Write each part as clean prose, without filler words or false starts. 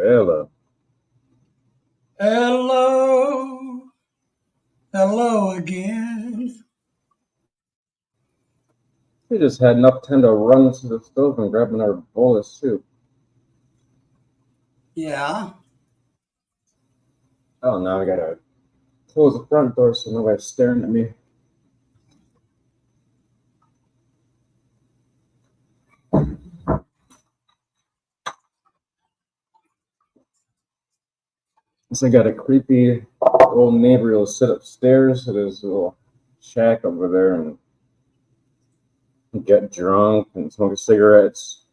Hello. Hello. Hello again. We just had enough time to run to the stove and grab another bowl of soup. Yeah. Oh, now I gotta close the front door so nobody's staring at me. So I got a creepy old neighbor who'll sit upstairs at his little shack over there and get drunk and smoke cigarettes,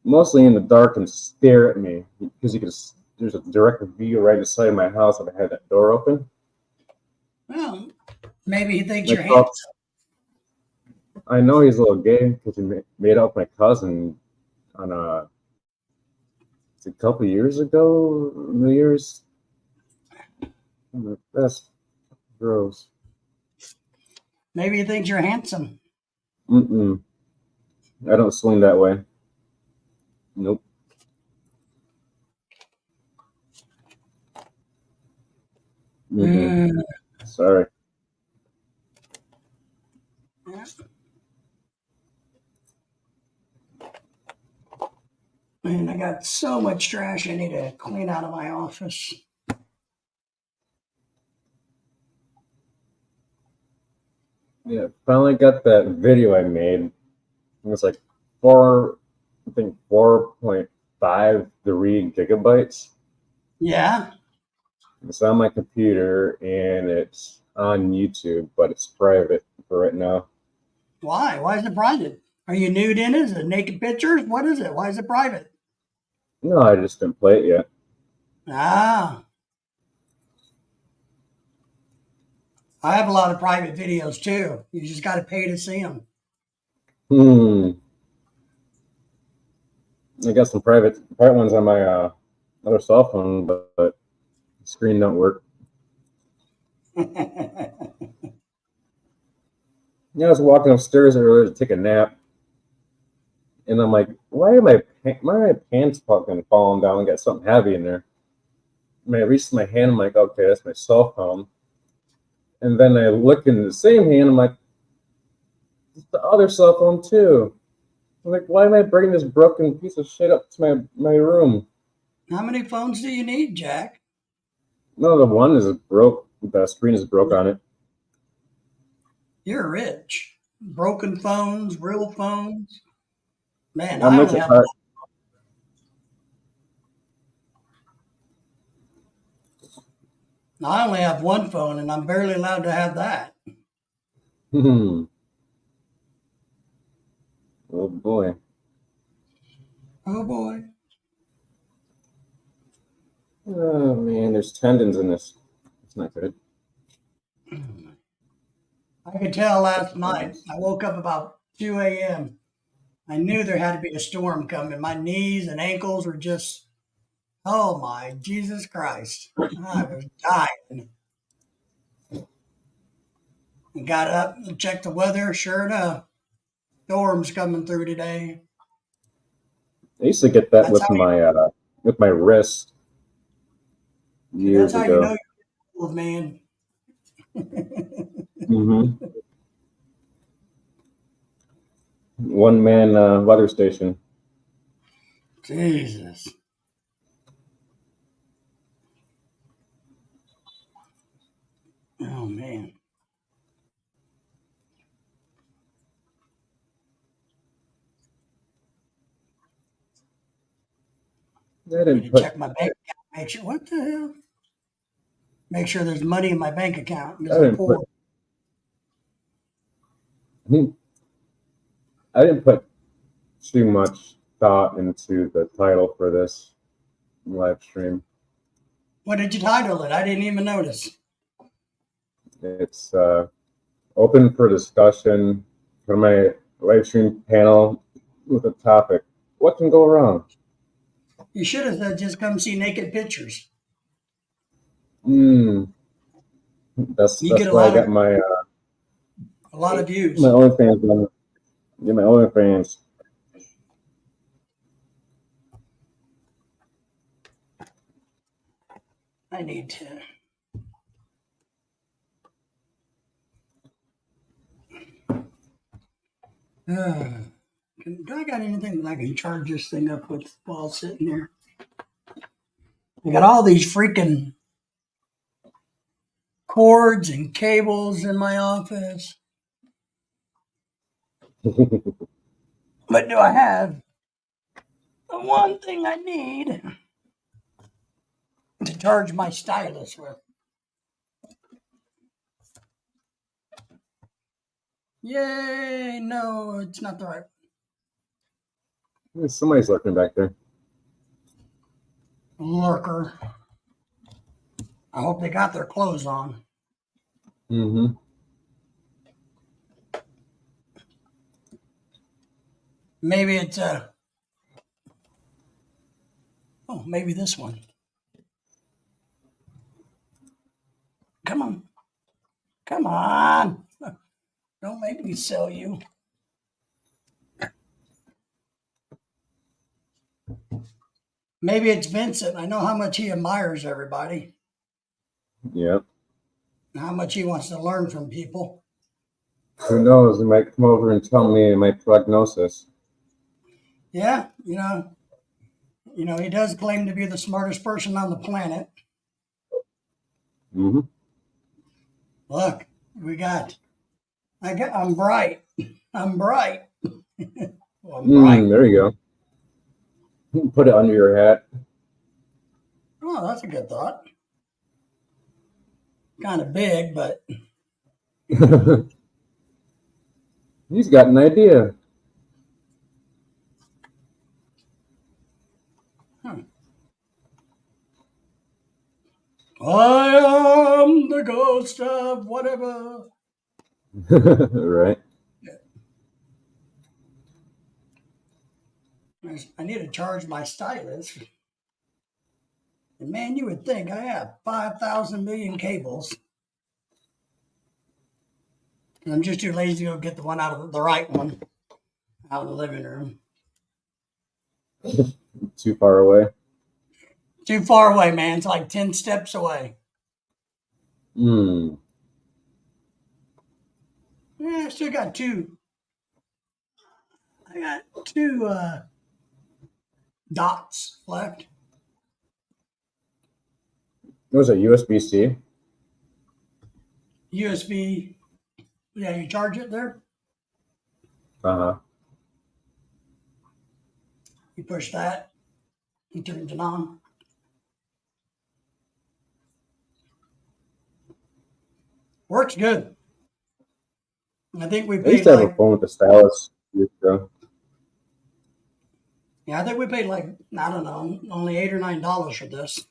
mostly in the dark, and stare at me because there's a direct view right inside my house if I had that door open. Well, maybe he thinks Like, you're handsome. I know he's a little gay because he made out with my cousin on a couple of years ago, New Year's. That's gross. Maybe he thinks you're handsome. Mm-mm. I don't swing that way. Nope. Mm-mm. Sorry. Yeah. Man, I got so much trash I need to clean out of my office. Yeah, finally got that video I made. It was like 4.53 gigabytes. Yeah. It's on my computer and it's on YouTube, but it's private for right now. Why? Why is it private? Are you nude in it? Is it naked pictures? What is it? Why is it private? No, I just didn't play it yet. Ah. I have a lot of private videos too. You just got to pay to see them. I got some private ones on my other cell phone, but the screen don't work. Yeah, I was walking upstairs earlier to take a nap, and I'm like, why are my pants fucking falling down and got something heavy in there? When I reached my hand, I'm like, okay, that's my cell phone. And then I look in the same hand, I'm like, it's the other cell phone too. I'm like, why am I bringing this broken piece of shit up to my room? How many phones do you need, Jack? No, the one is broke. The screen is broke on it. You're rich. Broken phones, real phones. Man, That I makes only it have hard. one phone, and I'm barely allowed to have that. Oh boy. Oh boy. Oh man, there's tendons in this. It's not good. I could tell last night. I woke up about 2 a.m. I knew there had to be a storm coming. My knees and ankles were just, oh my Jesus Christ. I was dying. And got up and checked the weather. Sure enough, storm's coming through today. I used to get that That's with my wrist years how you know ago. you're old, man. One man weather station. Jesus. Oh man. I I didn't need to put. check my bank account. Make sure, what the hell? Make sure there's money in my bank account I because I'm didn't poor. put. I didn't put too much thought into the title for this live stream. What did you title it? I didn't even notice. It's open for discussion for my live stream panel with a topic. What can go wrong? You should have said just come see naked pictures. That's You get why I got a lot of views. my OnlyFans done. Get my OnlyFans. I need to. Do I got anything that I can charge this thing up with while sitting there? I got all these freaking cords and cables in my office. But do I have the one thing I need to charge my stylus with? Yay! No, it's not the right Somebody's lurking back there. lurker. I hope they got their clothes on. Mm-hmm. Maybe it's oh, maybe this one. Come on. Come on. Don't make me sell you. Maybe it's Vincent. I know how much he admires everybody. Yep. And how much he wants to learn from people. Who knows? He might come over and tell me my prognosis. Yeah, you know, he does claim to be the smartest person on the planet. Mm-hmm. Look, I'm bright. I'm bright. Well, I'm bright. There you go. Put it under your hat. Oh, that's a good thought. Kind of big, but He's got an idea. I am the ghost of whatever. Right. I need to charge my stylus. And man, you would think I have 5,000 million cables. And I'm just too lazy to go get the one out of the right one out of the living room. Too far away. Too far away, man. It's like 10 steps away. Yeah, I still got two. I got two dots left. was it USB-C? USB. Yeah, you charge it there. Uh-huh. You push that. It turns it on. Works good. I think we I paid used to have a phone with a stylus years ago. I think we paid like, I don't know, only $8 or $9 for this.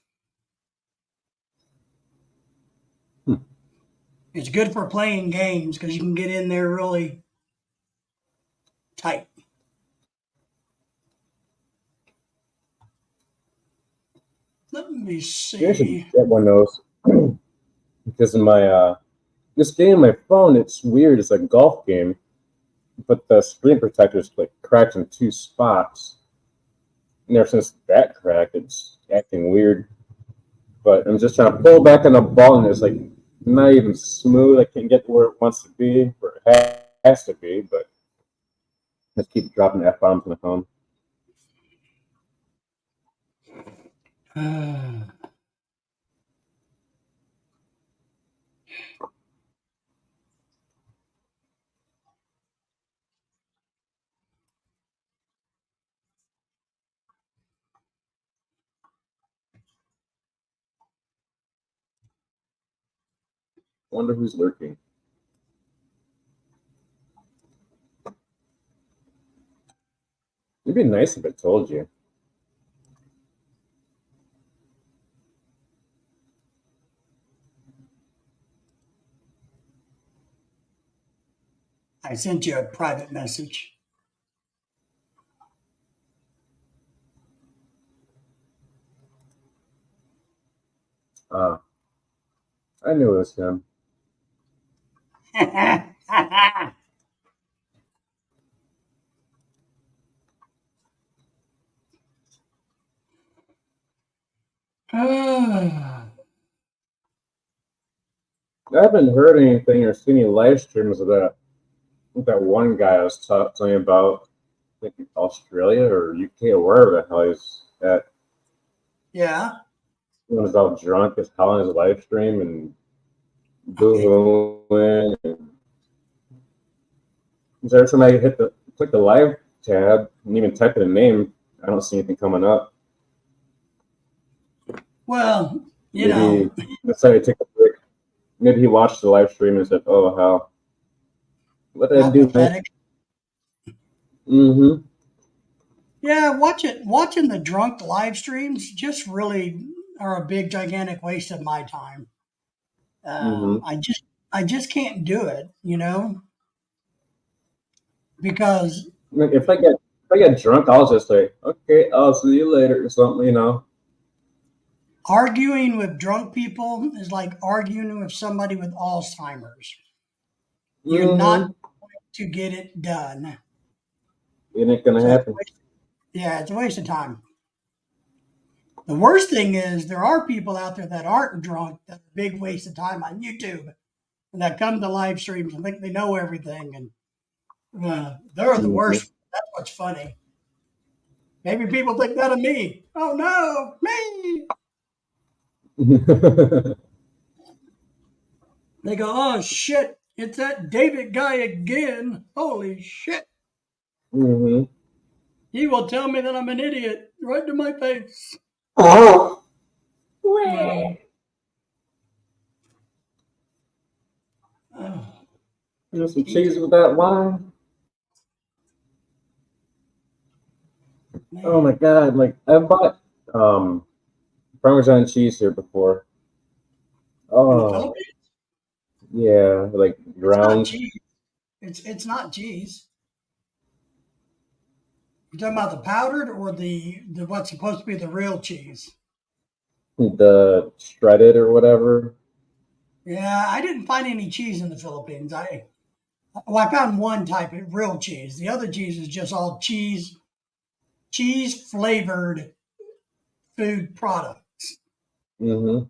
It's good for playing games because you can get in there really tight. Let me see. I should get one of those. Because in my this game on my phone, it's weird. It's a golf game, but the screen protector's like cracked in two spots. And ever since that crack, it's acting weird. But I'm just trying to pull back on the ball, and it's like not even smooth. I can't get to where it wants to be, where it has to be. But just keep dropping F-bombs on the phone. Wonder who's lurking. It'd be nice if it told you. I sent you a private message. I knew it was him. I haven't heard anything or seen any live streams of that one guy I was telling you about, I think Australia or UK or wherever the hell he's at. Yeah. He was all drunk as hell on his live stream and boohooing. So every time I click the live tab and even type in a name, I don't see anything coming up. Well, you Maybe know, decided to take a break. Maybe he watched the live stream and said, "Oh hell, what did I how do, man?" pathetic. Mm-hmm. Yeah, watching the drunk live streams just really are a big, gigantic waste of my time. Mm-hmm. I just can't do it, you know, because Like if I get drunk, I'll just say, "Okay, I'll see you later" or something, you know. arguing with drunk people is like arguing with somebody with Alzheimer's. You're not Mm-hmm. to get it done. It ain't gonna So happen. yeah, it's a waste of time. The worst thing is there are people out there that aren't drunk that are a big waste of time on YouTube and that come to live streams and think they know everything, and they're the Mm-hmm. worst. That's what's funny. Maybe people think that of me. Oh no, me. They go, oh shit, it's that David guy again. Holy shit. Mm-hmm. He will tell me that I'm an idiot right to my face. Oh. Uh, oh, You know, some cheese Jesus, with that wine. Oh my man. god! Like I've bought Parmesan cheese here before. In the Oh Philippines, yeah, like it's not ground cheese. It's not cheese. You're talking about the powdered or the what's supposed to be the real cheese? the shredded or whatever. Yeah, I didn't find any cheese in the Philippines. I found one type of real cheese. The other cheese is just all cheese flavored food products. Mm-hmm.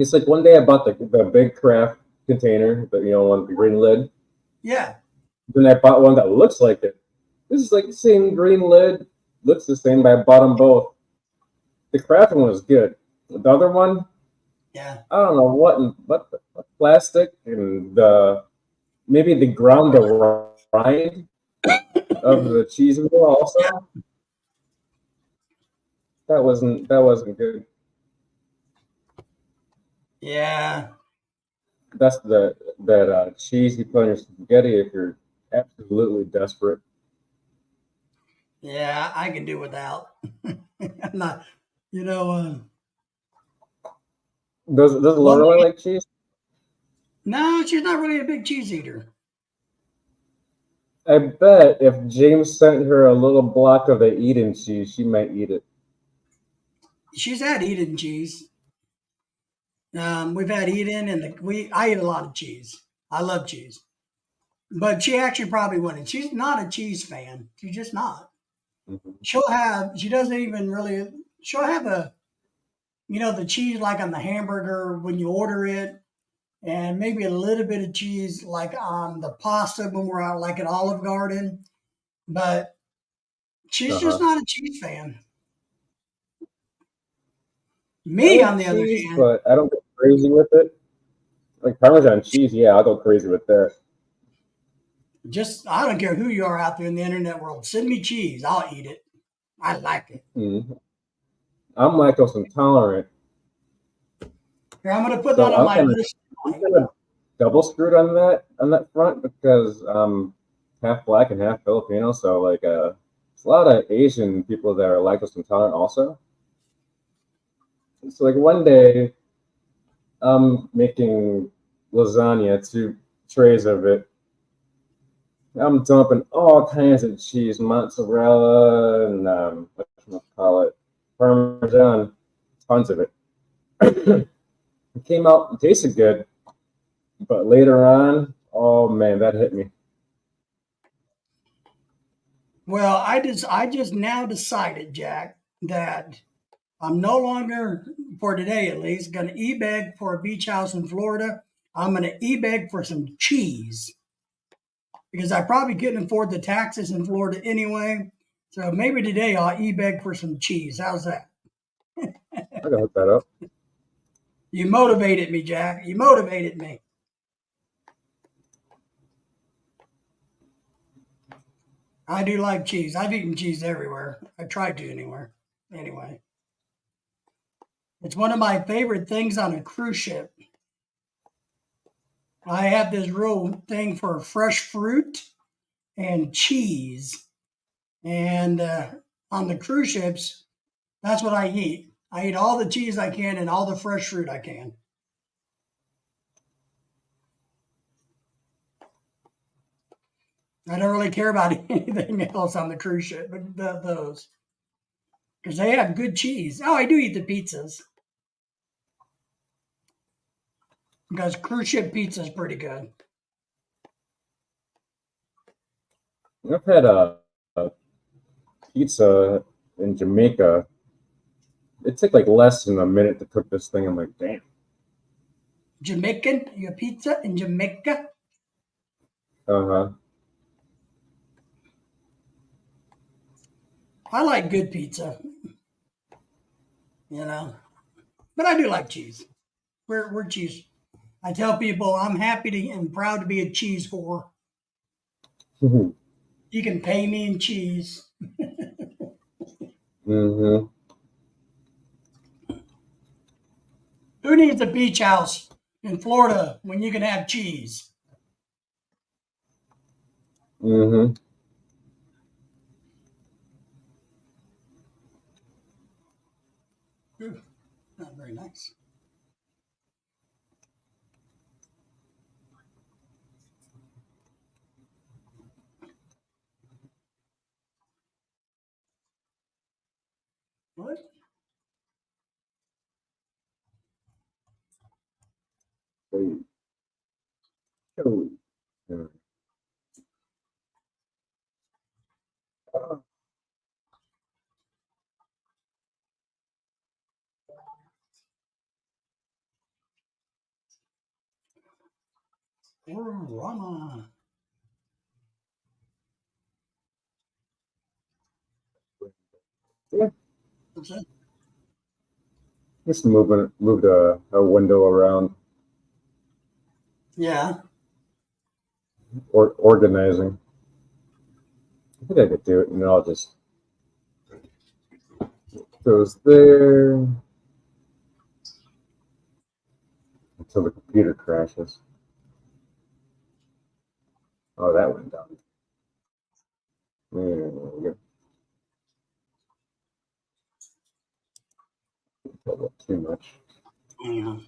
It's like one day I bought the big craft container, the one with the green lid. Yeah, Then I bought one that looks like it. This is like the same green lid, looks the same, but I bought them both. The craft one was good. The other one, yeah. I don't know what the plastic and the maybe the ground the rind of the cheese wheel also. That wasn't good. Yeah, That's that cheese you put on your spaghetti if you're absolutely desperate. yeah, I can do without. I'm not, you know, Does one Lorelai day, like cheese? no, she's not really a big cheese eater. I bet if James sent her a little block of the Eden cheese, she might eat it. She's had Eden cheese. We've had Eden, and I eat a lot of cheese. I love cheese, but she actually probably wouldn't. She's not a cheese fan. She's just not. Mm-hmm. She doesn't even really. She'll have the cheese like on the hamburger when you order it, and maybe a little bit of cheese like on the pasta when we're out like at Olive Garden. But she's Uh just huh. not a cheese fan. I Me, like on the other cheese, hand, but I don't go crazy with it. Like Parmesan cheese, yeah, I'll go crazy with that. just I don't care who you are out there in the internet world. Send me cheese, I'll eat it. I like it. Mm. I'm lactose intolerant, Here, I'm going to put that so on my list I'm tonight. kind of double screwed on that front because I'm half black and half Filipino. So like, it's a lot of Asian people that are lactose intolerant also. So like one day I'm making lasagna, 2 trays of it. I'm dumping all kinds of cheese, mozzarella, and what you call it, Parmesan, tons of it. It came out, it tasted good, but later on, oh man, that hit me. Well, I just now decided, Jack, that I'm no longer, for today at least, going to e-beg for a beach house in Florida I'm going to e-beg for some cheese because I probably couldn't afford the taxes in Florida anyway. So maybe today I'll e-beg for some cheese. How's that? I gotta hook that up. You motivated me, Jack. You motivated me. I do like cheese. I've eaten cheese everywhere. I tried to anywhere. Anyway, it's one of my favorite things on a cruise ship. I have this real thing for fresh fruit and cheese. And on the cruise ships, that's what I eat. I eat all the cheese I can and all the fresh fruit I can. I don't really care about anything else on the cruise ship, but those. Because they have good cheese. Oh, I do eat the pizzas. Because cruise ship pizza is pretty good. I've had a pizza in Jamaica. It took like less than a minute to cook this thing. I'm like, damn. Jamaican? Your pizza in Jamaica? Uh-huh. I like good pizza. You know. But I do like cheese. We're cheese. I tell people I'm happy to and proud to be a cheese whore. You can pay me in cheese. Mm-hmm. Who needs a beach house in Florida when you can have cheese? Mm-hmm. Ooh, not very nice. What? Hey. Oh. Yeah. Rama. Yeah. What's that? Just moved a window around Yeah. or organizing. I think I could do it, and then I'll just goes there until the computer crashes. Oh, that went down. There we go. Too much. Yeah.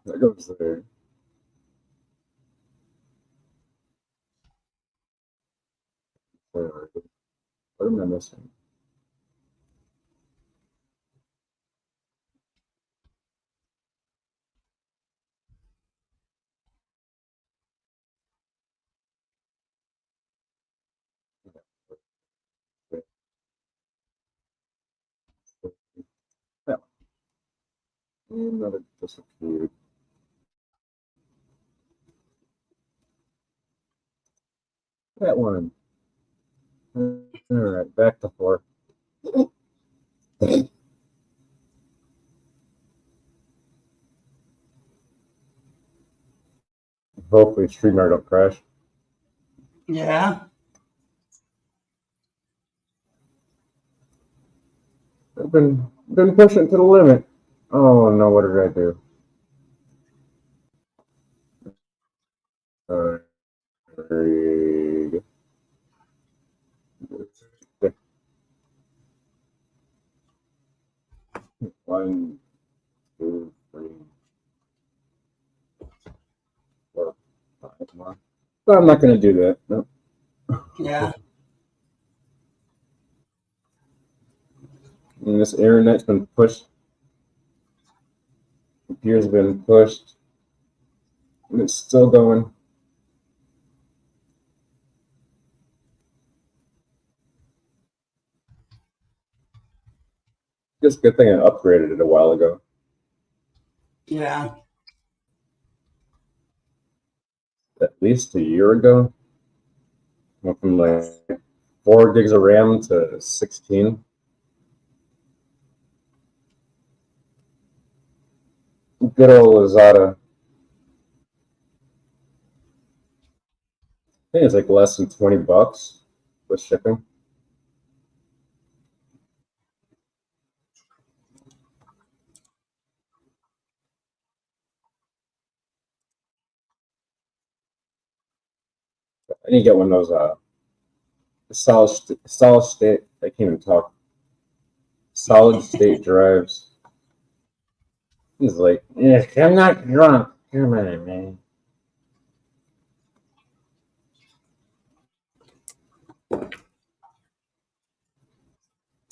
That goes there. What am I missing? That one. Another disappeared. That one. All right, back to 4. Hopefully, StreamYard don't crash. Yeah. I've been pushing it to the limit. Oh no, what did I do? Uh, One, 2, 3, 4, 5 more. But I'm not going to do that. No. Yeah. And this internet's been pushed. Computer's been pushed. And it's still going. Just good thing I upgraded it a while ago. Yeah. At least a year ago. Went from like 4 gigs of RAM to 16. Good old Lazada. I think it's like less than $20 with shipping. I need to get one of those solid state. I can't even talk. Solid state drives. He's like, yeah, I'm not drunk. Come on, man.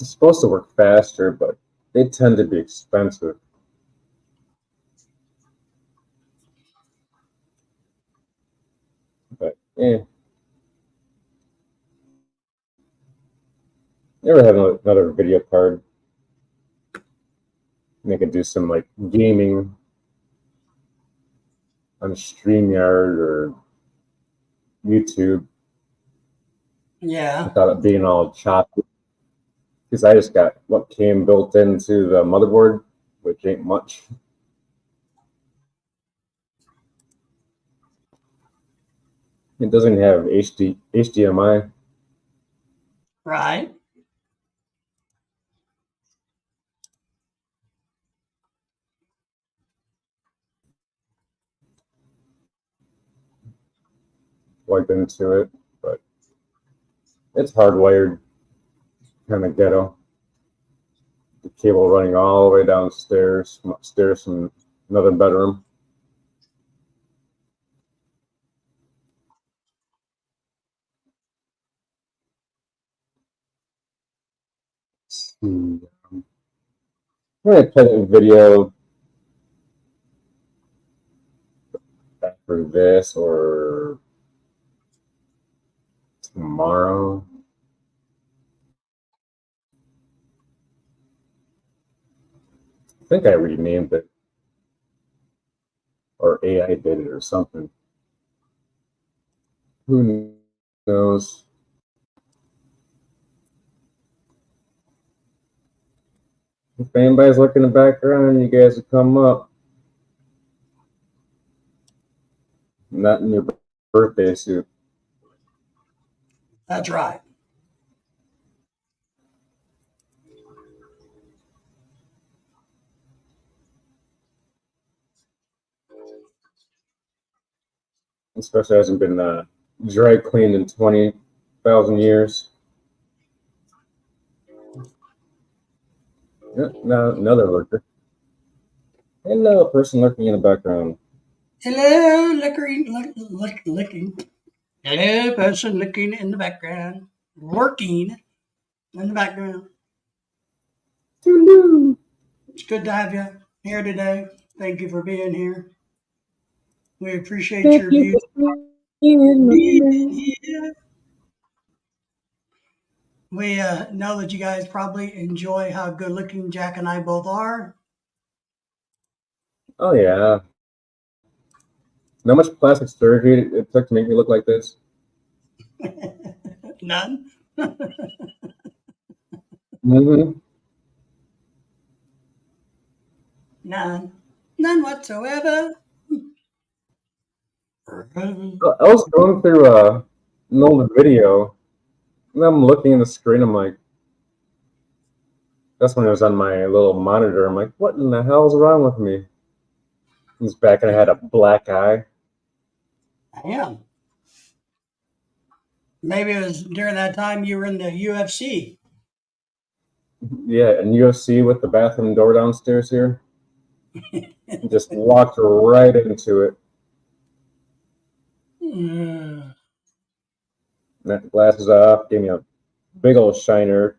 It's supposed to work faster, but they tend to be expensive. But yeah. Never have another video card. And they could do some like gaming on StreamYard or YouTube Yeah. without it being all choppy. Because I just got what came built into the motherboard, which ain't much. It doesn't have HDMI. Right. Plugged into it, but it's hardwired, kind of ghetto. The cable running all the way downstairs, from upstairs from another bedroom. I'm gonna play a video after this or tomorrow. I think I renamed it, or AI did it, or something. Who knows? If anybody's looking in the background, you guys will come up. Not in your birthday suit. That's right. Especially hasn't been dry cleaned in 20,000 years. Yeah, now another lurker. Hello, person lurking in the background. Hello, licking. Hello, person looking in the background. Lurking in the background. Hello. It's good to have you here today. Thank you for being here. We appreciate Thank your you views. for being my man. We know that you guys probably enjoy how good looking Jack and I both are. Oh yeah. How much plastic surgery it took to make me look like this? None. Mm-hmm. None. None whatsoever. I was going through an old video, and I'm looking at the screen. I'm like, that's when it was on my little monitor. I'm like, what in the hell's wrong with me? He's back, and I had a black eye. I am. Maybe it was during that time you were in the UFC. Yeah, and UFC with the bathroom door downstairs here. Just walked right into it. That glasses off, gave me a big old shiner.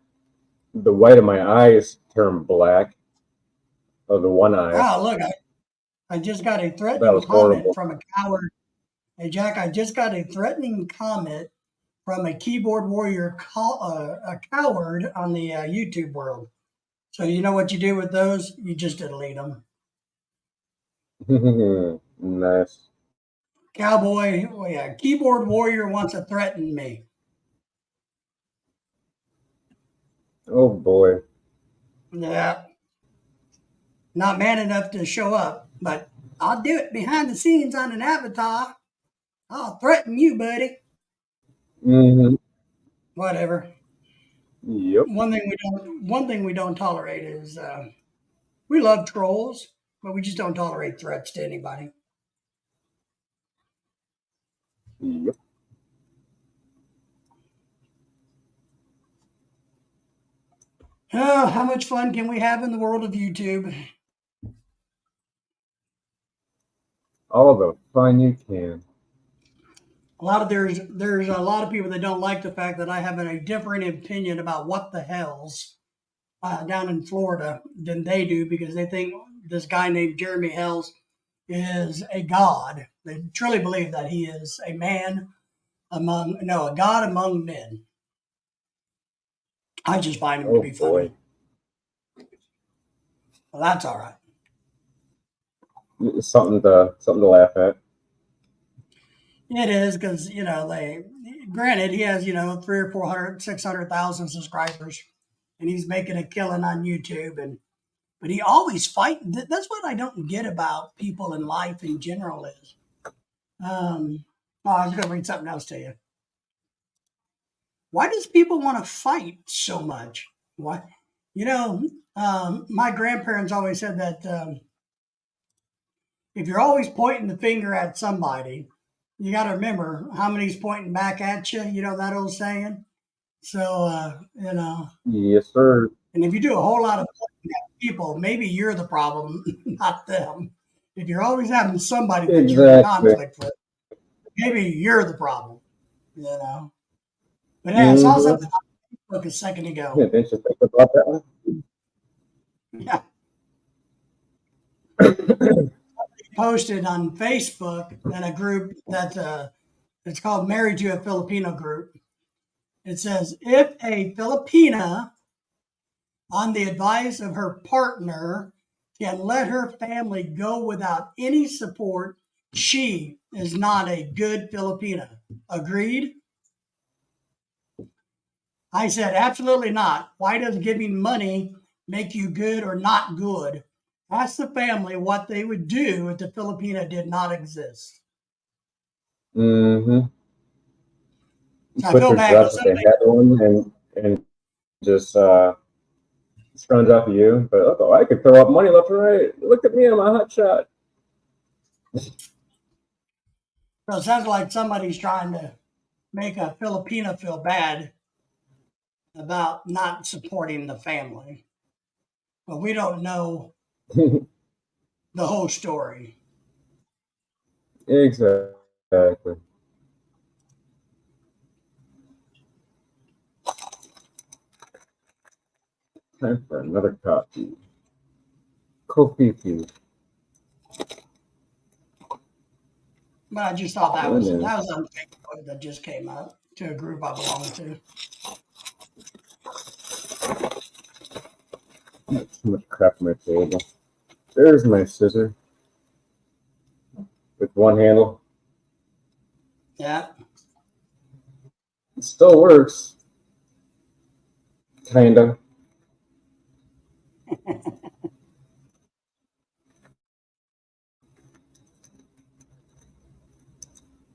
The white of my eyes turned black. Of the one eye. Oh, look, I just got a That threatening was comment horrible. from a coward. Hey, Jack, I just got a threatening comment from a keyboard warrior, a coward on the YouTube world. So you know what you do with those? You just delete them. Nice. Cowboy, oh yeah, keyboard warrior wants to threaten me. Oh boy. Yeah, not man enough to show up, but I'll do it behind the scenes on an avatar. I'll threaten you, buddy. Mm-hmm. Whatever. Yep. One thing we don't tolerate is we love trolls, but we just don't tolerate threats to anybody. Yep. Oh, how much fun can we have in the world of YouTube? All the fun you can. There's a lot of people that don't like the fact that I have a different opinion about what the hells down in Florida than they do because they think this guy named Jeremy Hells is a god. They truly believe that he is a a god among men. I just find him to Oh be boy. funny. Well, that's all right. It's something to laugh at. It is because granted, he has 300 or 400, 600,000 subscribers, and he's making a killing on YouTube, but he always fight. That's what I don't get about people in life in general is. I was going to read something else to you. Why does people want to fight so much? Why? My grandparents always said that if you're always pointing the finger at somebody, you got to remember how many's pointing back at you. You know that old saying. So Yes, sir. and if you do a whole lot of pointing at people, maybe you're the problem, not them. If you're always having somebody that you're in Exactly. conflict with, maybe you're the problem. But yeah, I saw Mm-hmm. something on Facebook a second Yeah, ago. didn't you think about that one? Yeah, posted on Facebook in a group that it's called Married to a Filipino group. It says if a Filipina, on the advice of her partner, can let her family go without any support, she is not a good Filipina. Agreed? I said, absolutely not. Why does giving money make you good or not good? Ask the family what they would do if the Filipina did not exist. Mm-hmm. So I Put feel their bad dress because if they somebody, had one and just scrounge off of you. But oh, I could throw up money left and right. Look at me, I'm a hot shot. so it sounds like somebody's trying to make a Filipina feel bad about not supporting the family. But we don't know the whole story. Exactly. Time for another coffee. Coffee. But I just thought that was Goodness. on Facebook that just came up to a group I belong to. Too much crap on my table. There's my scissor with one handle. Yeah. It still works. Kinda.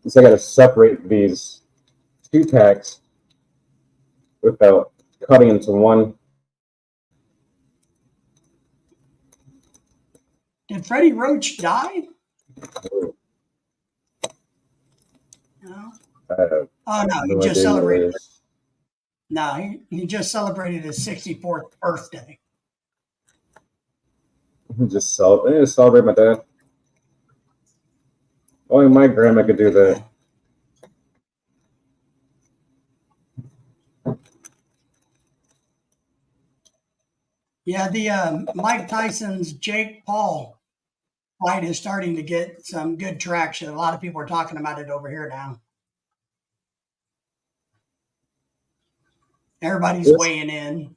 So I gotta separate these two packs without cutting into one. Did Freddie Roach die? No. I have Oh no, he no just idea who it celebrated. is. No, he just celebrated his 64th birthday. I need to celebrate my dad. Only my grandma could do that. Yeah, the Mike Tyson's Jake Paul fight is starting to get some good traction. A lot of people are talking about it over here now. Everybody's This weighing in.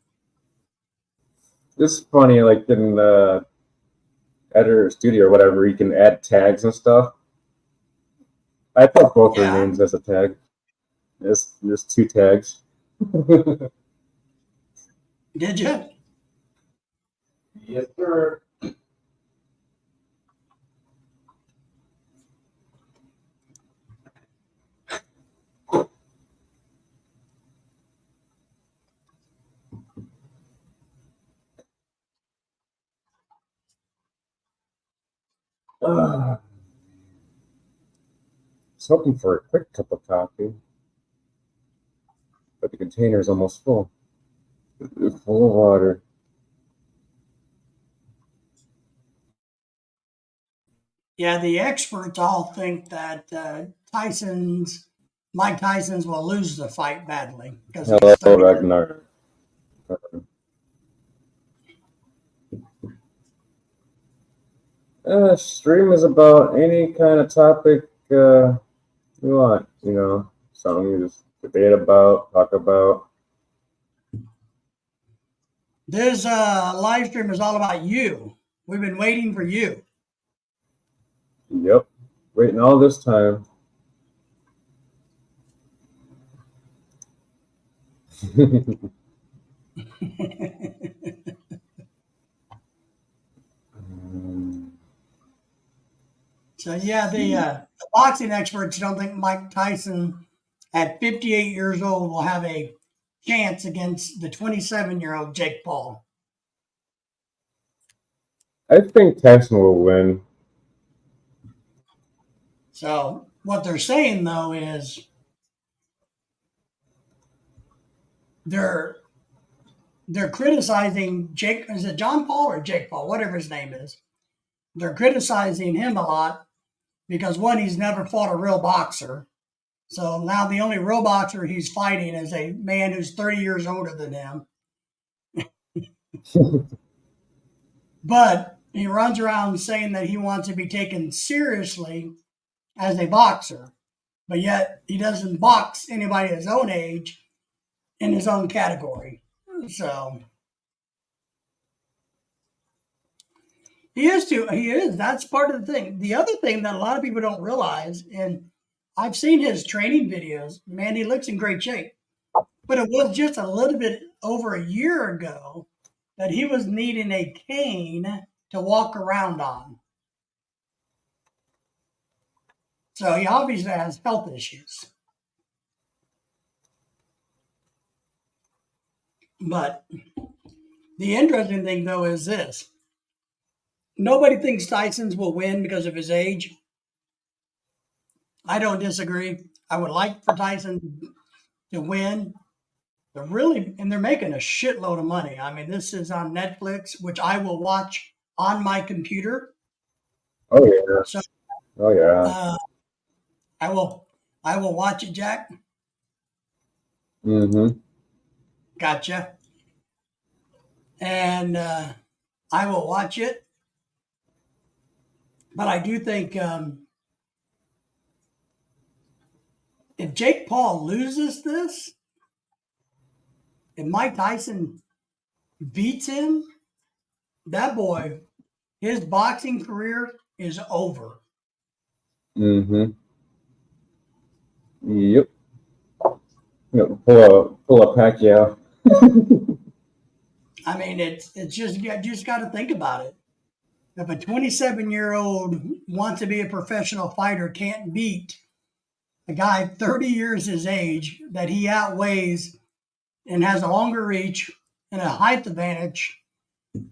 It's funny, like in the editor studio or whatever, you can add tags and stuff. I put both their Yeah. names as a tag. There's two tags. Did you? Yes, sir. I was hoping for a quick cup of coffee, but the container is almost full. It's full of water. Yeah, the experts all think that Mike Tyson's will lose the fight badly because he's Hello, 30 years. Ragnar. Stream is about any kind of topic you want, something you just debate about, talk about. This live stream is all about you. We've been waiting for you. Yep. Waiting all this time. So yeah, the boxing experts don't think Mike Tyson at 58 years old will have a chance against the 27-year-old Jake Paul. I think Tyson will win. So what they're saying though is they're criticizing Jake. Is it John Paul or Jake Paul? Whatever his name is. They're criticizing him a lot because one, he's never fought a real boxer. So now the only real boxer he's fighting is a man who's 30 years older than him. But he runs around saying that he wants to be taken seriously as a boxer, but yet he doesn't box anybody his own age in his own category. So he is too. He is. That's part of the thing. The other thing that a lot of people don't realize, and I've seen his training videos. Man, he looks in great shape. But it was just a little bit over a year ago that he was needing a cane to walk around on. So he obviously has health issues. But the interesting thing, though, is this. Nobody thinks Tyson's will win because of his age. I don't disagree. I would like for Tyson to win. They're making a shitload of money. I mean, this is on Netflix, which I will watch on my computer. Oh yeah. So Oh yeah. I will watch it, Jack. Mm-hmm. Gotcha. And I will watch it. But I do think if Jake Paul loses this, if Mike Tyson beats him, that boy, his boxing career is over. Mm-hmm. Yep. Pull a Pacquiao. I mean, it's just you just got to think about it. If a 27-year-old wants to be a professional fighter can't beat a guy 30 years his age that he outweighs and has a longer reach and a height advantage,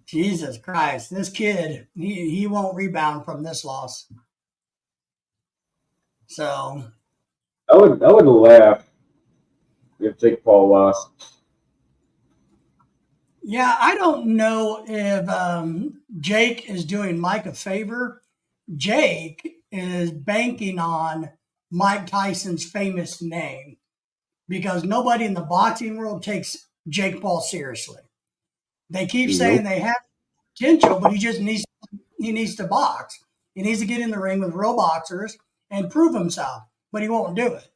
Jesus Christ, this kid, he won't rebound from this loss. So I would laugh if Jake Paul lost. yeah, I don't know if Jake is doing Mike a favor. Jake is banking on Mike Tyson's famous name because nobody in the boxing world takes Jake Paul seriously. They keep saying Nope. they have potential, but he needs to box. He needs to get in the ring with real boxers and prove himself, but he won't do it.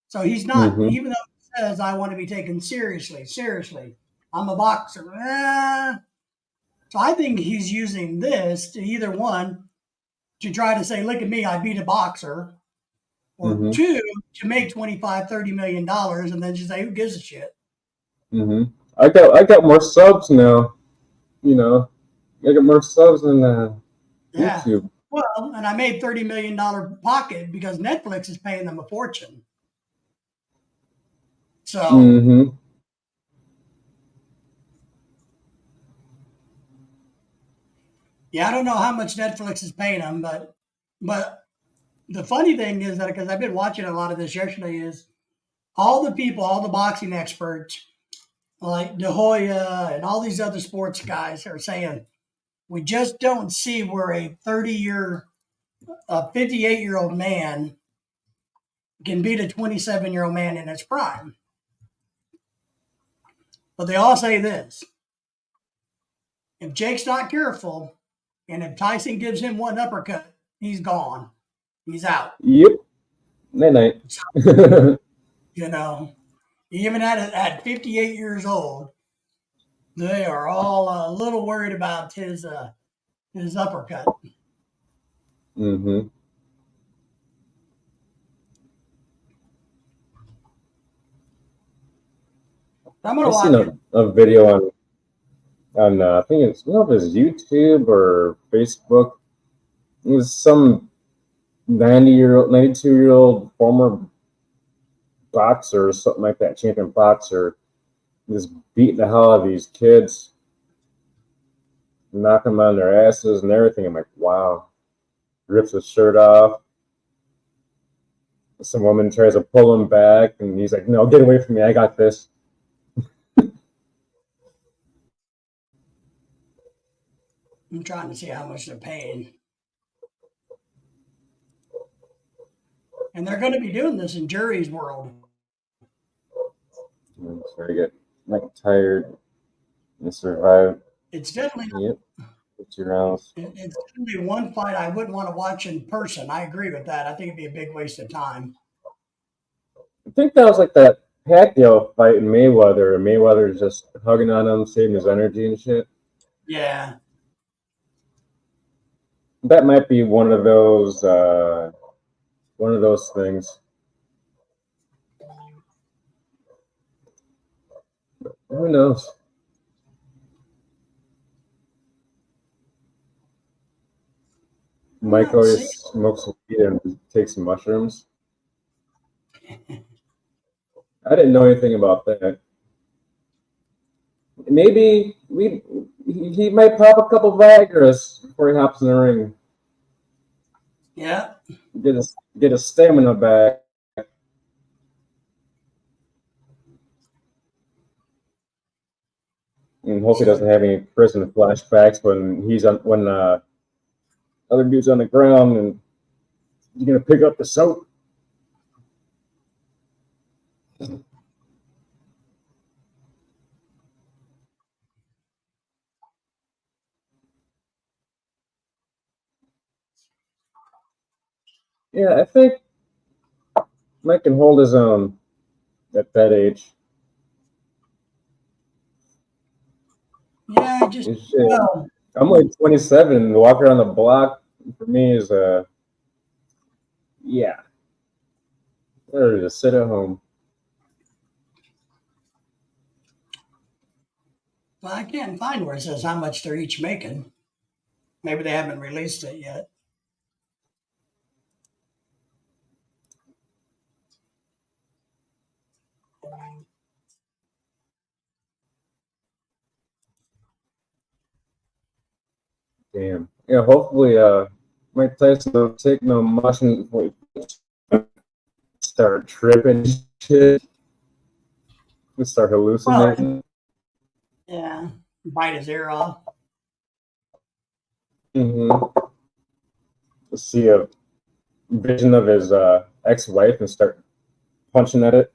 So he's not, Mm-hmm. even though he says, I want to be taken seriously, I'm a boxer. So I think he's using this to either one, to try to say, look at me, I beat a boxer, or Mm-hmm. two, to make $25-30 million and then just say, who gives a shit? Mm-hmm. I got more subs now. You know, I got more subs than Yeah. YouTube. Well, and I made $30 million pocket because Netflix is paying them a fortune. So, Mm-hmm. yeah, I don't know how much Netflix is paying them, but the funny thing is that, because I've been watching a lot of this yesterday, is all the people, all the boxing experts like De Hoya and all these other sports guys are saying, we just don't see where a 58-year-old man can beat a 27-year-old man in his prime. But they all say this: if Jake's not careful, and if Tyson gives him one uppercut, he's gone. He's out. Yep. Night night. So, you know, even at 58 years old, they are all a little worried about his uppercut. Mm-hmm. I'm gonna I seen watch it. a video on I think it's, I don't know if it's YouTube or Facebook. It was some 90-year-old, 92-year-old former boxer or something like that, champion boxer, just beating the hell out of these kids, knocking them on their asses and everything. I'm like, wow. Rips his shirt off. Some woman tries to pull him back, and he's like, no, get away from me. I got this. I'm trying to see how much they're paying, and they're going to be doing this in Jury's World. It's very good. Like tired and survive. It's definitely Yep. 2 rounds. it's definitely one fight I wouldn't want to watch in person. I agree with that. I think it'd be a big waste of time. I think that was like that Pacquiao fight in Mayweather. Mayweather's just hugging on him, saving his energy and shit. Yeah. That might be one of those things. Who knows? I'm Mike not seeing. always smokes weed and takes mushrooms. I didn't know anything about that. Maybe he might pop a couple Viagra's before he hops in the ring. Yeah. Get his stamina back. And hope he So doesn't have any prison flashbacks when other dude's on the ground and you're gonna pick up the soap. Yeah, I think Mike can hold his own at that age. yeah, just Shit. well, I'm like 27 and walk around the block for me is yeah. Better just sit at home. I can't find where it says how much they're each making. Maybe they haven't released it yet. Damn. Yeah, hopefully Mike Tyson don't take no mushrooms before he start tripping shit. We start Well, hallucinating. yeah, bite his ear off. Mm-hmm. See a vision of his ex-wife and start punching at it.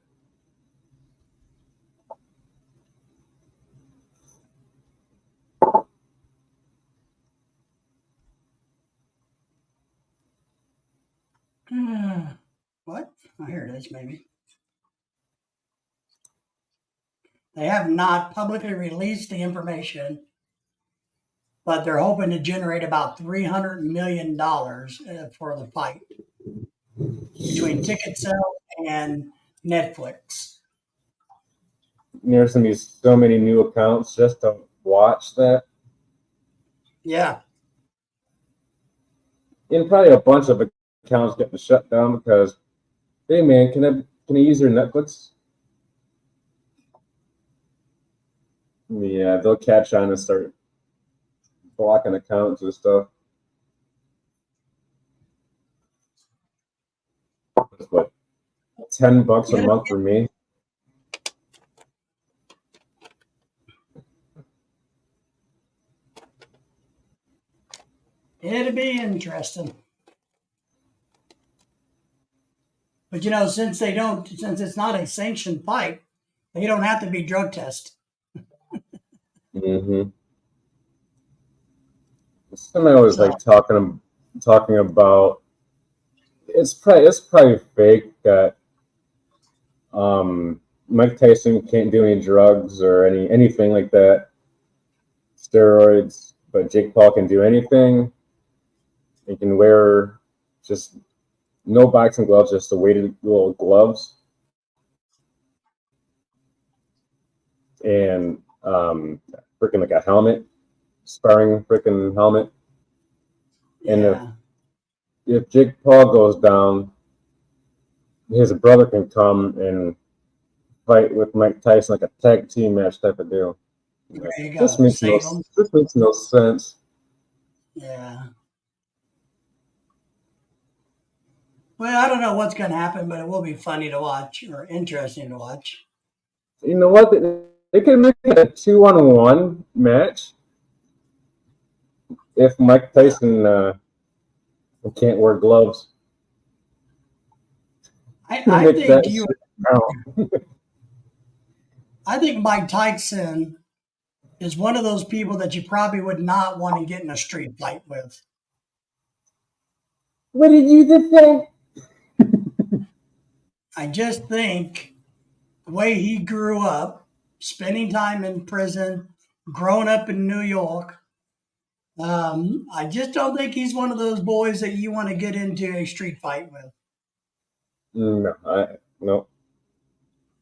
What? Oh, here it is, maybe. They have not publicly released the information but they're hoping to generate about $300 million for the fight between ticket sales and Netflix. There's gonna be so many new accounts just to watch that, Yeah. and probably a bunch of accounts getting shut down because, hey man, can I use your Netflix? Yeah, they'll catch on and start blocking accounts and stuff. It's what, $10 a It'll, month for me? it'll be interesting. But since it's not a sanctioned fight, they don't have to be drug tested. Mm-hmm. Somebody was So like talking about it's probably fake that Mike Tyson can't do any drugs or anything like that, steroids, but Jake Paul can do anything. He can wear just no boxing gloves, just the weighted little gloves, and freaking like a helmet, sparring freaking helmet. And yeah, if Jake Paul goes down, his brother can come and fight with Mike Tyson like a tag team match type of deal. there you This go. makes no Save them. this makes no sense. Yeah. Well, I don't know what's going to happen, but it will be funny to watch or interesting to watch. You know what? They could make it a 2-on-1 match if Mike Tyson can't wear gloves. I Make that think you. shit count. I think Mike Tyson is one of those people that you probably would not want to get in a street fight with. What did you say? I just think the way he grew up, spending time in prison, growing up in New York, I just don't think he's one of those boys that you want to get into a street fight with. No.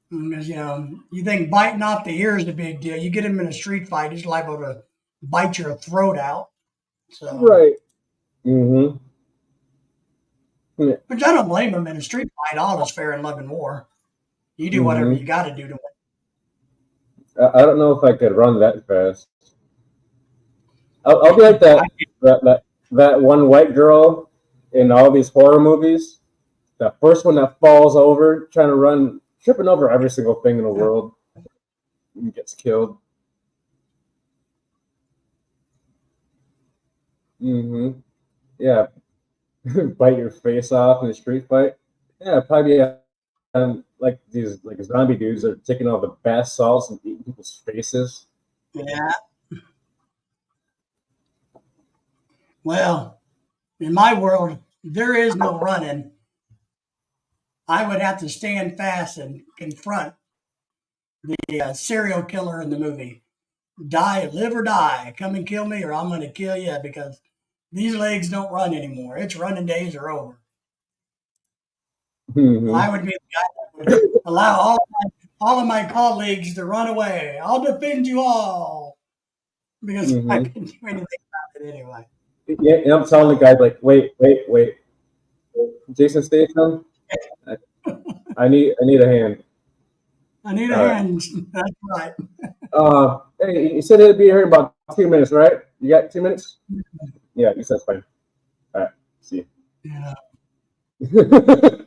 Because, you think biting off the ear is a big deal. You get him in a street fight, he's liable to bite your throat out. So, Right. Mm-hmm. which I don't blame him in a street fight. All is fair in love and war. You do whatever Mm-hmm. you got to do to win. I don't know if I could run that fast. I'll be like that one white girl in all these horror movies. The first one that falls over, trying to run, tripping over every single thing in the world, and gets killed. Mm-hmm. Yeah, bite your face off in a street fight. Yeah, probably like these like zombie dudes are taking all the bath salts and eating people's faces. Yeah. Well, in my world, there is no running. I would have to stand fast and confront the serial killer in the movie. Die, live or die. Come and kill me, or I'm going to kill you because these legs don't run anymore. Its running days are over. Mm-hmm. I would be the guy that would allow all of my colleagues to run away. I'll defend you all because I Mm-hmm. can do anything about it anyway. Yeah, and I'm telling the So guy like, wait, Jason Statham, I, I need a hand. I need a All right. hand. That's right. Hey, you said it'd be here in about 2 minutes, right? You got 2 minutes? Yeah, you said it's fine. All right, see Yeah. you.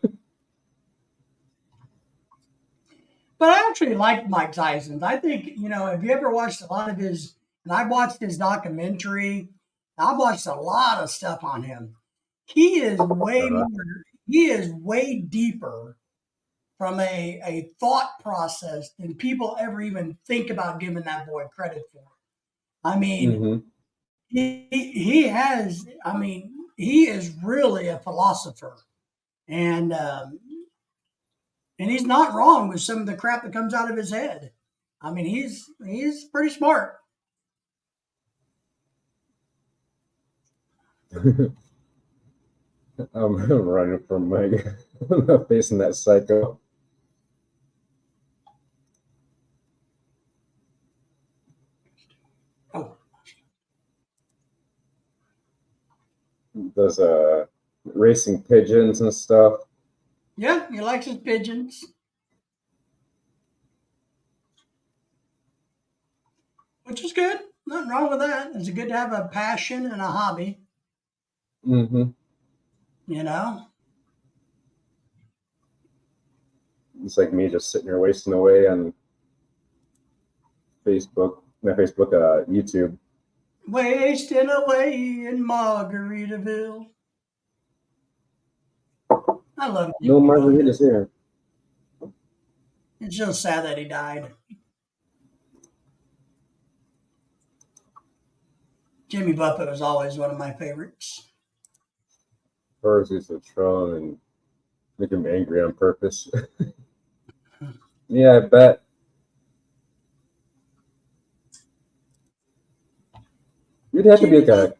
But I actually like Mike Tyson. I think, have you ever watched a lot of his, and I watched his documentary, I've watched a lot of stuff on him. He is way Uh-huh. more, he is way deeper from a thought process than people ever even think about giving that boy credit for. I mean, Mm-hmm. he is really a philosopher. And, and he's not wrong with some of the crap that comes out of his head. I mean, he's pretty smart. I'm running from Mike. I'm not facing that psycho. Oh, Those racing pigeons and stuff. yeah, he likes his pigeons, which is good. Nothing wrong with that. It's good to have a passion and a hobby, Mm-hmm. you know? It's like me just sitting here wasting away on Facebook, not Facebook, YouTube. Wasting away in Margaritaville. I love No Jimmy Buffett. margaritas here. It's just sad that he died. Jimmy Buffett was always one of my favorites. First used to troll and make him angry on purpose. Yeah, I bet. You'd have to be Jimmy like Buffett.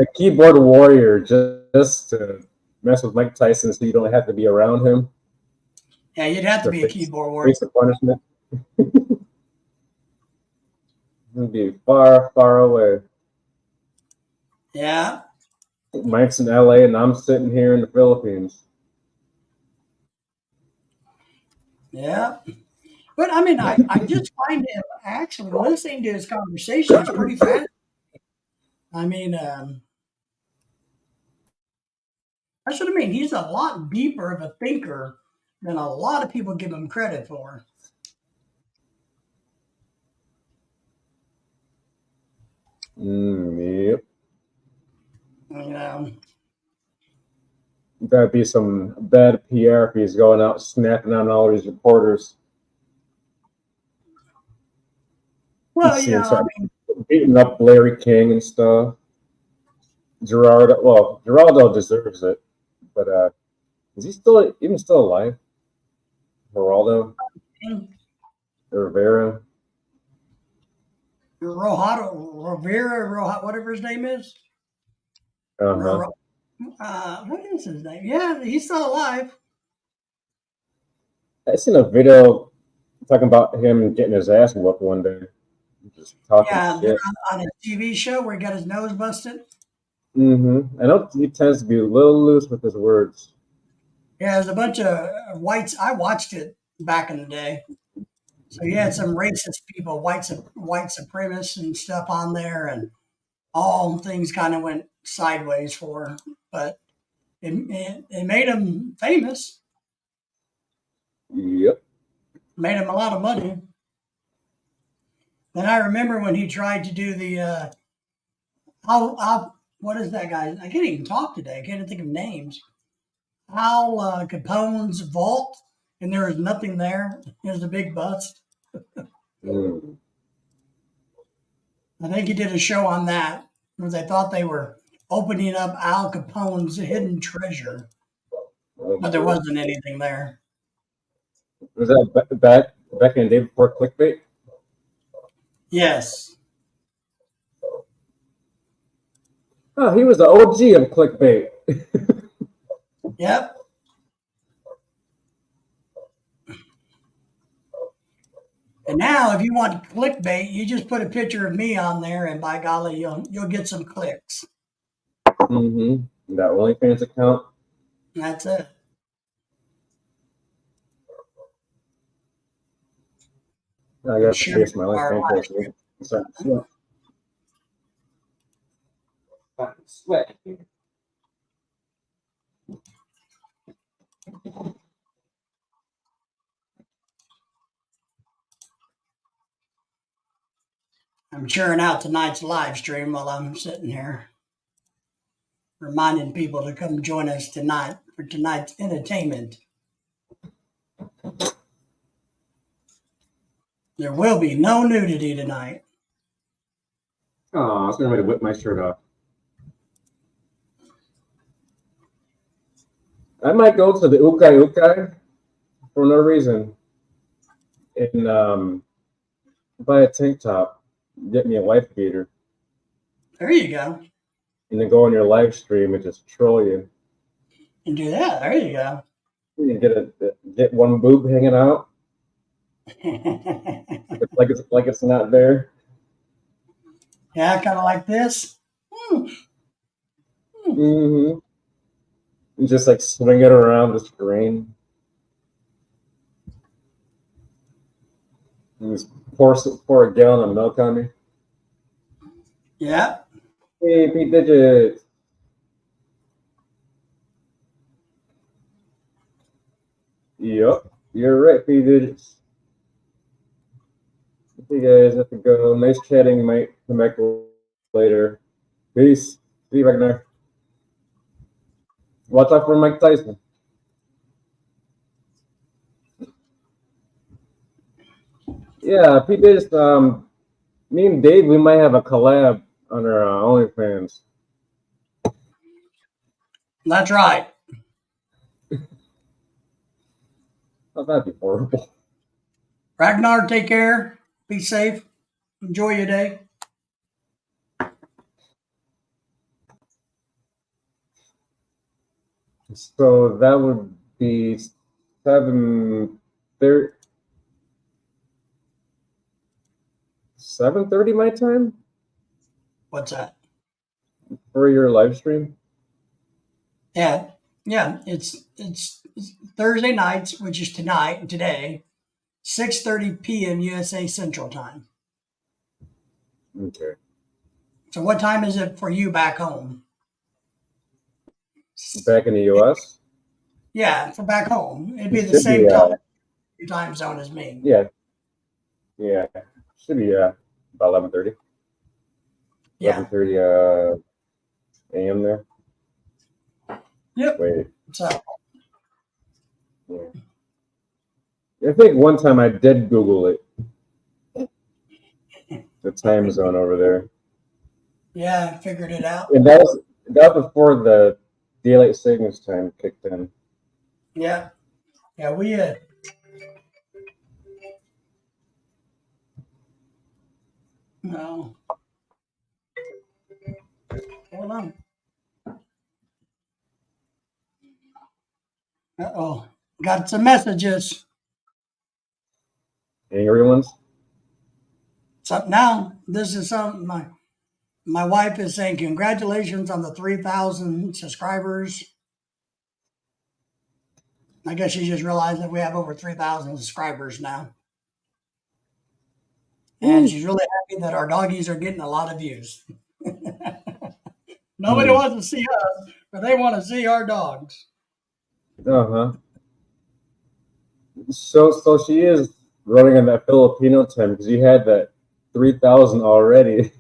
a keyboard warrior just to mess with Mike Tyson so you don't have to be around him Yeah, you'd have to to be a keyboard warrior. face the punishment. It'd be far, far away. Yeah, Mike's in LA and I'm sitting here in the Philippines. yeah. But I mean, I just find him actually listening to his conversation is pretty fascinating. I mean, that's what I mean. He's a lot deeper of a thinker than a lot of people give him credit for. Yep. You know, That'd be some bad PR if he's going out snapping on all these reporters. well, you Seeing know, I something mean, beating up Larry King and stuff. Geraldo deserves it, but is he still even still alive? Geraldo Rivera. Rivera, whatever his name is. Uh-huh. What is his name? Yeah, he's still alive. I seen a video talking about him getting his ass whooped one day, just talking Yeah, they're shit. on a TV show where he got his nose busted. I know he tends to be a little loose with his words. Yeah, there's a bunch of whites. I watched it back in the day. So you had some racist people, white supremacists and stuff on there, and all things kind of went sideways for him. But it made him famous, Yep. made him a lot of money. And I remember when he tried to do the what is that guy? I can't even talk today. I can't even think of names. Al Capone's vault, and there was nothing there. It was a big bust. Mm. I think he did a show on that where they thought they were opening up Al Capone's hidden treasure, but there wasn't anything there. Was that back in the day before clickbait? Yes. Oh, he was the OG of clickbait. Yep. And now, if you want clickbait, you just put a picture of me on there, and by golly, you'll get some clicks. That OnlyFans account. That's it. I got to face my OnlyFans. Sweat. I'm churning out tonight's live stream while I'm sitting here, reminding people to come join us tonight for tonight's entertainment. There will be no nudity tonight. Oh, I was going to whip my shirt off. I might go to the Ukai for no reason and buy a tank top, get me a wife beater. There you go. and then go on your live stream and just troll you. And do that. There you go. You get one boob hanging out, like it's not there. Yeah, kind of like this. Mm-hmm. And just like swing it around the screen. And just pour a gallon of milk on me. Yeah. Hey, Pete Digits. Yep, you're right, Pete Digits. You guys have to go. Nice chatting. Might come back later. Peace. See you back there. Watch out for Mike Tyson. Yeah, Pete Digits. Me and Dave, we might have a collab on our OnlyFans. That's right. Oh, that'd be horrible. Ragnar, take care. Be safe. Enjoy your day. So that would be 7:30. 7:30 my time What's that? for your live stream. Yeah. Yeah. It's Thursday nights, which is tonight and today, 6:30 p.m. USA Central Time. Okay. So what time is it for you back home? Back in the U.S. Yeah, for back home. It'd be It the should be. same time zone as me. Yeah. Yeah. Should be about 11:30. Yeah. 11:30 a.m. there. Yep. Wait. So Yeah. I think one time I did Google it. The time zone over there. yeah, I figured it out. And that was before the daylight savings time kicked in. Yeah. Yeah, we no. Hold on. Uh-oh. Got some messages. Angry ones. So now this is something my wife is saying congratulations on the 3,000 subscribers. I guess she just realized that we have over 3,000 subscribers now. And she's really happy that our doggies are getting a lot of views. Nobody wants to see us, but they want to see our dogs. Uh-huh. So she is running on that Filipino time because you had that 3,000 already.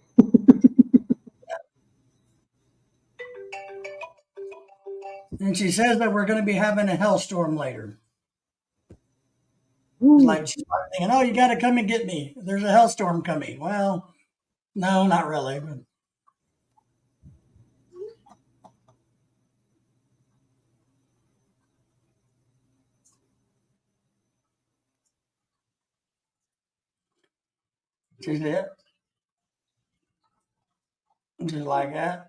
And she says that we're going to be having a hellstorm later. Like she's thinking, oh, you got to come and get me. There's a hellstorm coming. Well, no, not really. But she's it. Just like that.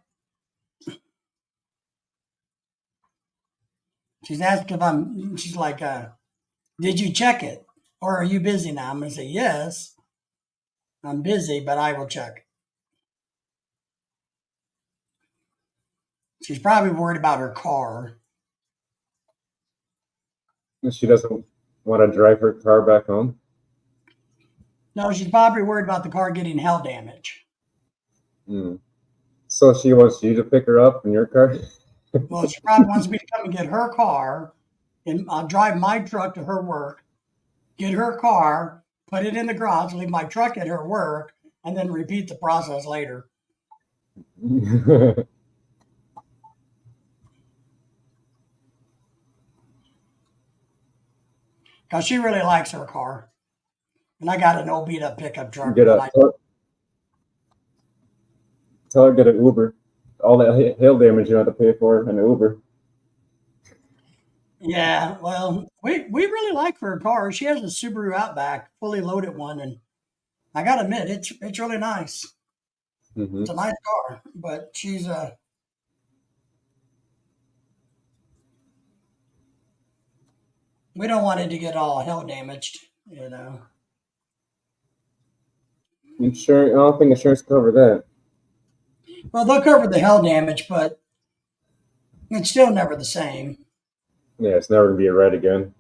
She's asked if she's like, did you check it? Or are you busy now? I'm going to say, yes, I'm busy, but I will check. She's probably worried about her car. She doesn't want to drive her car back home. No, she's probably worried about the car getting hail damage. So she wants you to pick her up in your car? Well, she probably wants me to come and get her car, and I'll drive my truck to her work, get her car, put it in the garage, leave my truck at her work, and then repeat the process later. Because she really likes her car. And I got an old beat up pickup truck. Tell her to get an Uber. All that hail damage you have to pay for an Uber. Yeah, well, we really like her car. She has a Subaru Outback, fully loaded one, and I gotta admit, it's really nice. It's a nice car, but she's We don't want it to get all hell damaged, you know. Insurance. I don't think insurance cover that. Well, they'll cover the hell damage, but it's still never the same. Yeah, it's never gonna be a red again.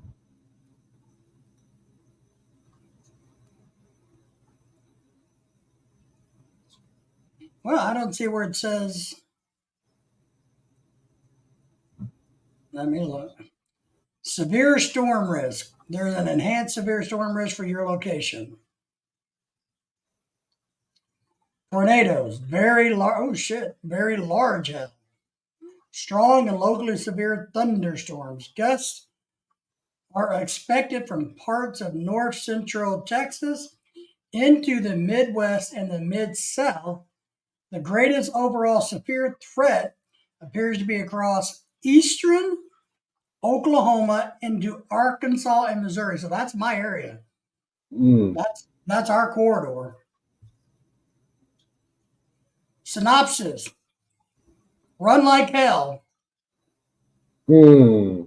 Well, I don't see where it says. Let me look. Severe storm risk. There's an enhanced severe storm risk for your location. Tornadoes, very large. Oh shit, very large hail. Strong and locally severe thunderstorms. Gusts are expected from parts of north central Texas into the Midwest and the Mid South. The greatest overall severe threat appears to be across eastern Oklahoma into Arkansas and Missouri. So that's my area. Mm. That's our corridor. Synopsis: run like hell. Hmm.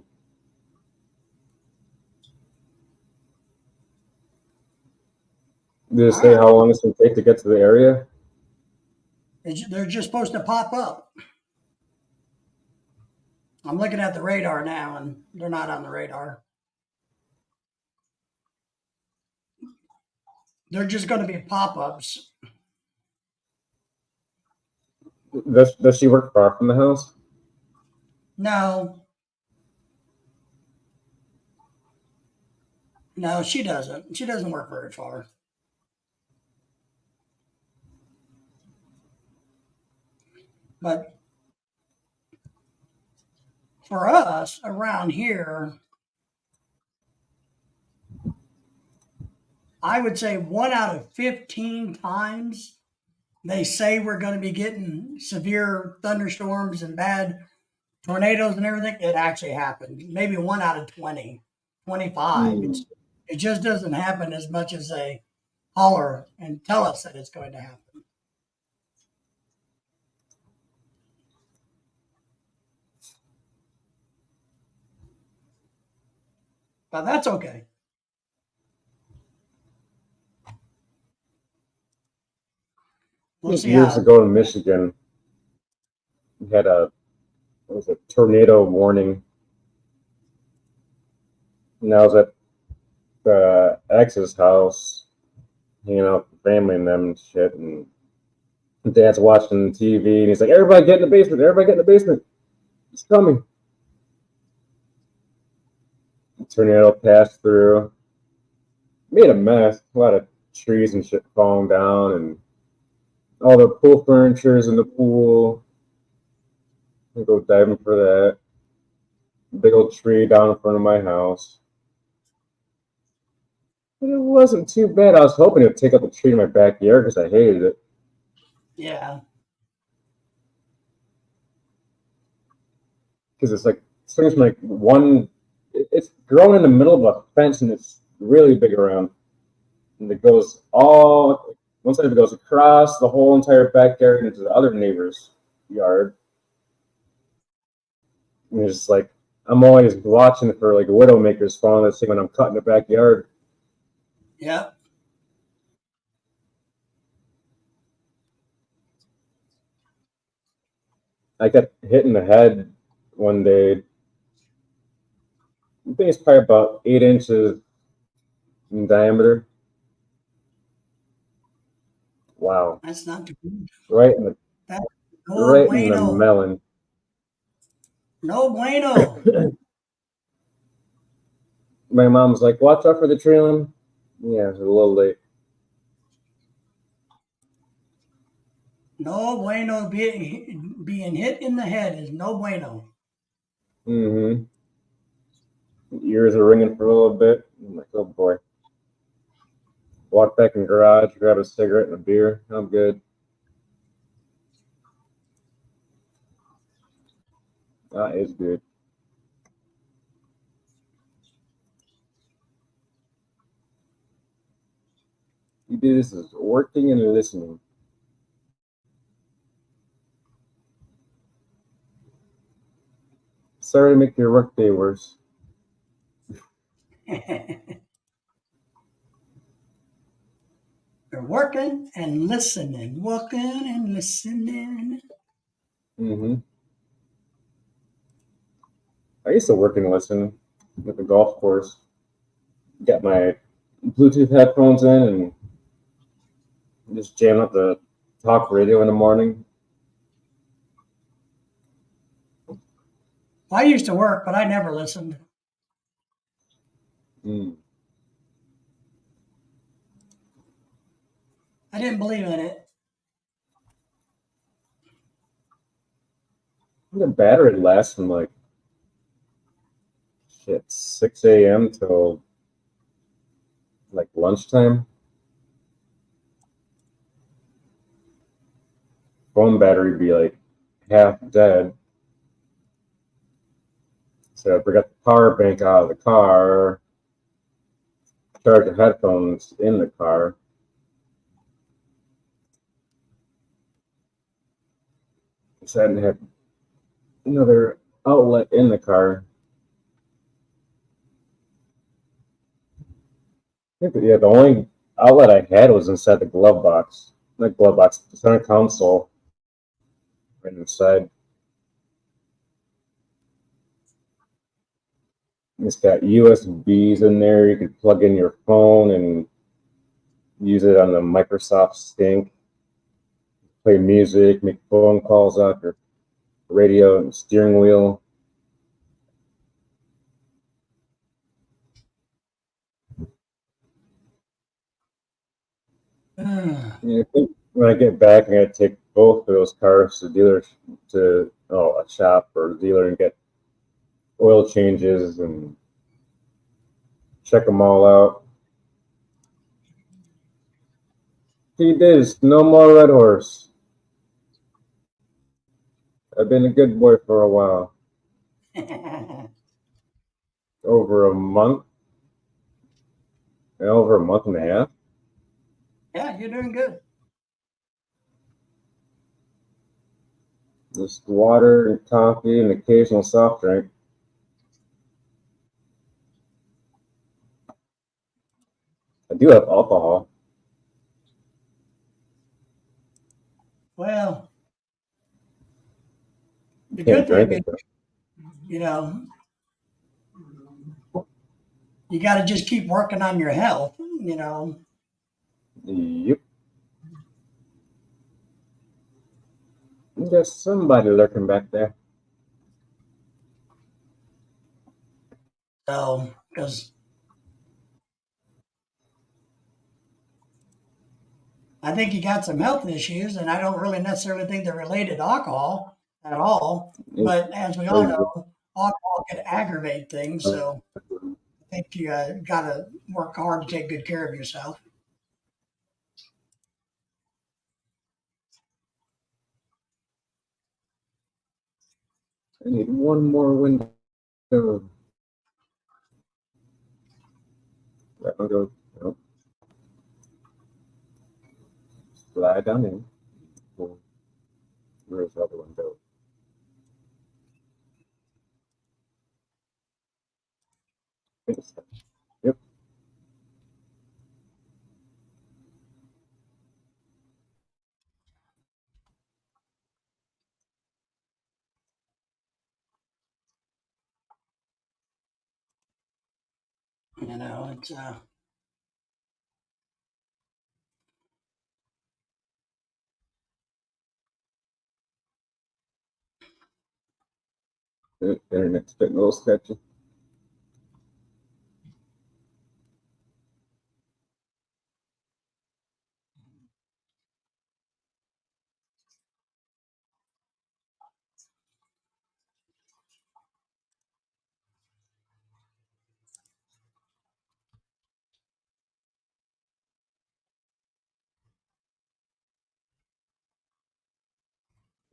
Did it All say right. how long it's gonna take to get to the area? They're just supposed to pop up. I'm looking at the radar now, and they're not on the radar. They're just going to be pop-ups. Does she work far from the house? No, no, she doesn't. She doesn't work very far. But for us around here, I would say 1 out of 15 times they say we're going to be getting severe thunderstorms and bad tornadoes and everything. It actually happened. Maybe 1 out of 20, 25. Hmm. It just doesn't happen as much as they holler and tell us that it's going to happen. But that's okay. We'll see Years how. ago in Michigan, we had a tornado warning. And I was at the ex's house, hanging out with the family and them and shit, and Dad's watching TV, and he's like, "Everybody get in the basement! Everybody get in the basement! It's coming!" The tornado passed through, made a mess. A lot of trees and shit falling down, and all the pool furniture's in the pool. I go diving for that. Big old tree down in front of my house. But it wasn't too bad. I was hoping it would take up a tree in my backyard because I hated it. Yeah. Because it's like swings from like one. It's grown in the middle of a fence and it's really big around, and it goes all one side of it goes across the whole entire backyard into the other neighbor's yard. And it's just like I'm always watching for like widowmakers falling this thing when I'm cutting the backyard. Yeah. I got hit in the head one day. I think it's probably about 8 inches in diameter. Wow! That's not too good. Right in the That's no right in the bueno. melon. No bueno. My mom's like, "Watch out for the tree limb." Yeah, it's a little late. No bueno. Being hit in the head is no bueno. Mm-hmm. Ears are ringing for a little bit. I'm like, oh boy. Walk back in the garage, grab a cigarette and a beer. I'm good. That is good. You do this is working and listening. Sorry to make your workday worse. They're working and listening, working and listening. Mm-hmm. I used to work and listen at the golf course. Got my Bluetooth headphones in and just jam up the talk radio in the morning. I used to work, but I never listened. Mm. I didn't believe in it. The battery lasts from like 6 a.m. till like lunchtime. Phone battery would be like half dead. So I got the power bank out of the car, charge the headphones in the car. Decided to have another outlet in the car. Yeah, the only outlet I had was inside the glove box. The glove box, the center console, right inside. It's got USBs in there. You could plug in your phone and use it on the Microsoft Sync, play music, make phone calls off your radio and steering wheel. Yeah, I think when I get back, I'm gonna take both of those cars to dealers to a shop or dealer and get oil changes and check them all out. He did. No more Red Horse. I've been a good boy for a while. Over a month. Over a month and a half. Yeah, you're doing good. Just water and coffee and occasional soft drink. I do have alcohol. Well, You the can't good drink thing is, it though. you know, you got to just keep working on your health, you know. Yep. There's somebody lurking back there. So, because I think you got some health issues, and I don't really necessarily think they're related to alcohol at all. But as we all know, alcohol can aggravate things. So I think you got to work hard to take good care of yourself. I need one more window. That one goes. Nope. Slide down in. Where's the other window? Yep. You know, it's The internet's getting a little sketchy.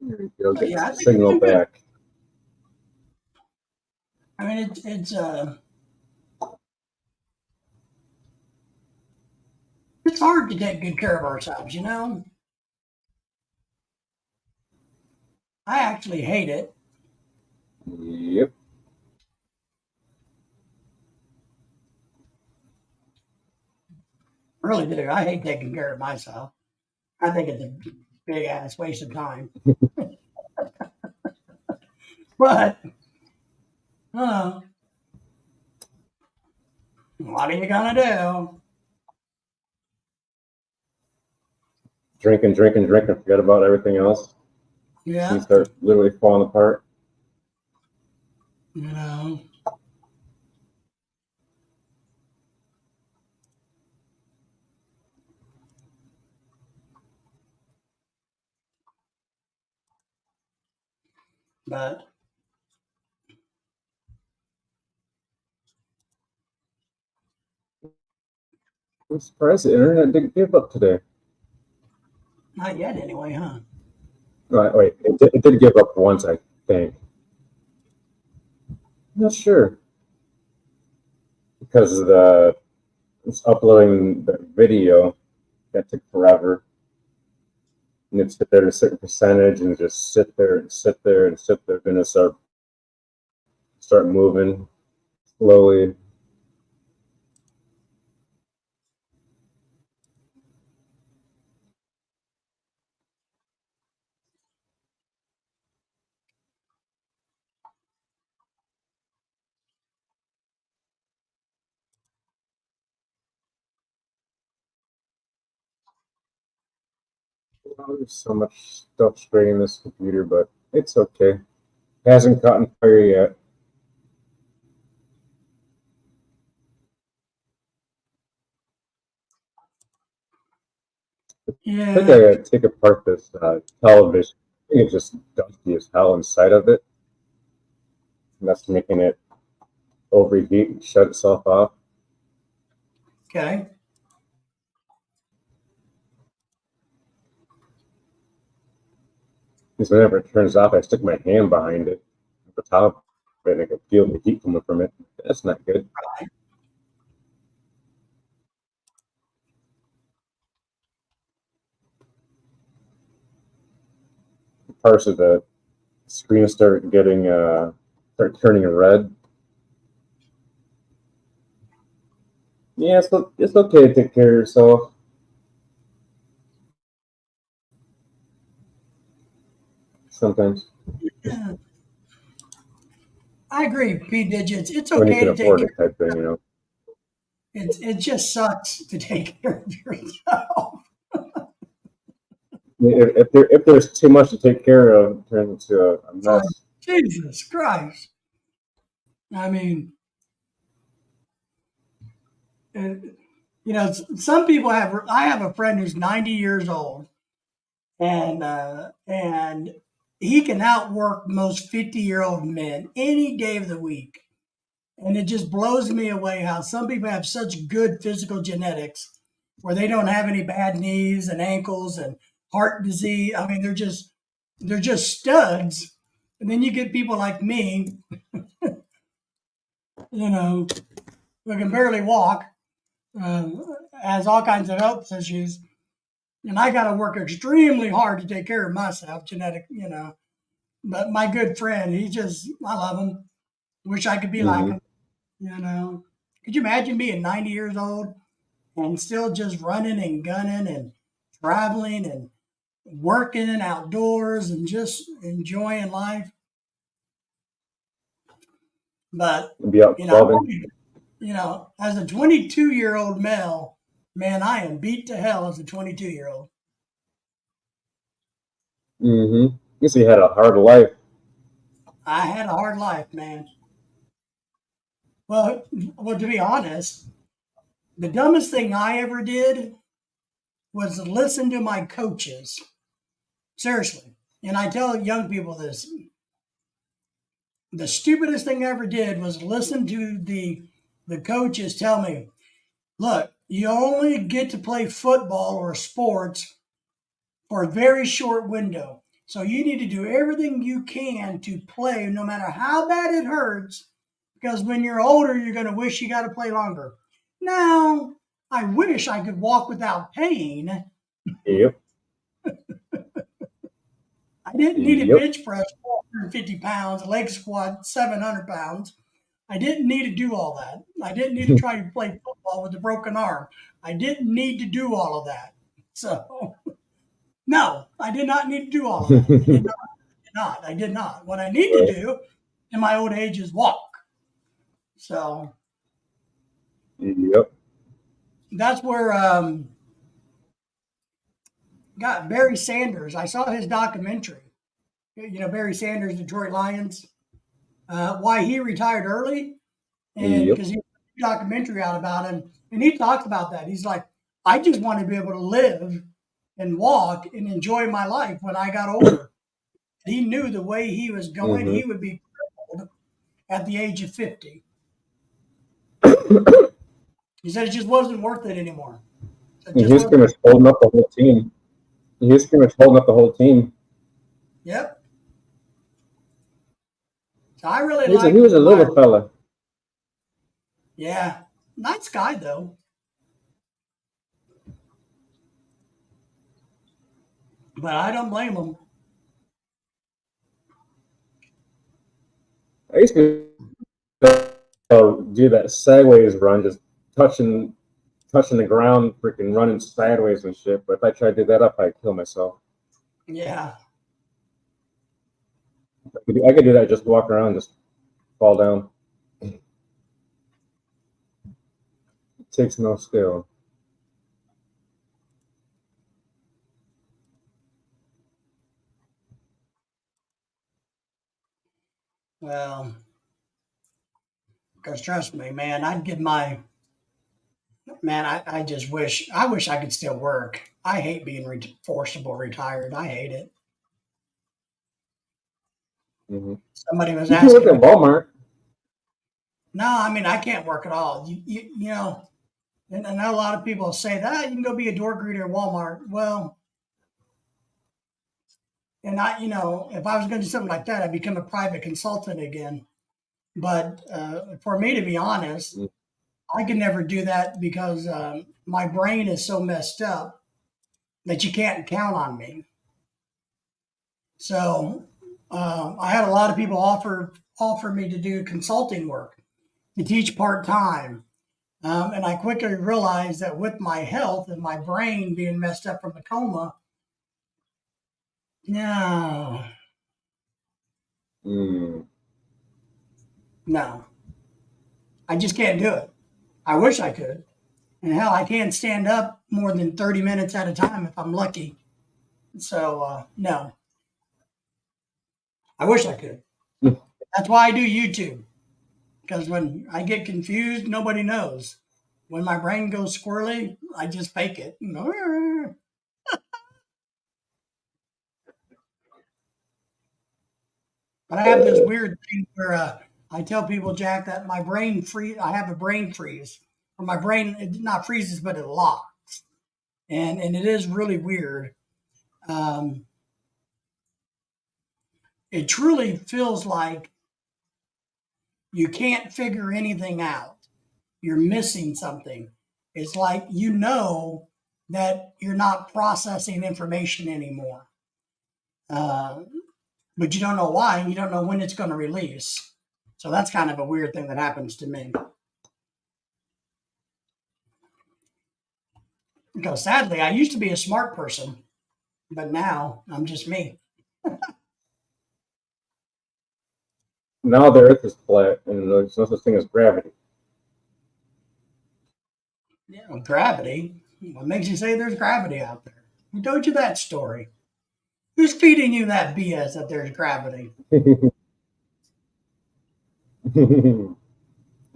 There we go. Get yeah, I some think you're signal doing good. back. I mean, it's hard to take good care of ourselves. You know, I actually hate it. Yep. Really do. I hate taking care of myself. I think it's a big ass waste of time. But what are you gonna do? Drinking, drinking, drinking, forget about everything else. Yeah, You start literally falling apart. you know. But I'm surprised the internet didn't give up today. not yet, anyway, huh? Wait, it did give up once, I think. I'm not sure because of it's uploading the video that took forever, and it's sit there at a certain percentage, and just sit there and sit there and sit there, then it start moving slowly. Oh, there's so much stuff spraying this computer, but it's okay. It hasn't caught on fire yet. I think Yeah. I gotta take apart this television. I think it's just dusty as hell inside of it. And that's making it overheat and shut itself off. Okay. Because whenever it turns off, I stick my hand behind it at the top of it, and I can feel the heat coming from it. That's not good. Parts of the screen start turning red. Yeah, it's okay to take care of yourself. Sometimes Yeah. I agree, P digits. It's when you okay can to take afford care. it, type thing. It just sucks to take care of yourself. If there's too much to take care of, it turns into a It's like mess. Jesus Christ. I mean, and, some people have. I have a friend who's 90 years old, and he can outwork most 50-year-old men any day of the week. And it just blows me away how some people have such good physical genetics where they don't have any bad knees and ankles and heart disease. I mean, they're just studs. And then you get people like me, you know, who can barely walk, uh, has all kinds of health issues, and I got to work extremely hard to take care of myself, genetic. But my good friend, I love him. Wish I could be like Hmm. him. Could you imagine being 90 years old and still just running and gunning and traveling and working and outdoors and just enjoying life? But, Be out I clubbing. want as a 22-year-old male, man, I am beat to hell as a 22-year-old. Mm-hmm. Guess he had a hard life. I had a hard life, man. Well, to be honest, the dumbest thing I ever did was listen to my coaches. Seriously. And I tell young people this. The stupidest thing I ever did was listen to the coaches tell me, look, you only get to play football or sports for a very short window. So you need to do everything you can to play, no matter how bad it hurts, because when you're older, you're going to wish you got to play longer. Now, I wish I could walk without pain. Yep. I didn't need to Yep. bench press 450 pounds, leg squat 700 pounds. I didn't need to do all that. I didn't need to try to play football with a broken arm. I didn't need to do all of that. So, no, I did not need to do all of that. I did not. What I need to do in my old age is walk. So Yep. that's where got Barry Sanders. I saw his documentary. Barry Sanders, Detroit Lions. Why he retired early, and Yep. because he put a documentary out about him, and he talks about that. He's like, I just want to be able to live and walk and enjoy my life when I got older. He knew the way he was going, Mm-hmm. he would be crippled at the age of 50. He said it just wasn't worth it anymore. It And just he's wasn't. pretty much holding up the whole team. He's pretty much holding up the whole team. Yep. So I really He like was a little Myron. fella. Yeah. Nice guy, though. But I don't blame him. I used to do that sideways run, just touching the ground, freaking running sideways and shit. But if I tried to do that up, I'd kill myself. Yeah. I could do that, just walk around, just fall down. It takes no skill. Well, because trust me, man, I just I wish I could still work. I hate being forcible retired. I hate it. Mm-hmm. Somebody was You can work asking me, at Walmart. no, I mean, I can't work at all. And I know a lot of people say that you can go be a door greeter at Walmart. Well, and if I was going to do something like that, I'd become a private consultant again. But for me to be honest, Mm-hmm. I can never do that because my brain is so messed up that you can't count on me. So I had a lot of people offer me to do consulting work, to teach part time, and I quickly realized that with my health and my brain being messed up from the coma, no, Mm. no, I just can't do it. I wish I could, and hell, I can't stand up more than 30 minutes at a time if I'm lucky. So no, I wish I could. That's why I do YouTube. Because when I get confused, nobody knows. When my brain goes squirrely, I just fake it. But I have this weird thing where I tell people, Jack, that my brain freeze. I have a brain freeze, or my brain it not freezes, but it locks, and it is really weird. Um, it truly feels like you can't figure anything out. You're missing something. It's like that you're not processing information anymore. Uh, but you don't know why, and you don't know when it's going to release. So that's kind of a weird thing that happens to me. Because sadly, I used to be a smart person, but now I'm just me. Now the Earth is flat, and there's no such thing as gravity. Gravity. What makes you say there's gravity out there? Who told you that story? Who's feeding you that BS that there's gravity?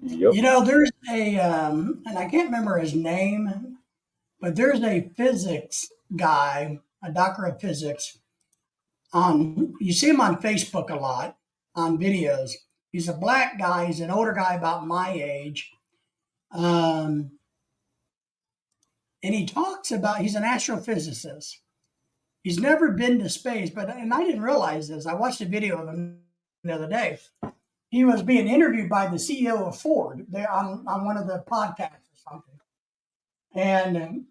Yep. There's and I can't remember his name, but there's a physics guy, a doctor of physics. You see him on Facebook a lot on videos. He's a black guy. He's an older guy about my age, and he talks about he's an astrophysicist. He's never been to space, and I didn't realize this. I watched a video of him the other day. He was being interviewed by the CEO of Ford there on one of the podcasts or something, and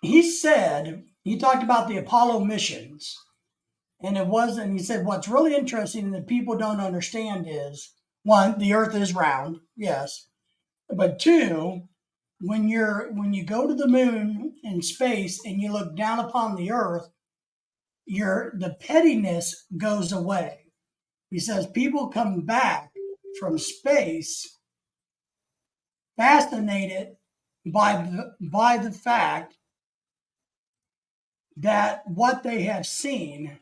he talked about the Apollo missions. And it wasn't, he said, what's really interesting and that people don't understand is one, the earth is round, yes. But two, when you go to the moon in space and you look down upon the Earth, the pettiness goes away. He says people come back from space fascinated by the fact that what they have seen,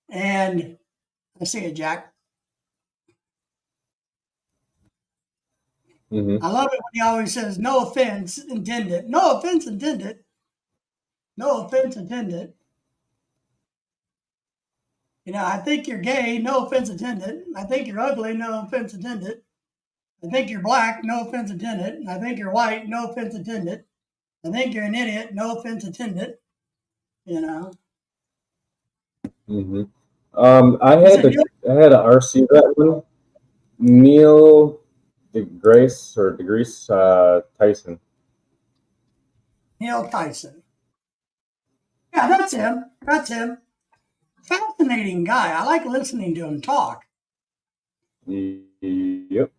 and I see it, Jack. Mm-hmm. I love it when he always says, "No offense intended." No offense intended. No offense intended. I think you're gay. No offense intended. I think you're ugly. No offense intended. I think you're black. No offense intended. I think you're white. No offense intended. I think you're an idiot. No offense intended. You know. Mm-hmm. He said, I had a RC that one. Neil DeGrasse Tyson. Neil Tyson. Yeah, that's him. That's him. Fascinating guy. I like listening to him talk. Yep.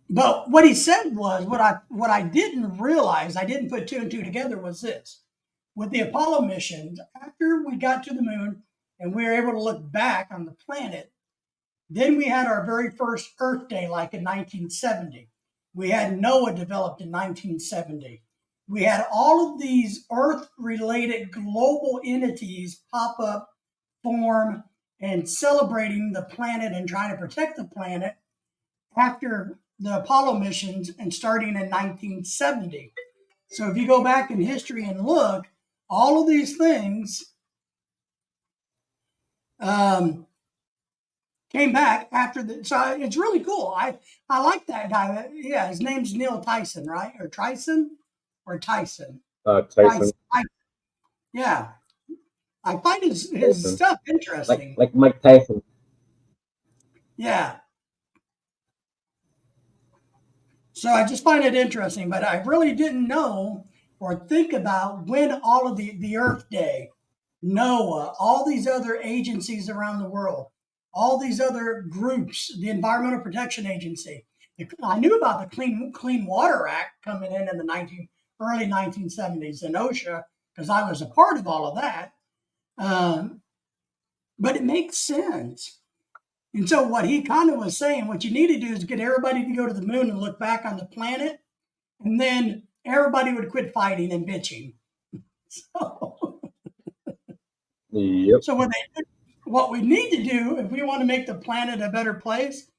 But what he said was what I didn't realize, I didn't put two and two together, was this. With the Apollo missions, after we got to the moon and we were able to look back on the planet, then we had our very first Earth Day, like in 1970. We had NOAA developed in 1970. We had all of these Earth-related global entities pop up, form, and celebrating the planet and trying to protect the planet after the Apollo missions and starting in 1970. So if you go back in history and look, all of these things came back after the. So it's really cool. I like that guy. Yeah, his name's Neil Tyson, right? Or Tyson, or Tyson. Tyson. Yeah, I find his stuff interesting. Like Mike Tyson. Yeah. So I just find it interesting, but I really didn't know or think about when all of the Earth Day, NOAA, all these other agencies around the world, all these other groups, the Environmental Protection Agency. I knew about the Clean Water Act coming in the early 1970s in OSHA because I was a part of all of that. But it makes sense. And so what he kind of was saying, what you need to do is get everybody to go to the moon and look back on the planet, and then everybody would quit fighting and bitching. So, Yep. so what we need to do if we want to make the planet a better place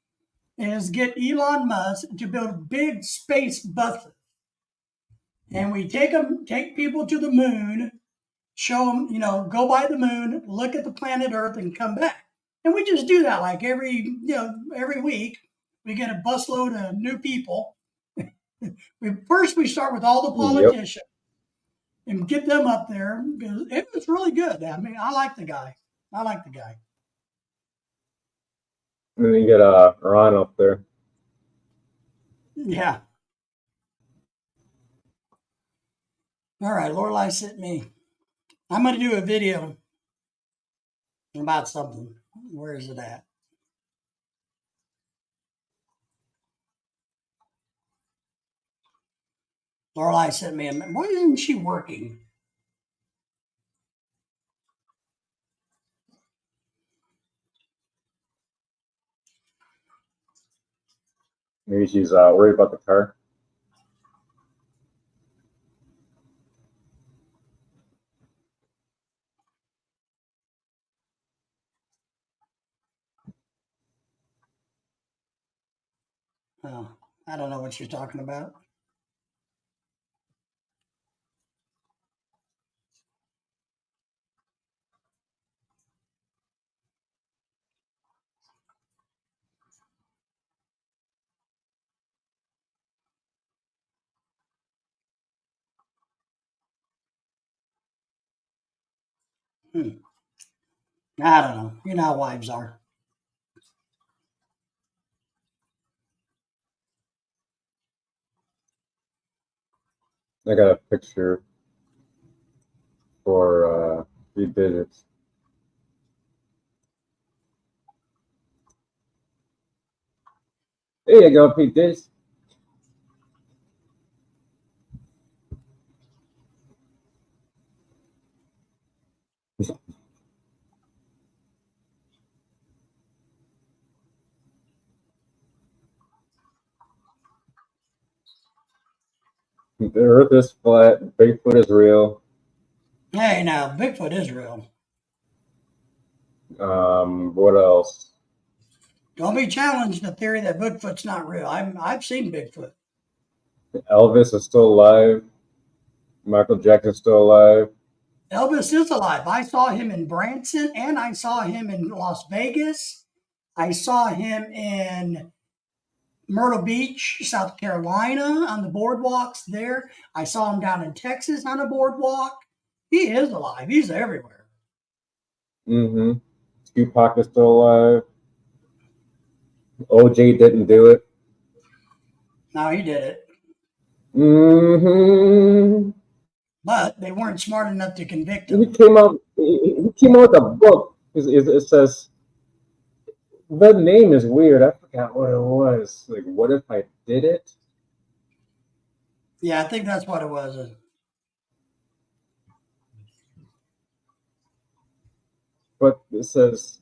is get Elon Musk to build big space buses, and we take people to the moon, show them, go by the moon, look at the planet Earth, and come back. And we just do that like every week. We get a busload of new people. First, we start with all the politicians and get them up there because it was really good. I mean, I like the guy. I like the guy. And then you get Ron up there. Yeah. All right, Lorelai sent me. I'm going to do a video about something. Where is it at? Lorelai sent me. Why isn't she working? Maybe she's worried about the car. Oh, I don't know what you're talking about. I don't know. You know how wives are. I got a picture for 3 digits. There you go, Pete Digits. The Earth is flat. Bigfoot is real. Hey, now Bigfoot is real. What else? Don't be challenged the theory that Bigfoot's not real. I've seen Bigfoot. Elvis is still alive. Michael Jackson's still alive. Elvis is alive. I saw him in Branson and I saw him in Las Vegas. I saw him in Myrtle Beach, South Carolina on the boardwalks there. I saw him down in Texas on a boardwalk. He is alive. He's everywhere. Mm-hmm. Tupac is still alive. OJ didn't do it. No, he did it. Mm-hmm. But they weren't smart enough to convict He him. came out. He came out with a book. It says the name is weird. I forgot what it was. Like, what if I did it? Yeah, I think that's what it was. But it says.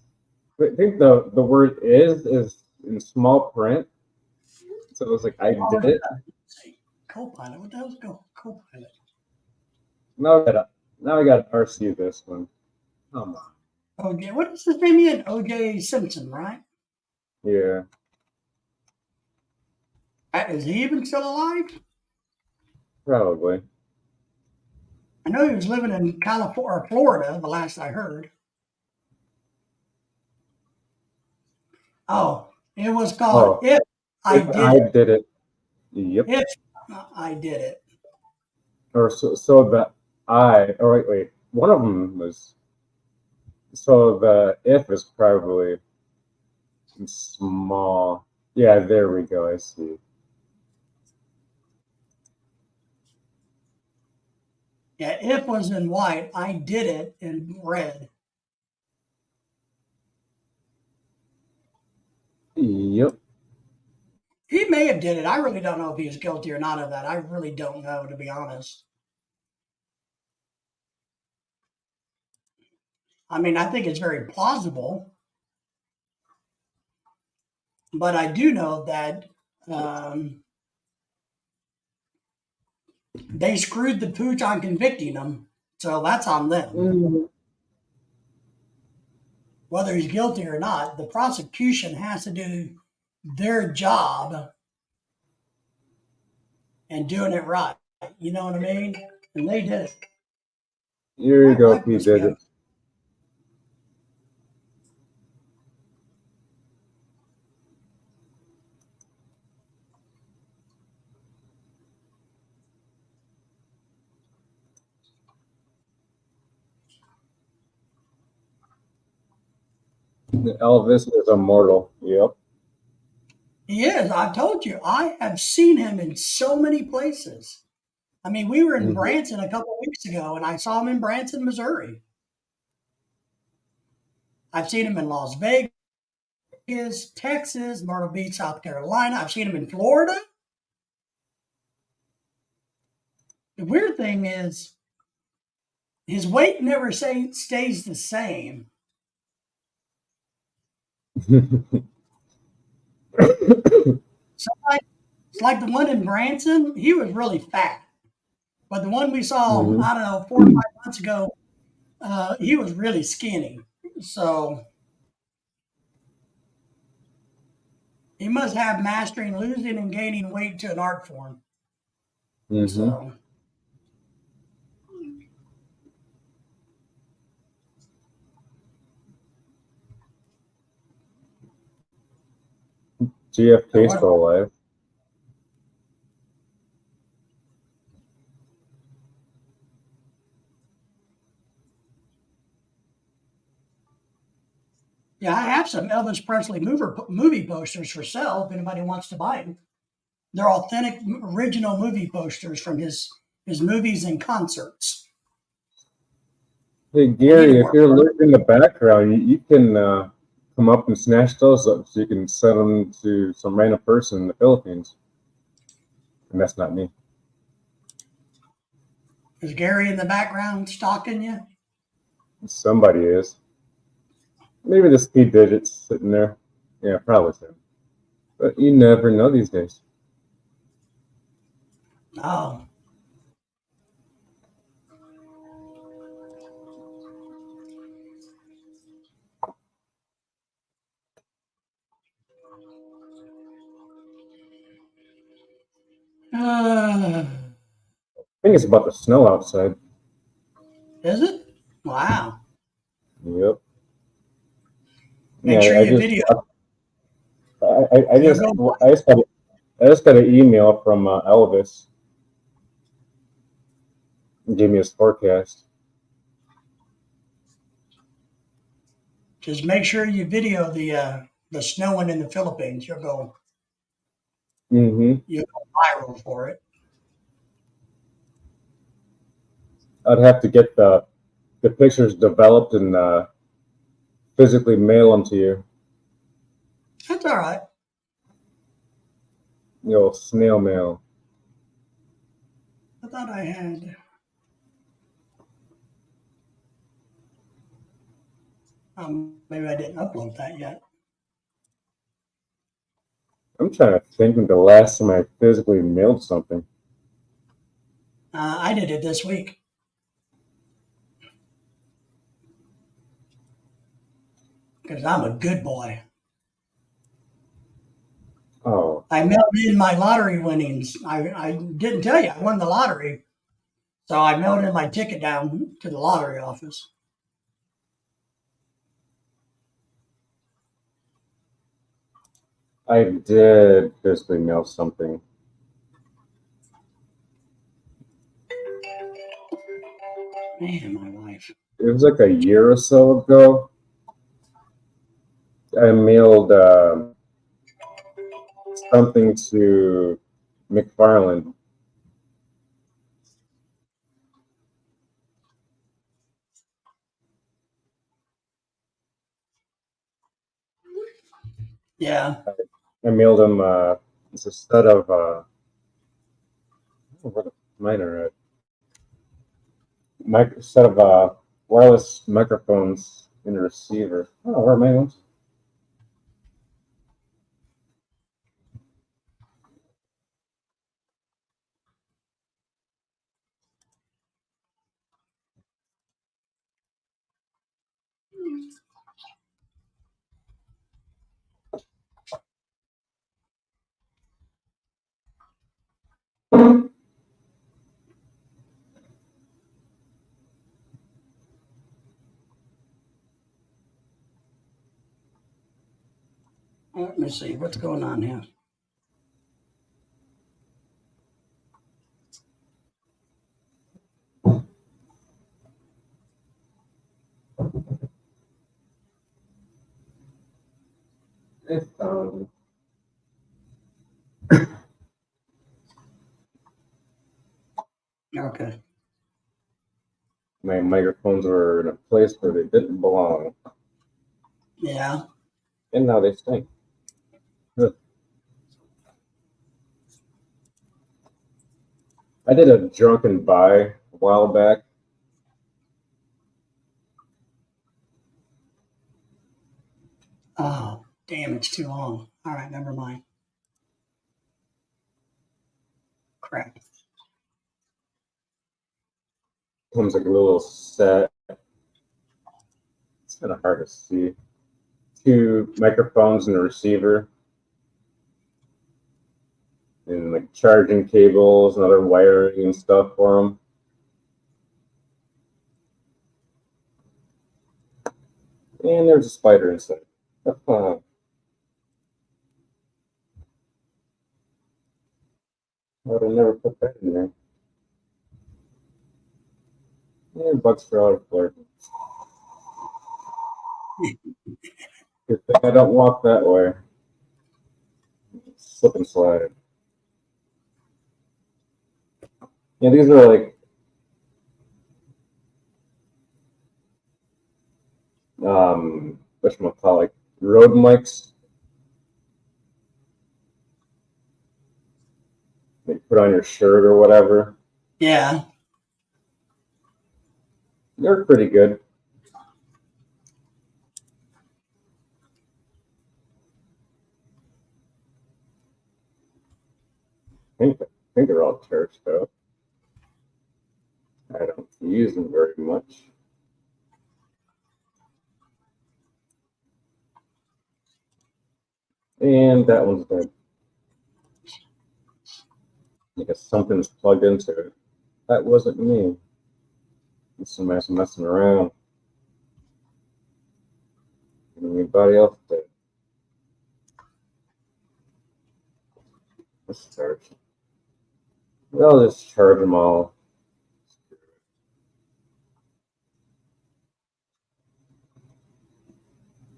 I think the word is in small print. So it was like I Oh, did it. Co-pilot. What the hell's co-pilot? Now I got to RC this one. Come on. OJ, what is his name again? OJ Simpson, right? Yeah. Is he even still alive? Probably. I know he was living in California or Florida, the last I heard. Oh, it was called Oh, If I if Did I It. did it. Yep. If I Did It. Or so the I. Oh wait. One of them was. So the if is probably small. Yeah, there we go. I see. Yeah, if was in white. I did it in red. Yep. He may have did it. I really don't know if he was guilty or not of that. I really don't know, to be honest. I mean, I think it's very plausible, but I do know that they screwed the pooch on convicting him, so that's on them. Mm-hmm. Whether he's guilty or not, the prosecution has to do their job and doing it right. You know what I mean? And they did it. Here you My go. wife He must be did on. it. Elvis is immortal. Yep. He is. I've told you. I have seen him in so many places. I mean, we were in Mm-hmm. Branson a couple of weeks ago, and I saw him in Branson, Missouri. I've seen him in Las Vegas, Texas, Myrtle Beach, South Carolina. I've seen him in Florida. The weird thing is, his weight never stays the same. Sometimes, it's like the one in Branson, he was really fat. But the one we saw, Mm-hmm. I don't know, 4 or 5 months ago, he was really skinny. So he must have mastering losing and gaining weight to an art form. Mm-hmm. So GFK still alive. yeah, I have some Elvis Presley movie posters for sale if anybody wants to buy them. They're authentic, original movie posters from his movies and concerts. Hey Gary, if you're lurking in the background, you can come up and snatch those up so you can send them to some random person in the Philippines. And that's not me. Is Gary in the background stalking you? Somebody is. Maybe the speed digit's sitting there. Yeah, probably so. But you never know these days. Oh, think it's about the snow outside. Is it? Wow. Yep. Make sure I you just video. I You'll just go. I just got an email from Elvis. He gave me his forecast. Just make sure you video the snowing in the Philippines. Mm-hmm. You'll go viral for it. I'd have to get the pictures developed and physically mail them to you. That's all right. Snail mail. I thought I had. Maybe I didn't upload that yet. I'm trying to think of the last time I physically mailed something. I did it this week. Because I'm a good boy. Oh, I mailed in my lottery winnings. I didn't tell you I won the lottery. So I mailed in my ticket down to the lottery office. I did physically mail something. Man, my wife. It was like a year or so ago. I mailed something to McFarland. Yeah. I mailed him it's a set of I don't know where mine are at. Set of wireless microphones in a receiver. Oh, where are my ones? Let me see. What's going on here? I found Okay. my microphones were in a place where they didn't belong, Yeah. and now they stink. I did a drunken buy a while back. Oh, damn, it's too long. All right, never mind. Crap. Comes like a little set. It's kind of hard to see. 2 microphones and a receiver, and like charging cables and other wiring and stuff for them. And there's a spider inside. I would have never put that in there. Yeah, bugs for out of flirt. Good thing I don't walk that way. Slip and slide. Yeah, these are like whatchamacallit, like road mics. That you put on your shirt or whatever. Yeah. They're pretty good. I think they're all church though. I don't use them very much. And that one's dead. I guess something's plugged into it. That wasn't me. Somebody's messing around. Anybody else did? Let's charge. I'll just charge them all.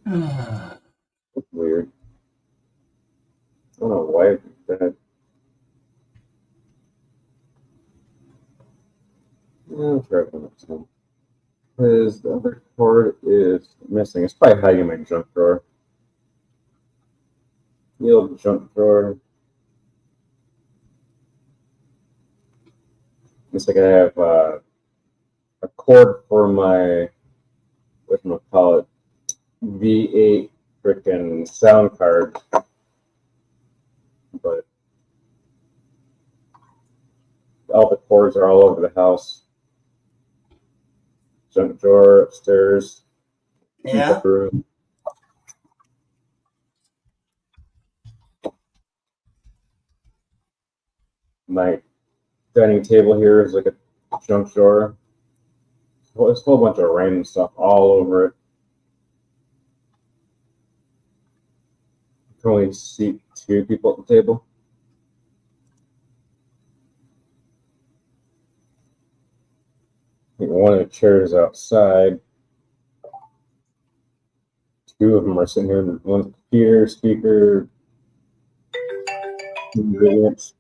That's weird. I don't know why that. I'll try one next time. Because the other cord is missing. It's probably hiding in my junk drawer. The old junk drawer. Looks like I have a cord for my, whatchamacallit, V8 freaking sound card. But all the cords are all over the house. Junk drawer upstairs. Yeah. Room. My dining table here is like a junk drawer. Well, it's a whole bunch of random stuff all over it. You can only seat 2 people at the table. I think one of the chairs outside. 2 of them are sitting here. One's a computer, speaker, ingredients.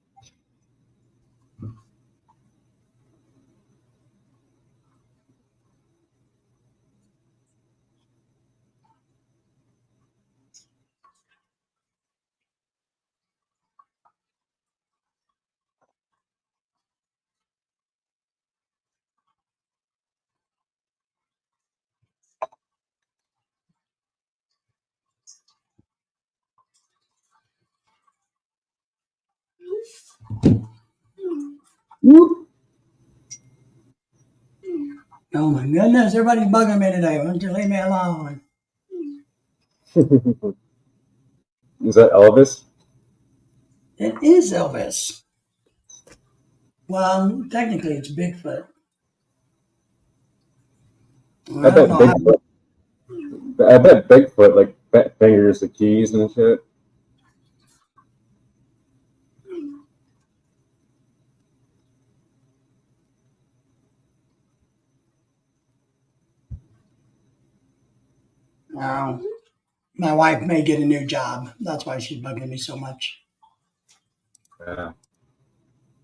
Oh my goodness, everybody's bugging me today. Why don't you leave me alone? Is that Elvis? It is Elvis. Well, technically it's Bigfoot. I bet Bigfoot. I bet Bigfoot like fingers the keys and shit. Now, my wife may get a new job. That's why she's bugging me so much. You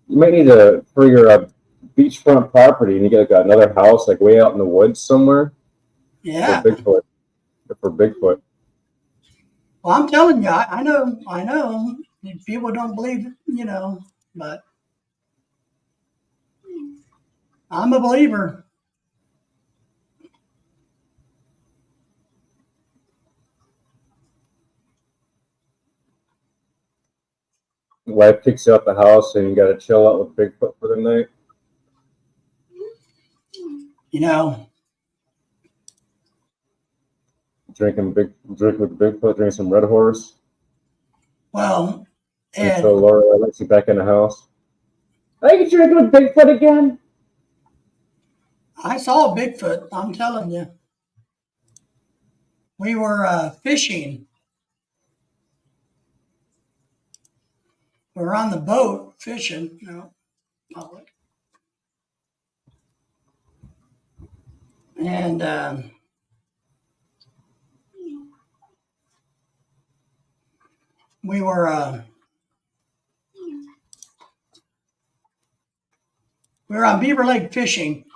might need to, for your beachfront property, and you get like another house like way out in the woods somewhere. Yeah. For Bigfoot. For Bigfoot. Well, I'm telling you, I know. People don't believe, but I'm a believer. Wife kicks you out the house, and you got to chill out with Bigfoot for the night. Drink with Bigfoot, drink some Red Horse. Well, until Laura lets you back in the house. Are you drinking with Bigfoot again? I saw Bigfoot. I'm telling you. We were fishing. We were on the boat fishing, public. And we were on Beaver Lake fishing,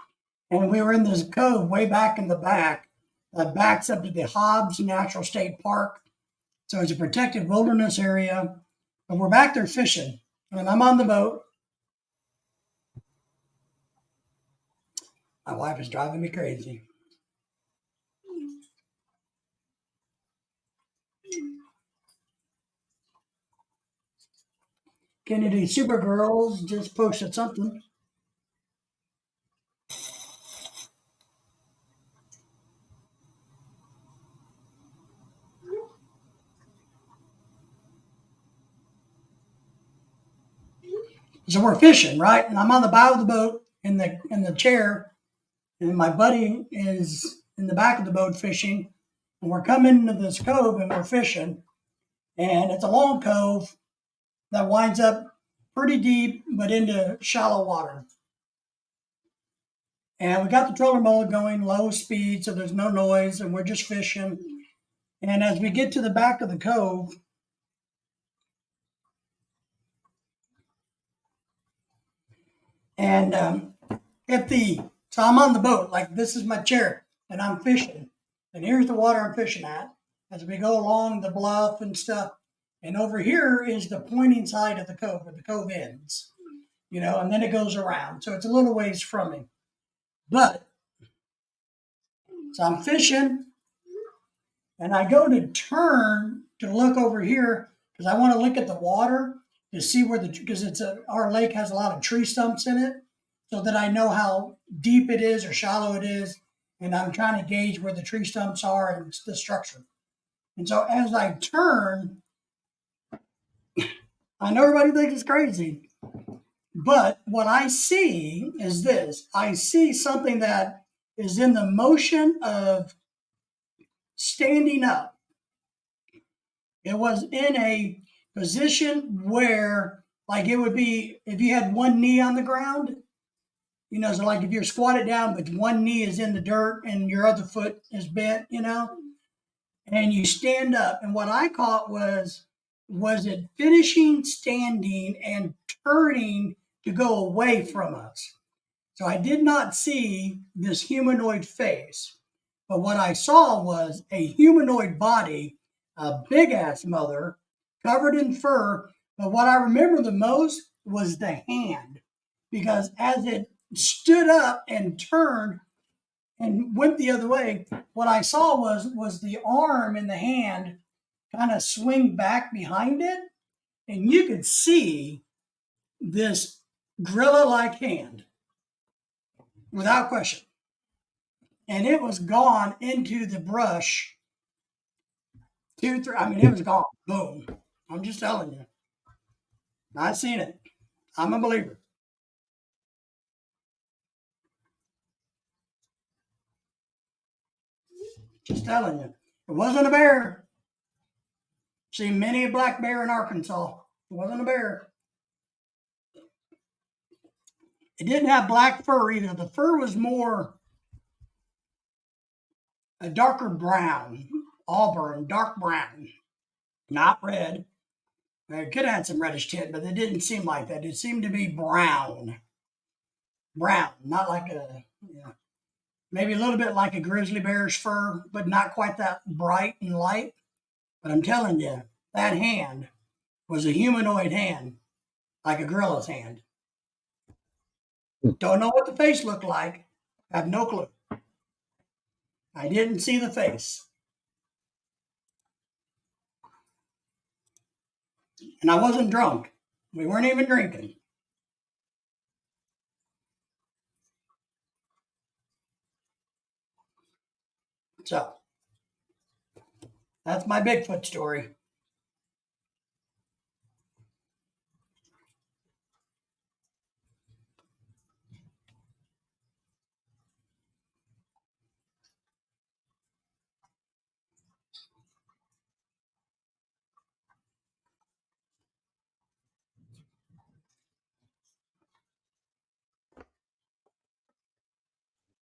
and we were in this cove way back in the back that backs up to the Hopson Natural State Park. So it's a protected wilderness area. And we're back there fishing, and I'm on the boat. My wife is driving me crazy. Kennedy Supergirls just posted something. So we're fishing, right? And I'm on the bow of the boat. in the chair, and my buddy is in the back of the boat fishing, and we're coming into this cove and we're fishing, and it's a long cove that winds up pretty deep but into shallow water. And we got the trolling motor going low speed so there's no noise, and we're just fishing. And as we get to the back of the cove, and so I'm on the boat, like this is my chair, and I'm fishing, and here's the water I'm fishing at as we go along the bluff and stuff. And over here is the pointing side of the cove where the cove ends, and then it goes around. So it's a little ways from me. But so I'm fishing, and I go to turn to look over here because I want to look at the water to see because our lake has a lot of tree stumps in it, so that I know how deep it is or shallow it is, and I'm trying to gauge where the tree stumps are and the structure. And so as I turn, I know everybody thinks it's crazy, but what I see is this. I see something that is in the motion of standing up. It was in a position where, like, it would be if you had one knee on the ground, so like if you're squatted down, but one knee is in the dirt and your other foot is bent, and you stand up. And what I caught was it finishing standing and turning to go away from us. So I did not see this humanoid face, but what I saw was a humanoid body, a big ass mother, covered in fur. But what I remember the most was the hand, because as it stood up and turned and went the other way, what I saw was the arm and the hand kind of swing back behind it, and you could see this gorilla-like hand without question. And it was gone into the brush. 2, 3. I mean, it was gone. Boom. I'm just telling you. I've seen it. I'm a believer. Just telling you. It wasn't a bear. Seen many a black bear in Arkansas. It wasn't a bear. It didn't have black fur either. The fur was more a darker brown, auburn, dark brown, not red. It could have had some reddish tint, but it didn't seem like that. It seemed to be brown. Brown, not like maybe a little bit like a grizzly bear's fur, but not quite that bright and light. But I'm telling you, that hand was a humanoid hand, like a gorilla's hand. Don't know what the face looked like. I have no clue. I didn't see the face. And I wasn't drunk. We weren't even drinking. So, that's my Bigfoot story.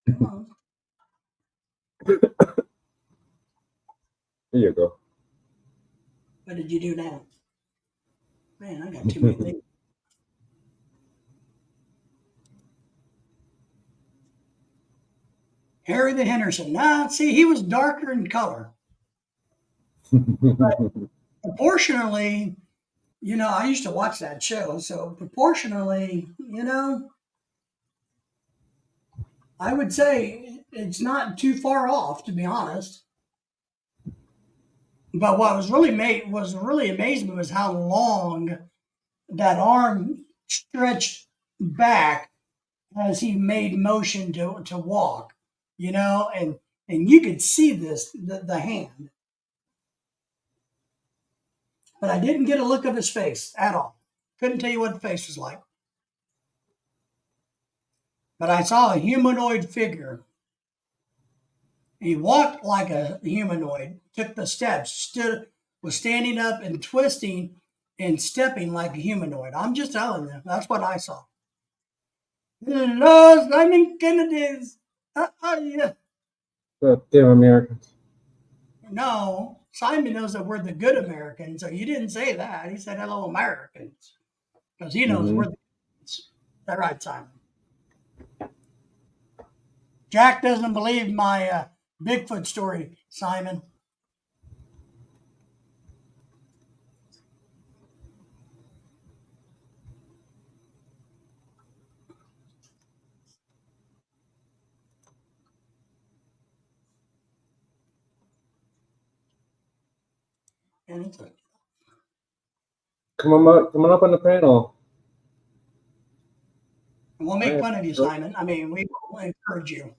Come on. There you go. What did you do now? Man, I got too many things. Harry the Henderson. Nah, see, he was darker in color. But proportionally, I used to watch that show. So proportionally, I would say it's not too far off, to be honest. But what was really amazed me was how long that arm stretched back as he made motion to walk, and you could see the hand. But I didn't get a look of his face at all. Couldn't tell you what the face was like. but I saw a humanoid figure. He walked like a humanoid, took the steps, was standing up and twisting and stepping like a humanoid. I'm just telling you, that's what I saw. Los Simon Kennedy's. Yeah. The damn Americans. No, Simon knows that we're the good Americans, so you didn't say that. He said hello, Americans, because he knows we're the good. Is that right, Simon? Jack doesn't believe my Bigfoot story, Simon. And it's a, Come on up on the panel. we'll make fun of you, Simon. I mean, we will encourage you.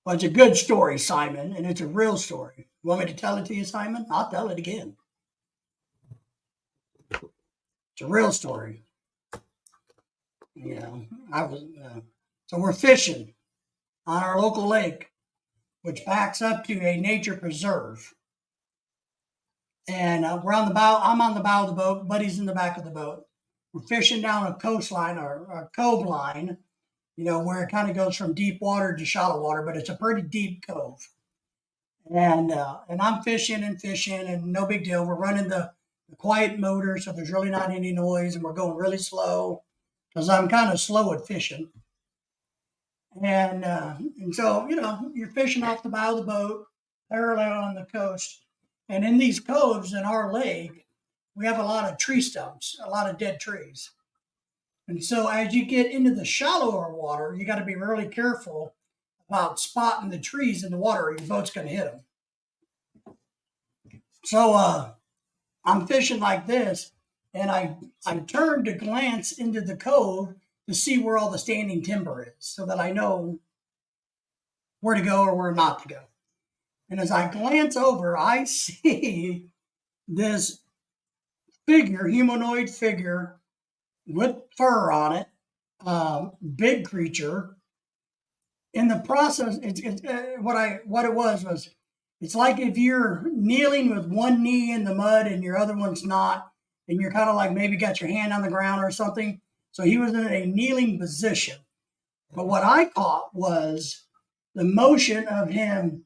Well, it's a good story, Simon, and it's a real story. You want me to tell it to you, Simon? I'll tell it again. It's a real story. You know, so we're fishing on our local lake, which backs up to a nature preserve. And we're on the bow. I'm on the bow of the boat. Buddy's in the back of the boat. We're fishing down a coastline or a cove line, you know, where it kind of goes from deep water to shallow water, but it's a pretty deep cove. And I'm fishing and no big deal. We're running the quiet motor, so there's really not any noise, and we're going really slow because I'm kind of slow at fishing. And so, you know, you're fishing off the bow of the boat, parallel on the coast. And in these coves in our lake, we have a lot of tree stumps, a lot of dead trees. And so as you get into the shallower water, you got to be really careful about spotting the trees in the water, or your boat's going to hit them. So I'm fishing like this, and I turned to glance into the cove to see where all the standing timber is so that I know where to go or where not to go. And as I glance over, I see this figure, humanoid figure with fur on it, big creature. In the process, what it was it's like if you're kneeling with one knee in the mud and your other one's not, and you're kind of like maybe got your hand on the ground or something. So he was in a kneeling position. But what I caught was the motion of him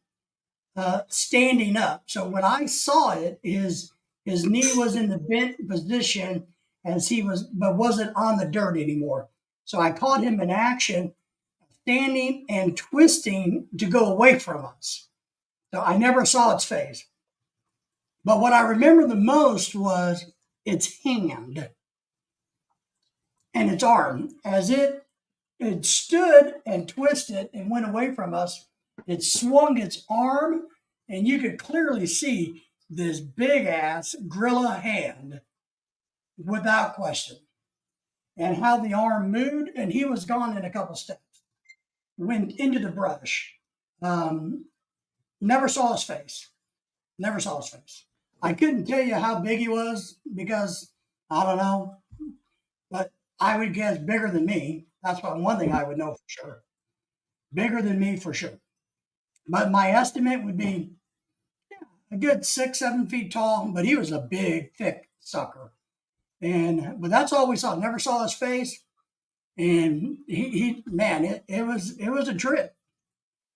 standing up. So when I saw it, his knee was in the bent position as he was, but wasn't on the dirt anymore. So I caught him in action, standing and twisting to go away from us. So I never saw its face. But what I remember the most was its hand and its arm. As it stood and twisted and went away from us, it swung its arm, and you could clearly see this big ass gorilla hand without question. And how the arm moved, and he was gone in a couple steps. Went into the brush. Never saw his face. Never saw his face. I couldn't tell you how big he was because I don't know, but I would guess bigger than me. That's one thing I would know for sure. Bigger than me for sure. But my estimate would be a good 6, 7 feet tall, but he was a big, thick sucker. But that's all we saw. Never saw his face. And he man, it was a trip.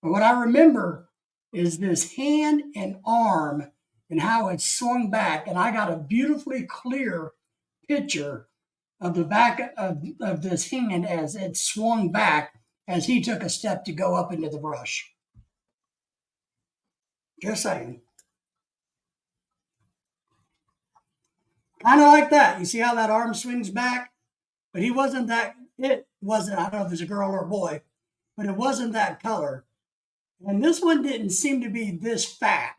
But what I remember is this hand and arm and how it swung back. And I got a beautifully clear picture of the back of this hand as it swung back as he took a step to go up into the brush. Just saying. Kind of like that. You see how that arm swings back? But he wasn't that, it wasn't, I don't know if it was a girl or a boy, but it wasn't that color. And this one didn't seem to be this fat.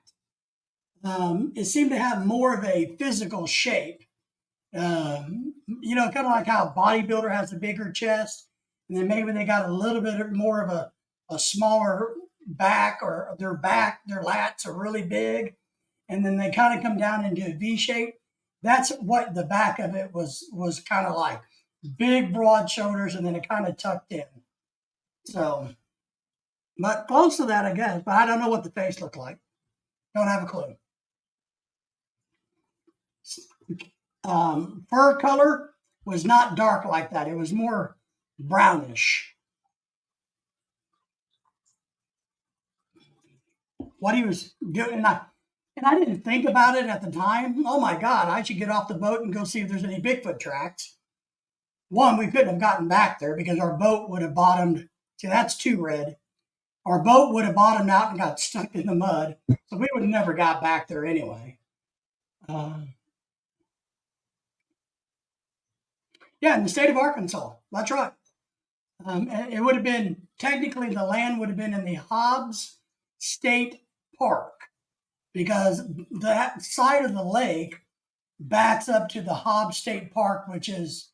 It seemed to have more of a physical shape. kind of like how a bodybuilder has a bigger chest, and then maybe they got a little bit more of a smaller back, or their lats are really big, and then they kind of come down into a V shape. That's what the back of it was kind of like. Big broad shoulders, and then it kind of tucked in. So, but close to that, I guess. But I don't know what the face looked like. Don't have a clue. Fur color was not dark like that. It was more brownish. What he was doing, and I didn't think about it at the time. Oh my God, I should get off the boat and go see if there's any Bigfoot tracks. One, we couldn't have gotten back there because our boat would have bottomed. See, that's too red. Our boat would have bottomed out and got stuck in the mud. So we would have never got back there anyway. Yeah, in the state of Arkansas. That's right. It would have been, technically, the land would have been in the Hobbs State Park because that side of the lake backs up to the Hobbs State Park, which is,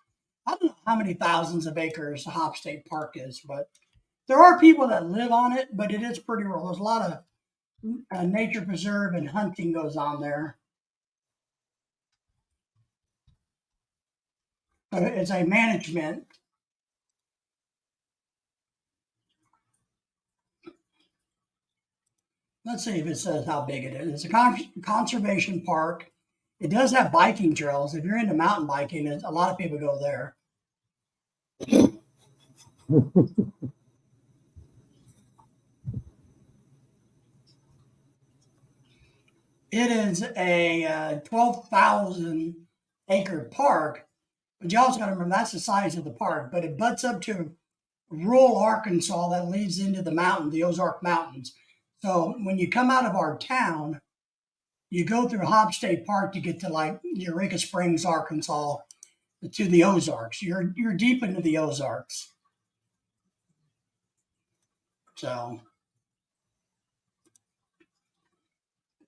I don't know how many thousands of acres the Hobbs State Park is, but there are people that live on it, but it is pretty rural. There's a lot of nature preserve and hunting goes on there. It's a management. Let's see if it says how big it is. It's a conservation park. It does have biking trails. If you're into mountain biking, a lot of people go there. It is a 12,000 acre park, but you also got to remember that's the size of the park. But it butts up to rural Arkansas that leads into the Ozark Mountains. So when you come out of our town, you go through Hobbs State Park to get to like Eureka Springs, Arkansas, to the Ozarks. You're deep into the Ozarks. So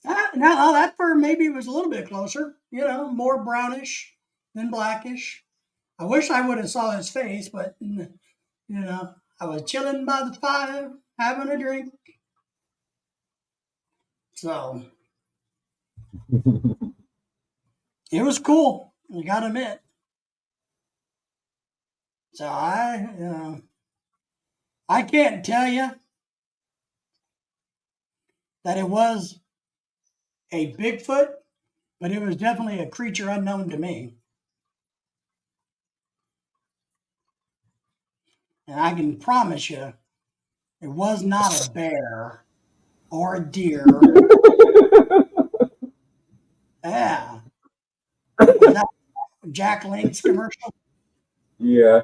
now that fur maybe was a little bit closer, more brownish than blackish. I wish I would have saw his face, but I was chilling by the fire, having a drink. So it was cool. I gotta admit. So I can't tell you that it was a Bigfoot, but it was definitely a creature unknown to me. And I can promise you, it was not a bear or a deer. Yeah. Was that Jack Link's commercial? Yeah.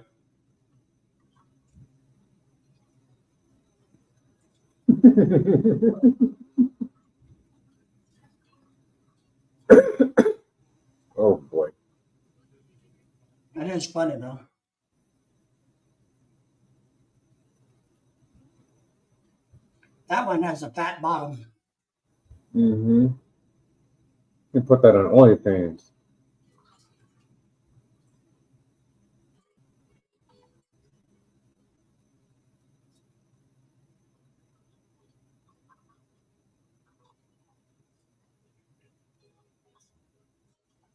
Oh boy. That is funny though. That one has a fat bottom. Mm-hmm. You put that on OnlyFans.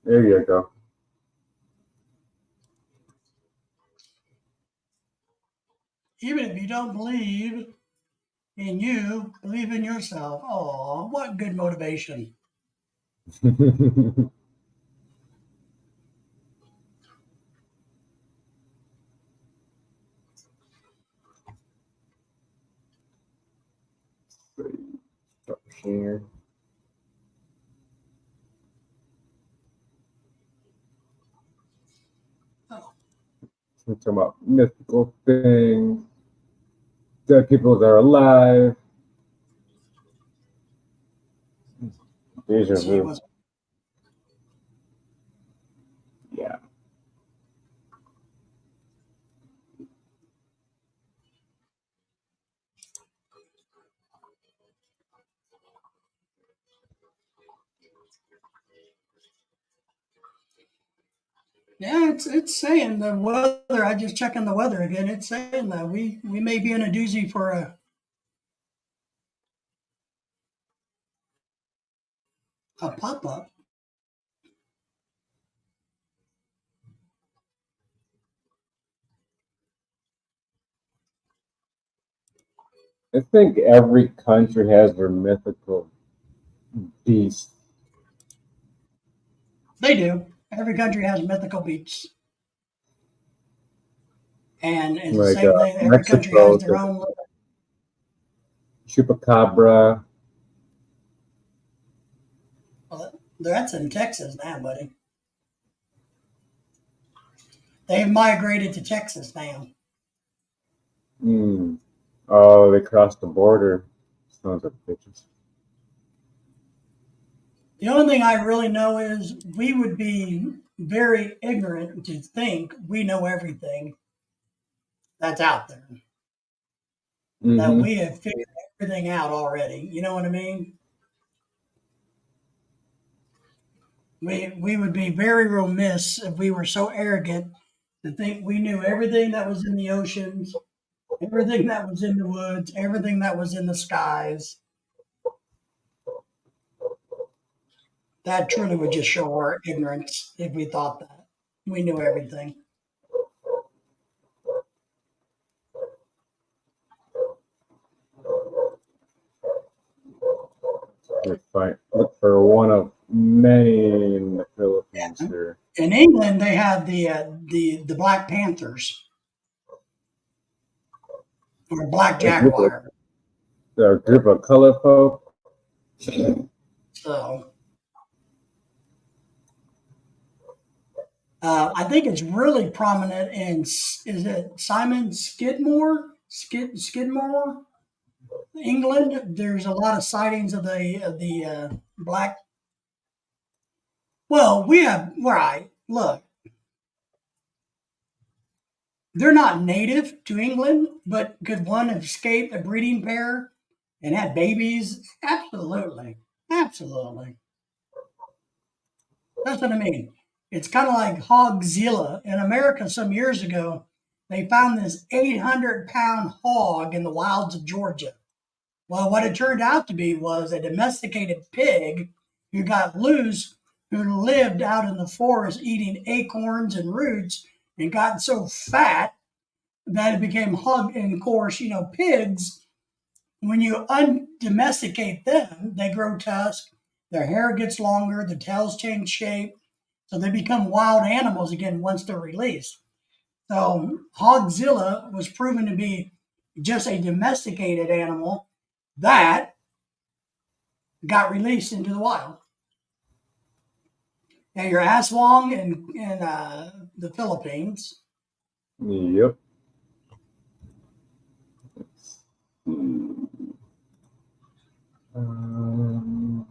There you go. Even if you don't believe in you, believe in yourself. Oh, what good motivation. Here. Oh. We're talking about mythical things, dead people that are alive. Deja vu. Yeah. Yeah, it's saying the weather. I just checking the weather again. It's saying that we may be in a doozy for a pop up. I think every country has their mythical beast. They do. Every country has mythical beasts, and it's the Like same thing. Every country has Mexico, their the own. chupacabra. That's in Texas now, buddy. They've migrated to Texas now. Mm. Oh, they crossed the border. Sons of bitches. The only thing I really know is we would be very ignorant to think we know everything that's out there, that Mm-hmm. we have figured everything out already. You know what I mean? We would be very remiss if we were so arrogant to think we knew everything that was in the oceans, everything that was in the woods, everything that was in the skies. That truly would just show our ignorance if we thought that we knew everything. Look for one of many in the Philippines Yeah. here. In England, they have the Black Panthers or Black A group of Jaguar. a group of color folk. So I think it's really prominent in is it Simon Skidmore, England. There's a lot of sightings of the black. Well, we have right. Look, they're not native to England, but could one escape a breeding pair and have babies? Absolutely, absolutely. That's what I mean. It's kind of like Hogzilla. In America, some years ago, they found this 800-pound hog in the wilds of Georgia. Well, what it turned out to be was a domesticated pig who got loose, who lived out in the forest eating acorns and roots and got so fat that it became hog. And of course, pigs, when you undomesticate them, they grow tusk, their hair gets longer, the tails change shape, so they become wild animals again once they're released. So Hogzilla was proven to be just a domesticated animal that got released into the wild. Now your aswang in the Philippines. Yep. Hmm. Um,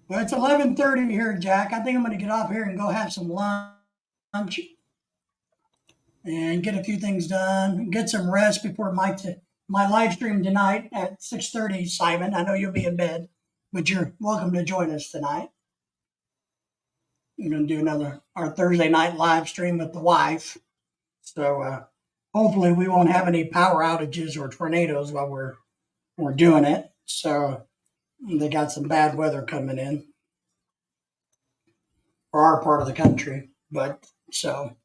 Well, it's 11:30 here, Jack. I think I'm going to get off here and go have some lunch and get a few things done, get some rest before my live stream tonight at 6:30. Simon, I know you'll be in bed, but you're welcome to join us tonight. We're going to do another our Thursday night live stream with the wife. So hopefully we won't have any power outages or tornadoes while we're doing it. So they got some bad weather coming in for our part of the country. But so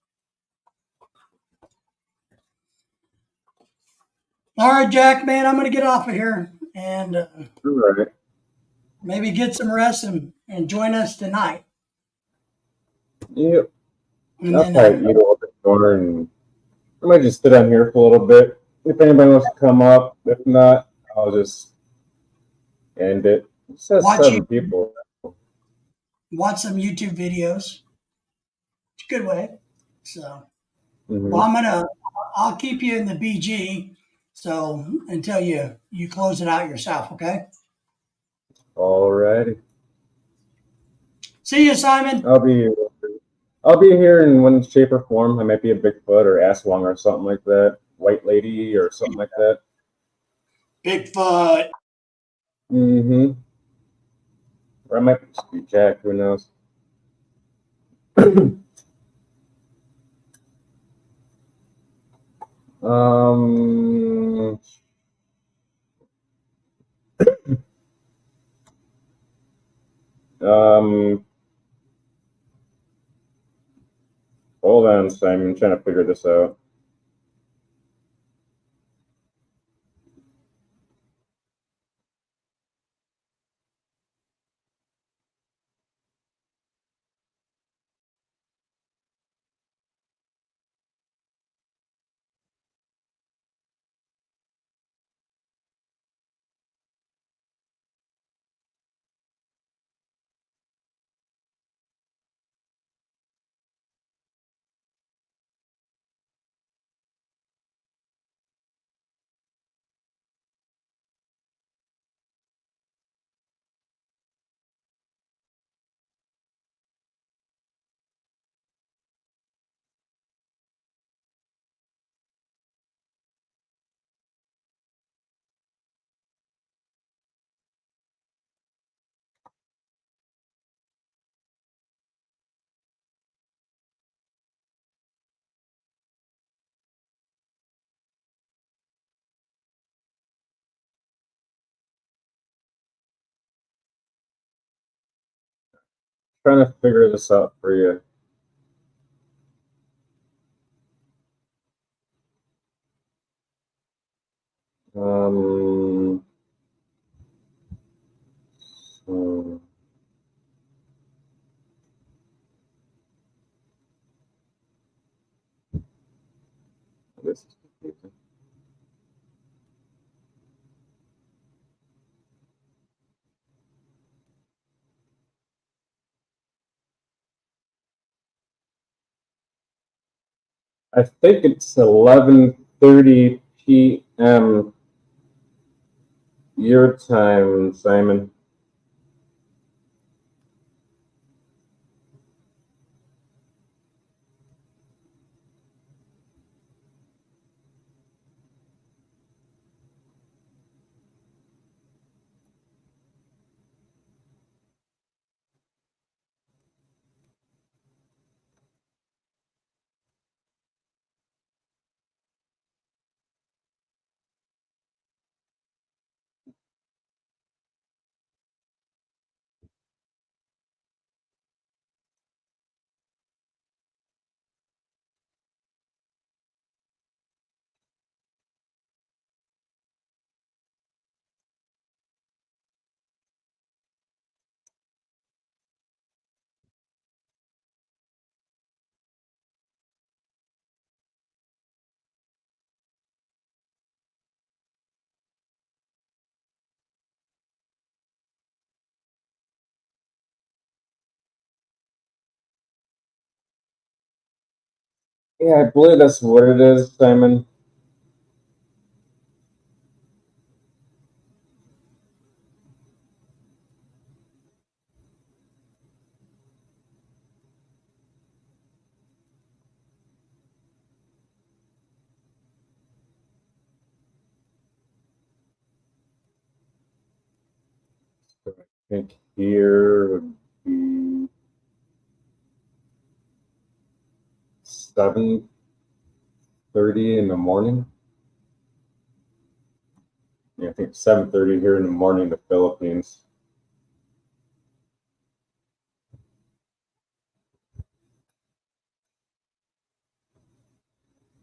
all right, Jack, man, I'm going to get off of here and all right. maybe get some rest and join us tonight. Yep. And I'll then, probably eat a little bit more, and I might just sit on here for a little bit. If anybody wants to come up, if not, I'll just end it. It says watch you 7 people. watch some YouTube videos. It's a good way. So, well, Mm-hmm. I'll keep you in the BG. So until you close it out yourself, okay? All righty. See you, Simon. I'll be here in one shape or form. I might be a Bigfoot or Aswang or something like that. White lady or something like that. Bigfoot. Mm-hmm. Or I might just be Jack. Who knows? um, um, hold on, Simon. I'm trying to figure this out. Trying to figure this out for you. Um, so this is confusing. I think it's 11:30 p.m. your time, Simon. Yeah, I believe that's what it is, Simon. So I think here would be 7:30 in the morning. Yeah, I think 7:30 here in the morning in the Philippines.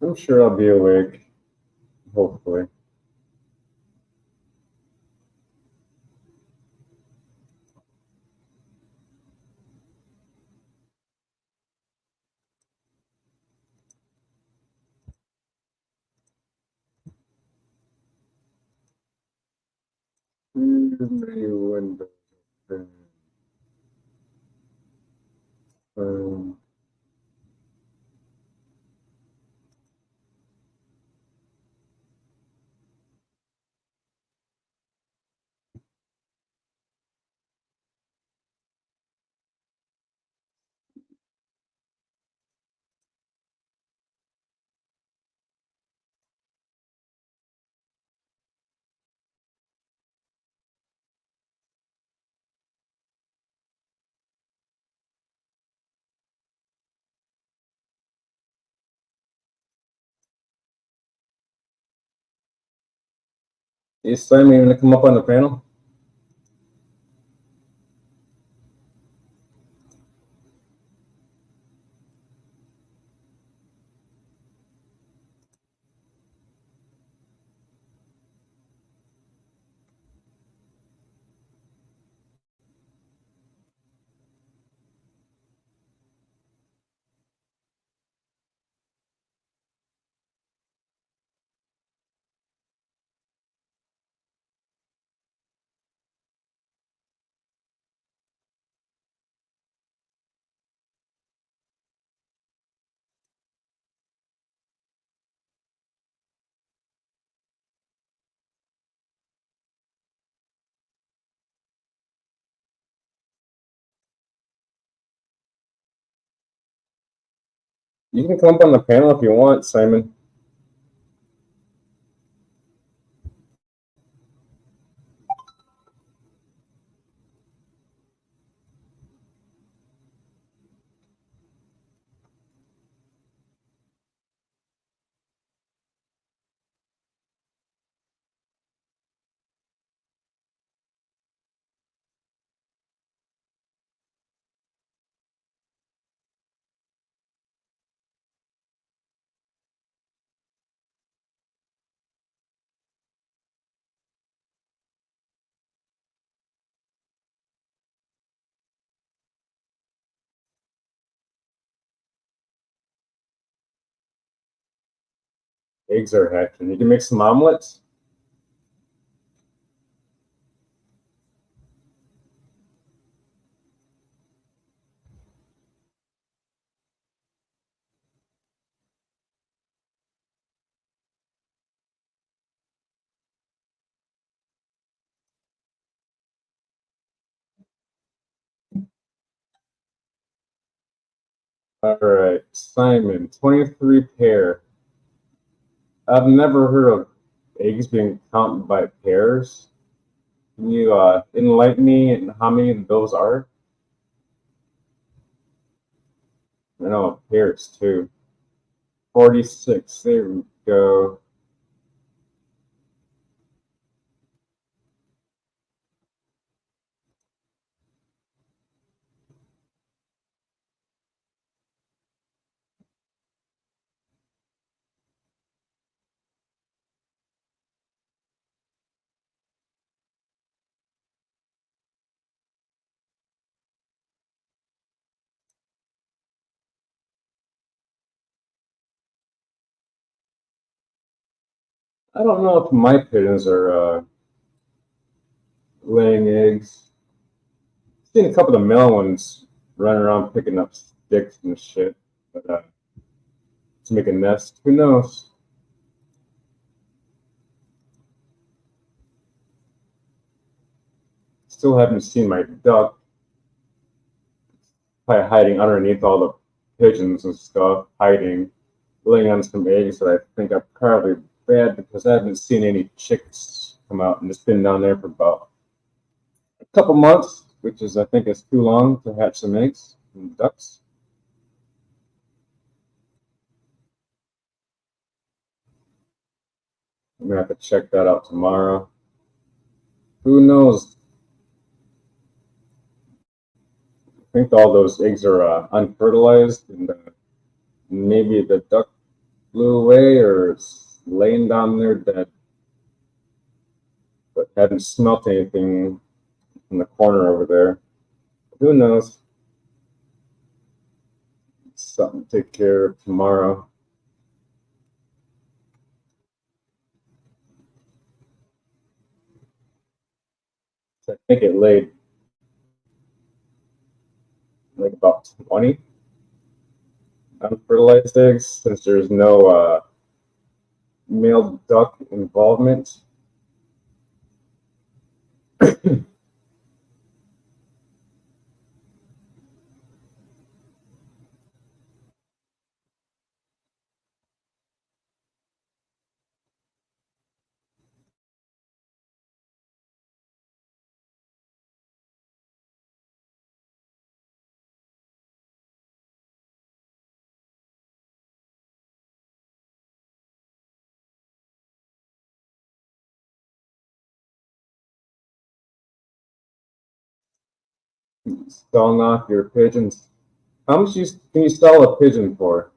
I'm sure I'll be awake, hopefully. Window. Um, Is Simon going to come up on the panel? You can come up on the panel if you want, Simon. Eggs are hatching. You can make some omelets. All right, Simon, 23 pair. I've never heard of eggs being counted by pairs. Can you enlighten me on how many of those are? I know pairs too. 46. There we go. I don't know if my pigeons are laying eggs. I've seen a couple of the male ones running around picking up sticks and shit, but to make a nest, who knows? Still haven't seen my duck probably hiding underneath all the pigeons and stuff, hiding, laying on some eggs that I think are probably bad because I haven't seen any chicks come out, and it's been down there for about a couple months, which is I think is too long to hatch some eggs from ducks. I'm gonna have to check that out tomorrow. Who knows? I think all those eggs are unfertilized, and maybe the duck flew away or is laying down there dead, but haven't smelt anything in the corner over there. Who knows? Something to take care of tomorrow. So I think it laid like about 20 unfertilized eggs since there's no male duck involvement. selling off your pigeons. How much can you sell a pigeon for?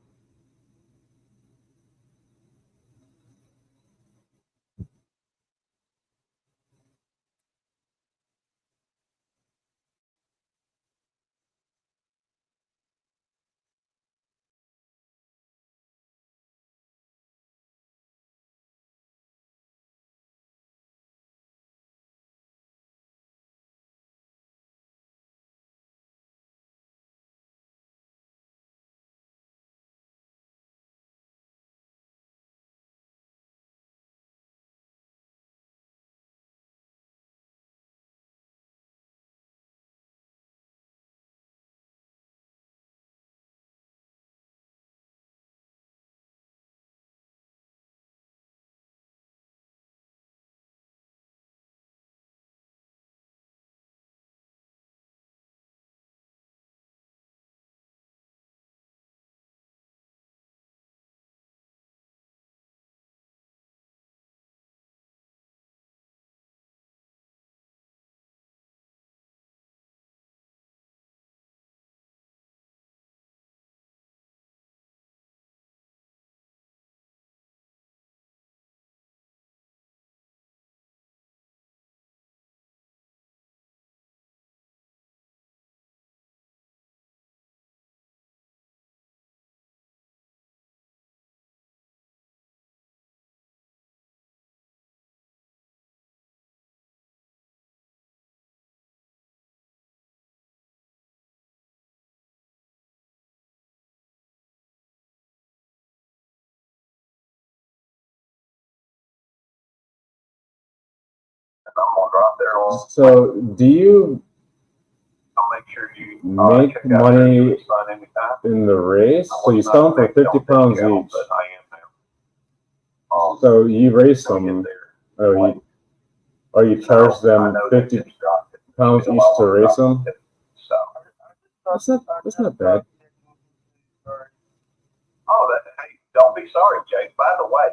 So, do you make money in the race? So you sell them for 50 pounds each. So you race them, or you charge them 50 pounds each to race them. That's not bad. Hey, don't be sorry, Jake. By the way,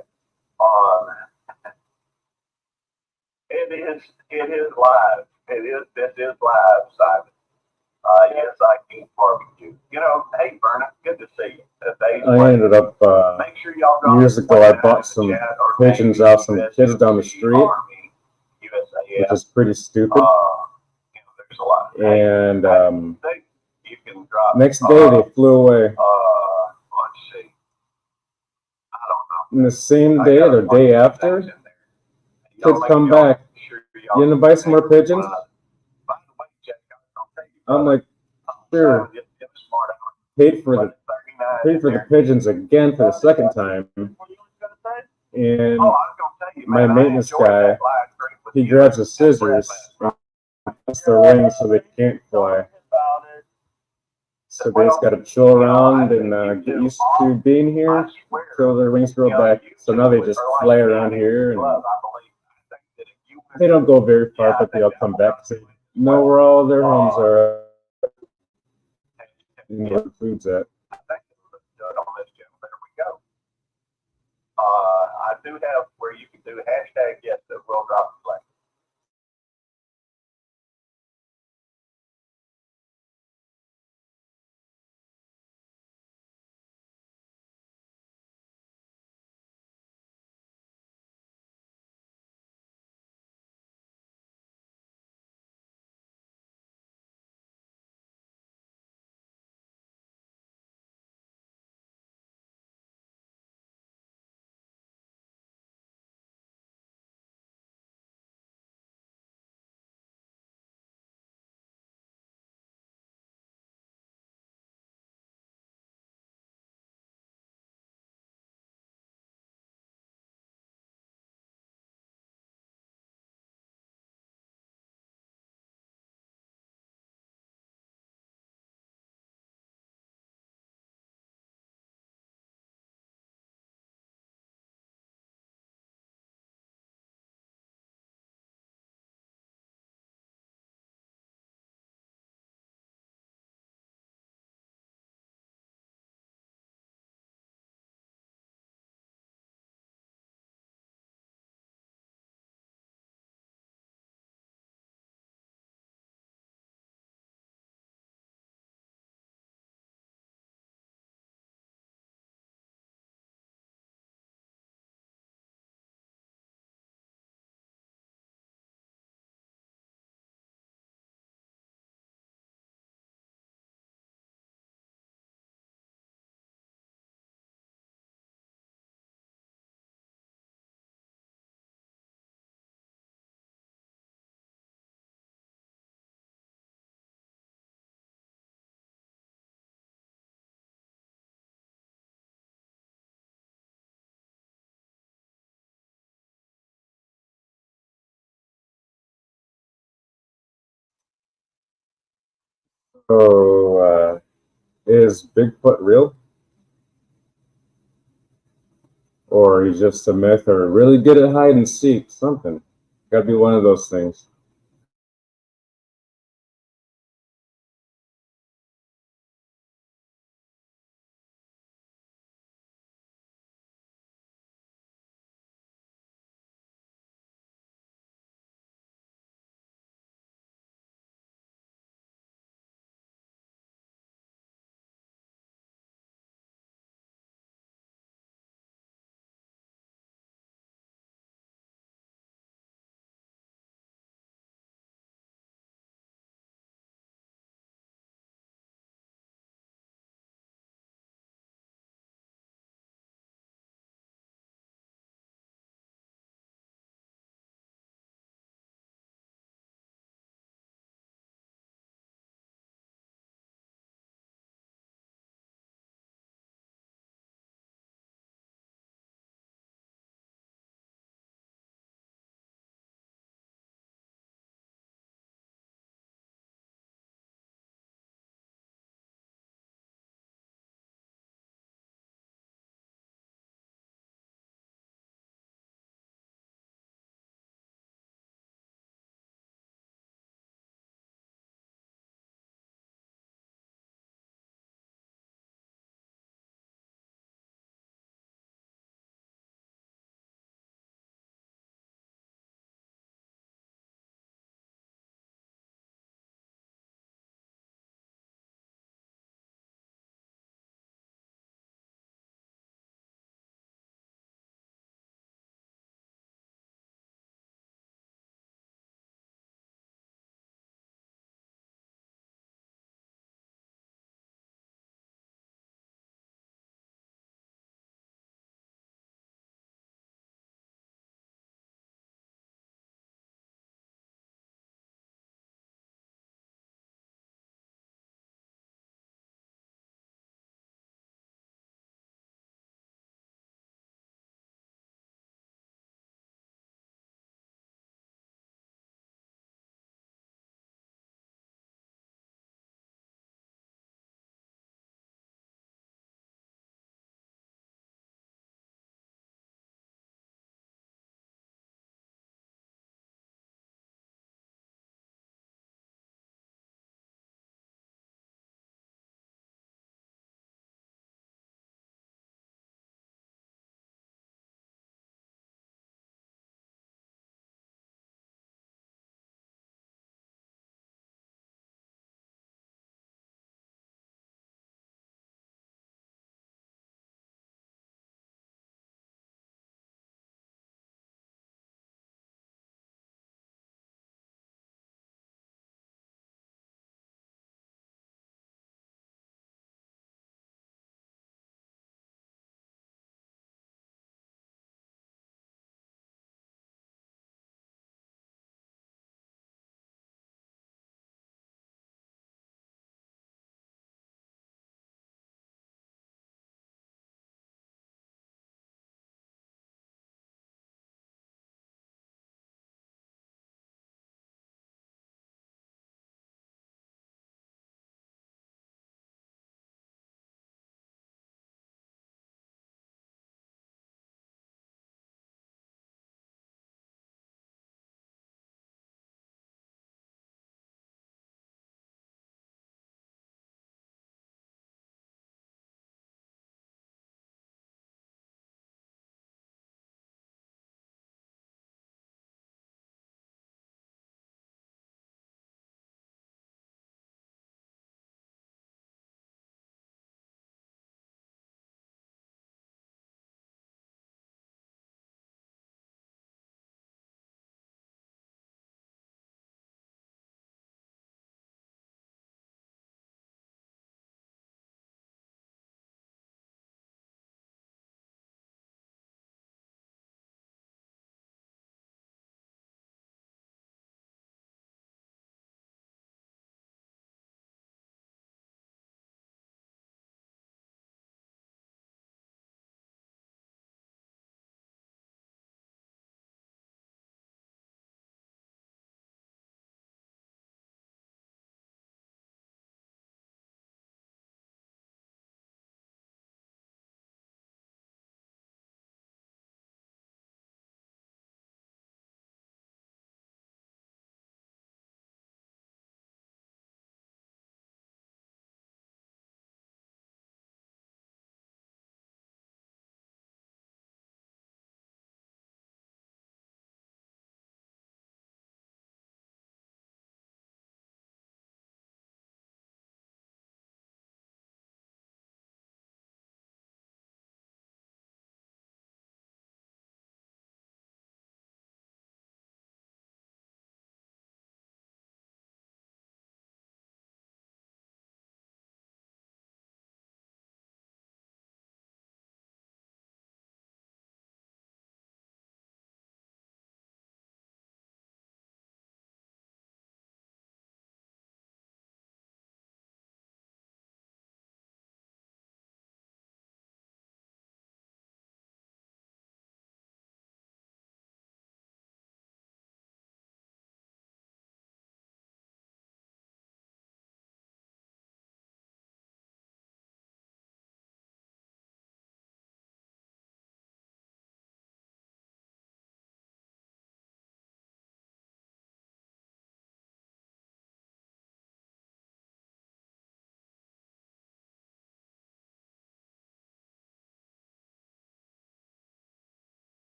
it is live. This is live, Simon. Yes, I can barbecue. Hey, Vernon, good to see you. I ended up Make sure y'all go years ago. I bought some pigeons off some kids down the street, which is pretty stupid. There's a lot. And You can drop. next day they flew away. Let's see. I don't know. And the same day or the day after, kids come back. You gonna buy some more pigeons? I'm like, sure. Paid for the pigeons again for the second time. And my maintenance guy, he grabs the scissors and cuts their wings so they can't fly. So they just gotta chill around and get used to being here till their wings grow back. So now they just fly around here, and they don't go very far, but they'll come back to know where all their homes are and where the food's at. There we go. I do have where you can do hashtag yes that will drop the flag. So, is Bigfoot real? Or he's just a myth, or really good at hide and seek? Something. Gotta be one of those things.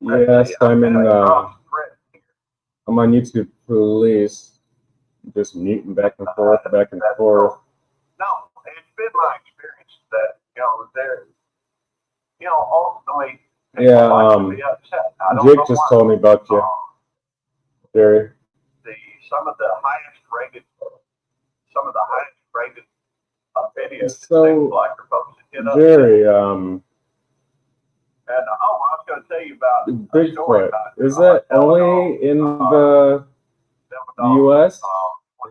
Yes, I'm in. across the bridge here. I'm on YouTube Police, just muting back and forth, back and forth. No, it's been my experience that there, ultimately, people Yeah, like to be upset. I don't Jake know just why. told me about you, Jerry. Some of the highest rated videos So, that people like are supposed to get up. Jerry, And I was going to tell you about a story Bigfoot, about is that only in the U.S.?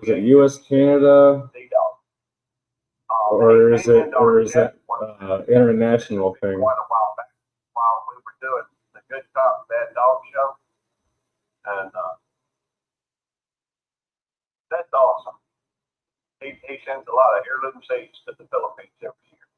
Is it U.S., Canada, or is it international thing? Quite a while back, while we were doing the Good Cop Bad Dog show, and that's awesome. He sends a lot of heirloom seeds to the Philippines every year.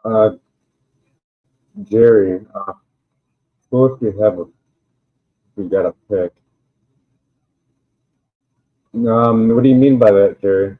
Uh, Jerry, who if you got a pick? What do you mean by that, Jerry?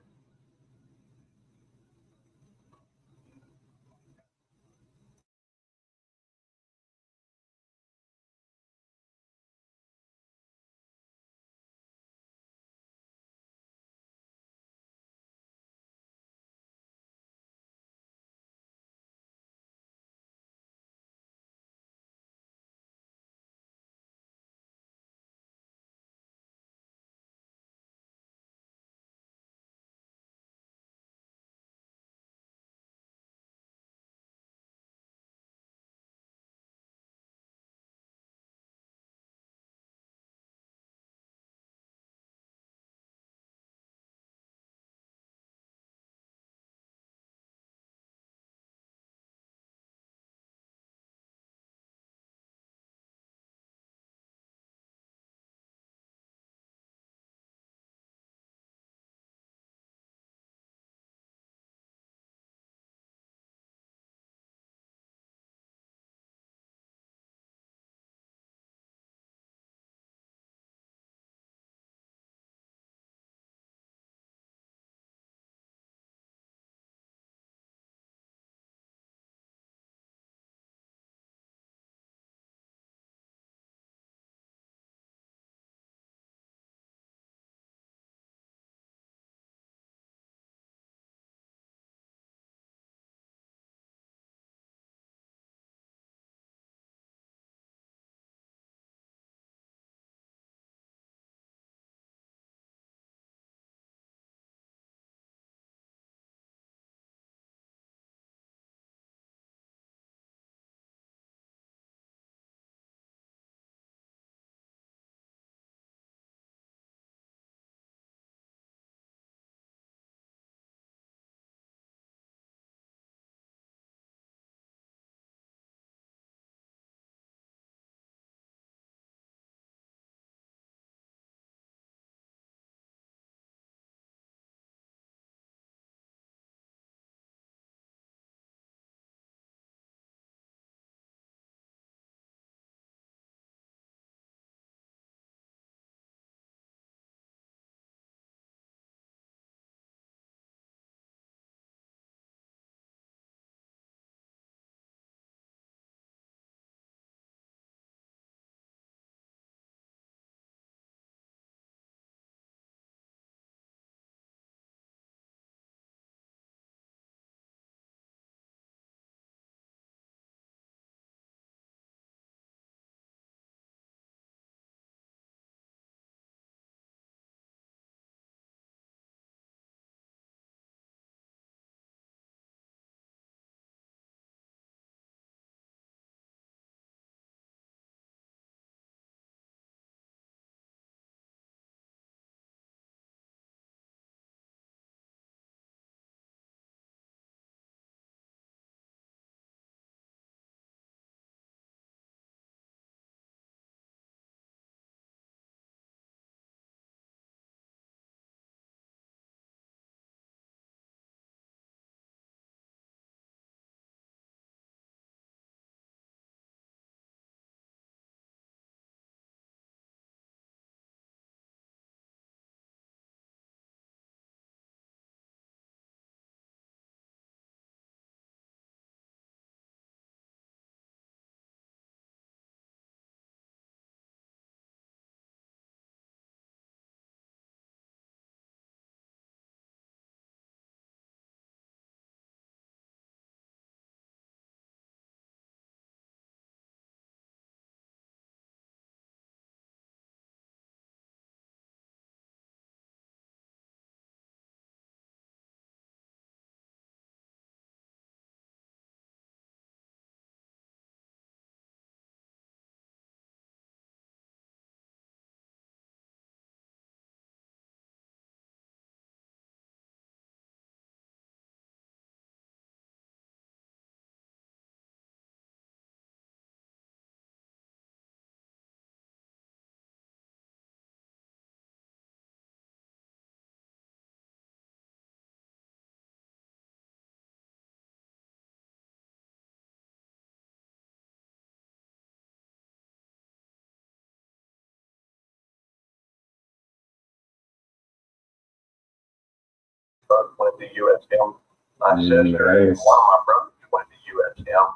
both went to USM. My sister and Nice. one of my brothers went to USM.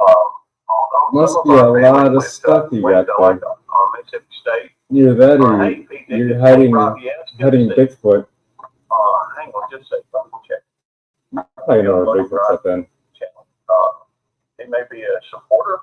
Although Must some be of a our lot family of went stuff you went got to like there. Mississippi State. Either that or Hey, Pete, you're did hiding Robbie ask you to hiding see? Bigfoot. Hang on, just a second. Check. I know where Bigfoot's at then. He may be a supporter.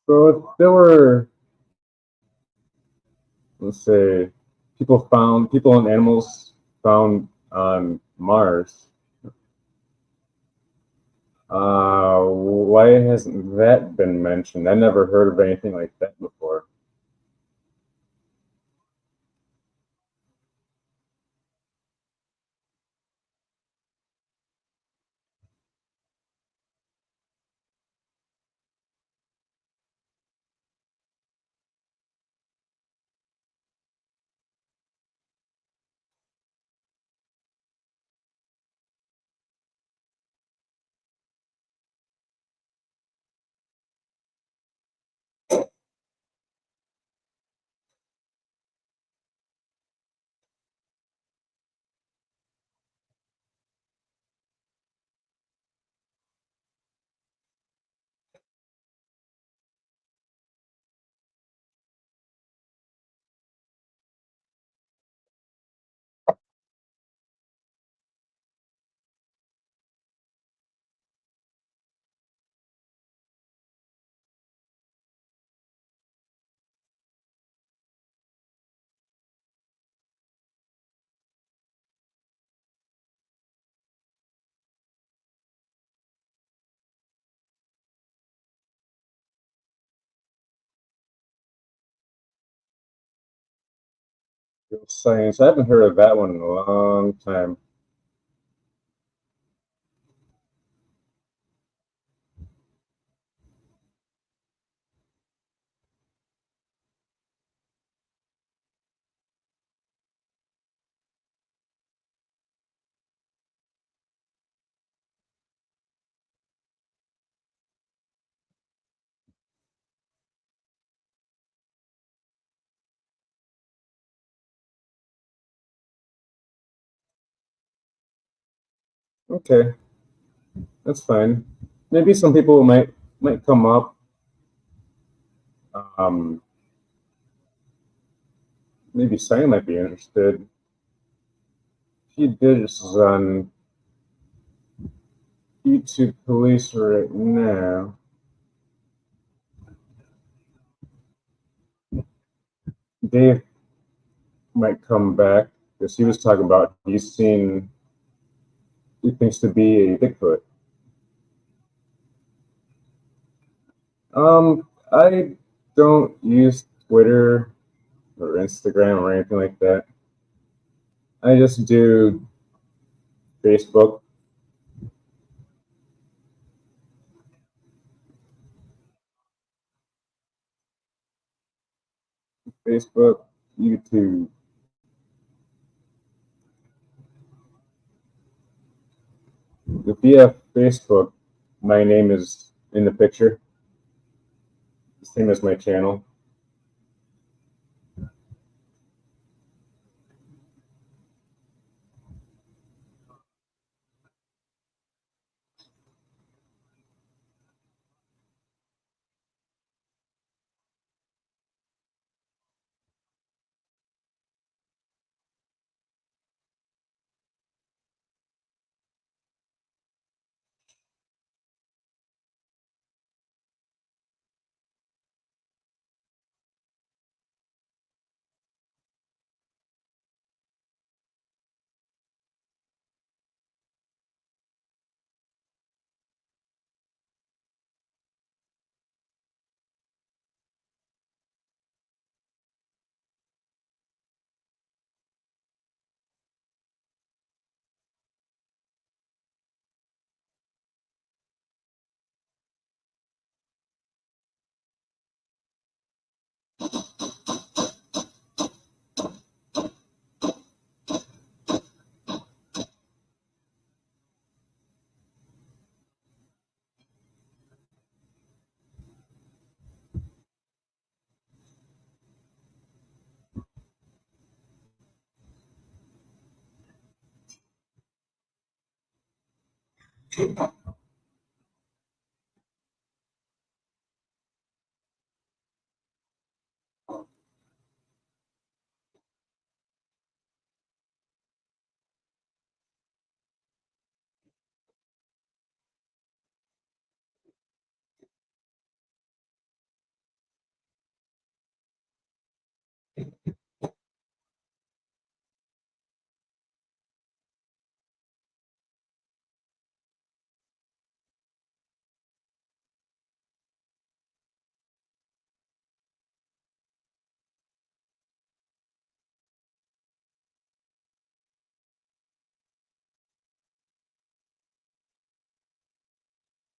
So if there were, let's say, people and animals found on Mars, why hasn't that been mentioned? I never heard of anything like that before. Science. I haven't heard of that one in a long time. Okay, that's fine. Maybe some people might come up. Maybe Sam might be interested. He did this on YouTube Police right now. Dave might come back because he was talking about he thinks to be a Bigfoot. I don't use Twitter or Instagram or anything like that. I just do Facebook. Facebook, YouTube. If you have Facebook, my name is in the picture, same as my channel.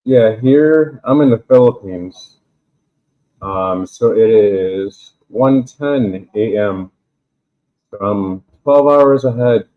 Yeah, here I'm in the Philippines. So it is 1:10 a.m. So I'm 12 hours ahead.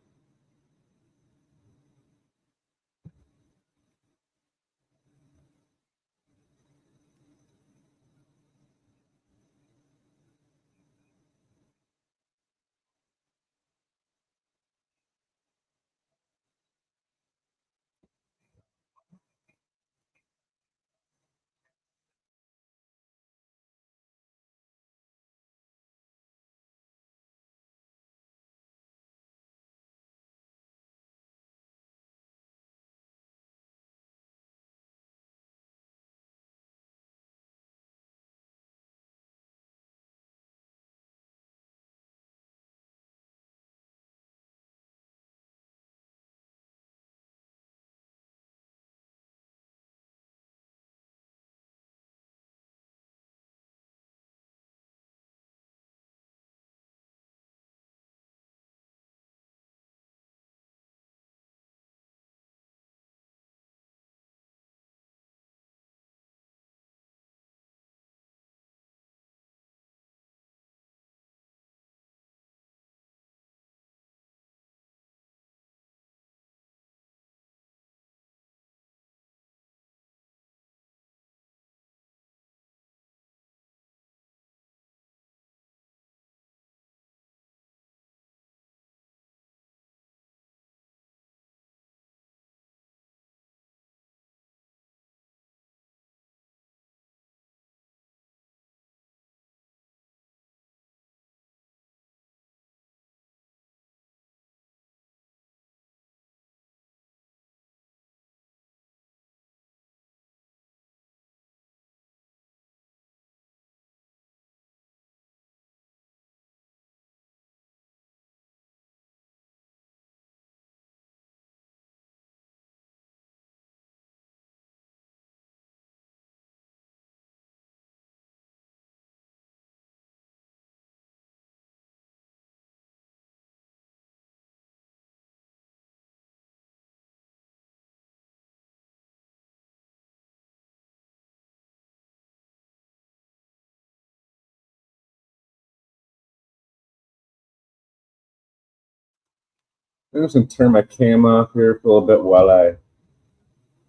I'm just gonna turn my cam off here for a little bit while I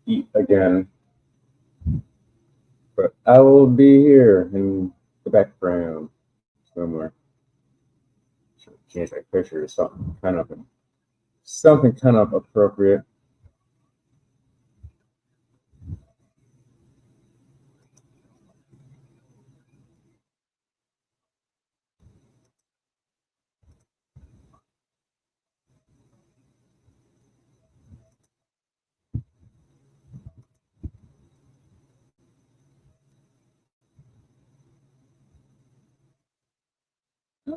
eat again. But I will be here in the background somewhere. Should change my picture to something kind of appropriate.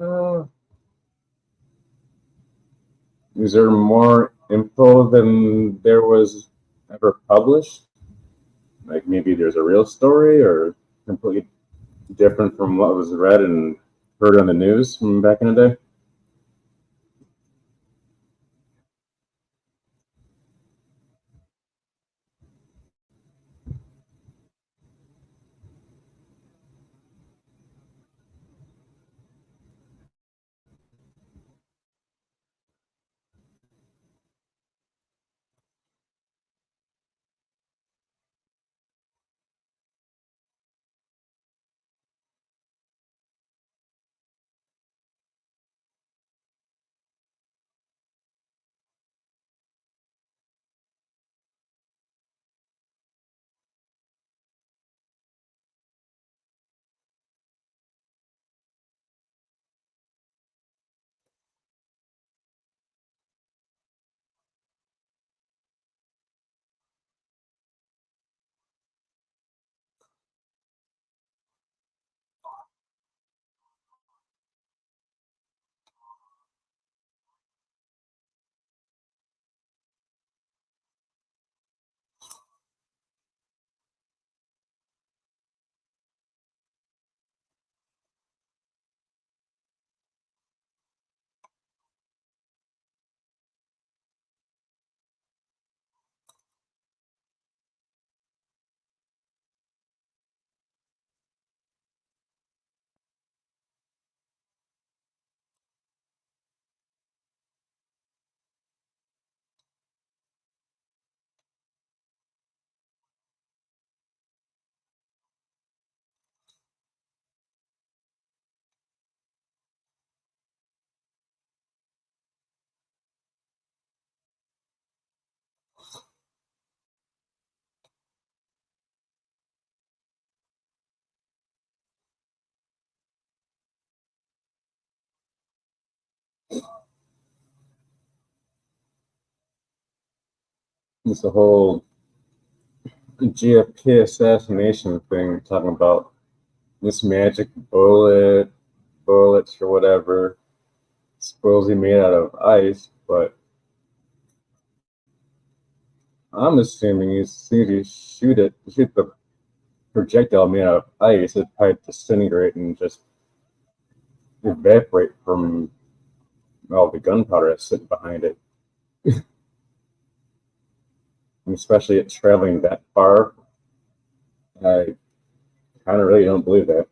Uh, is there more info than there was ever published? Like maybe there's a real story or completely different from what was read and heard on the news from back in the day? It's the whole JFK assassination thing, talking about this magic bullets or whatever, supposedly made out of ice, but I'm assuming as soon as you shoot the projectile made out of ice, it'd probably disintegrate and just evaporate from all the gunpowder that's sitting behind it. And especially it traveling that far, I kind of really don't believe that.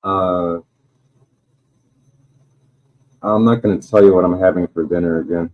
Uh, I'm not going to tell you what I'm having for dinner again.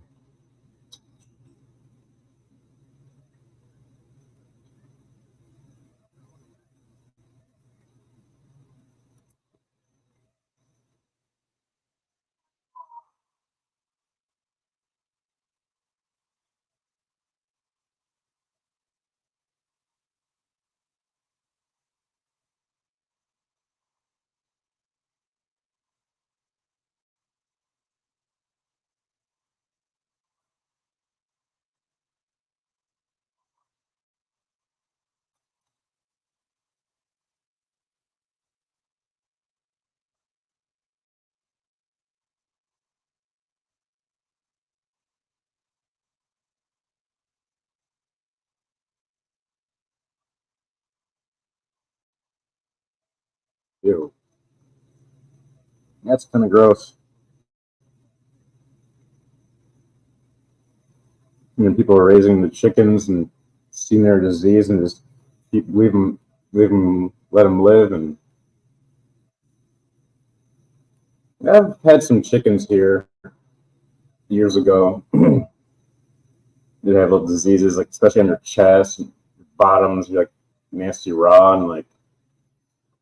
Ew. That's kind of gross. And then people are raising the chickens and seeing their disease and just let them live. And I've had some chickens here years ago. They have little diseases, like especially on their chest, and bottoms, like nasty raw, and like,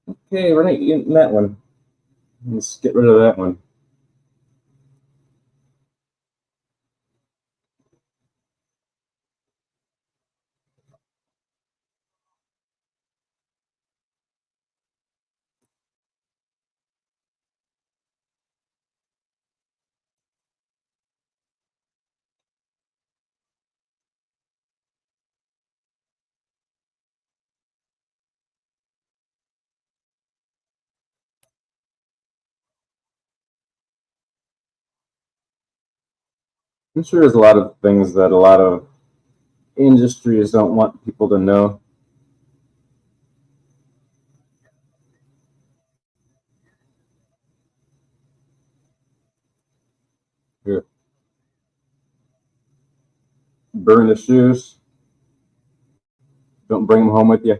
okay, we're not eating that one. Let's get rid of that one. I'm sure there's a lot of things that a lot of industries don't want people to know. Here, burn the shoes. Don't bring them home with you.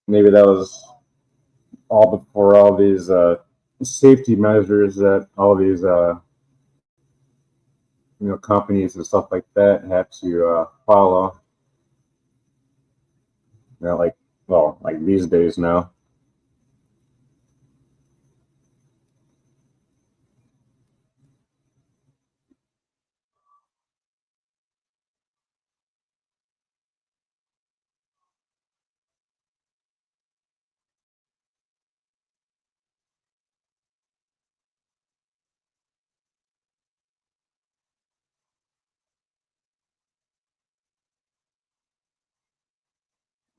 Maybe that was all before all these safety measures that all these companies and stuff like that have to follow. Like these days now.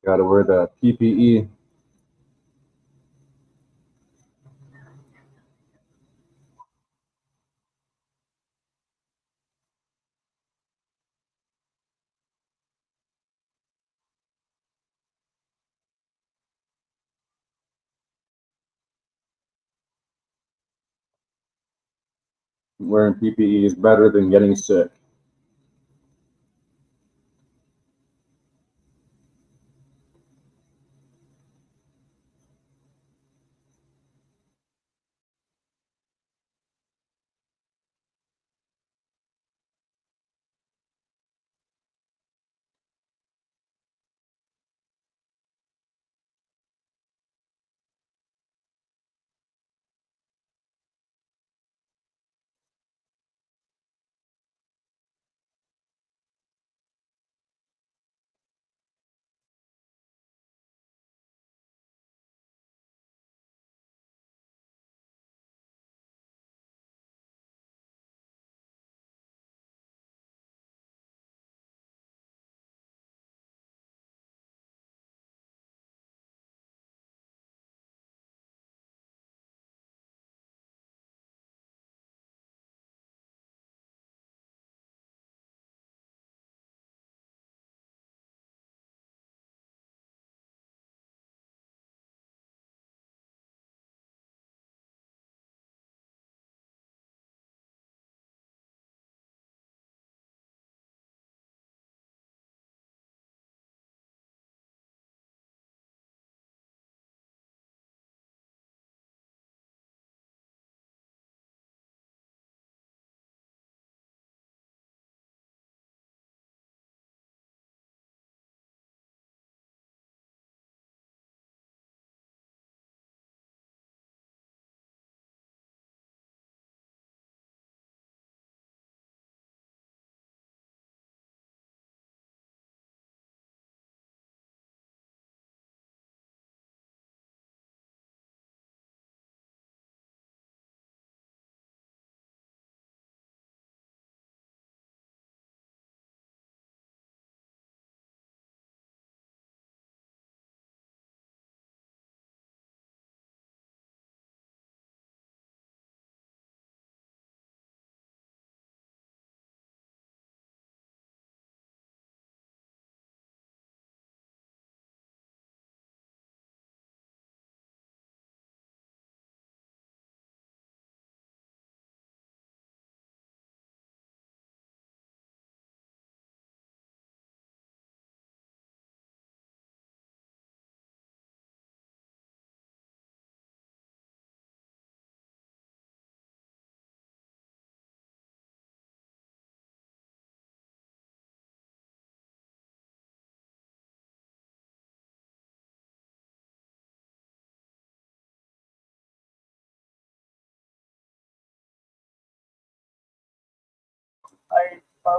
Got to wear the PPE. Wearing PPE is better than getting sick.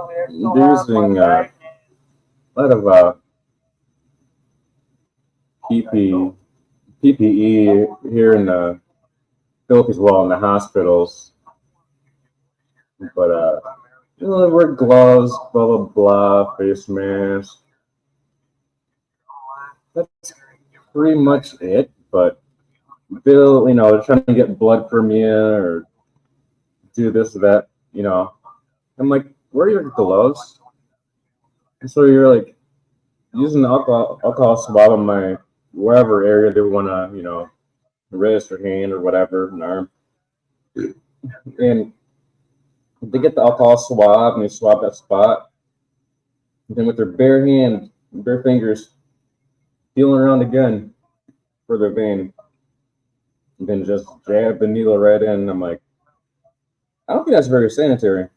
they're using a lot of PP, PPE here in the Philippines, well, in the hospitals. But you know, they wear gloves, blah blah blah, face mask. That's pretty much it. But Bill, you know, they're trying to get blood from you or do this or that. You know, I'm like, where are your gloves? And so you're like using the alcohol swab on my wherever area they want to, you know, wrist or hand or whatever, an arm, and they get the alcohol swab and they swab that spot. And then with their bare hand, bare fingers, feeling around again for the vein, and then just jab the needle right in. And I'm like, I don't think that's very sanitary.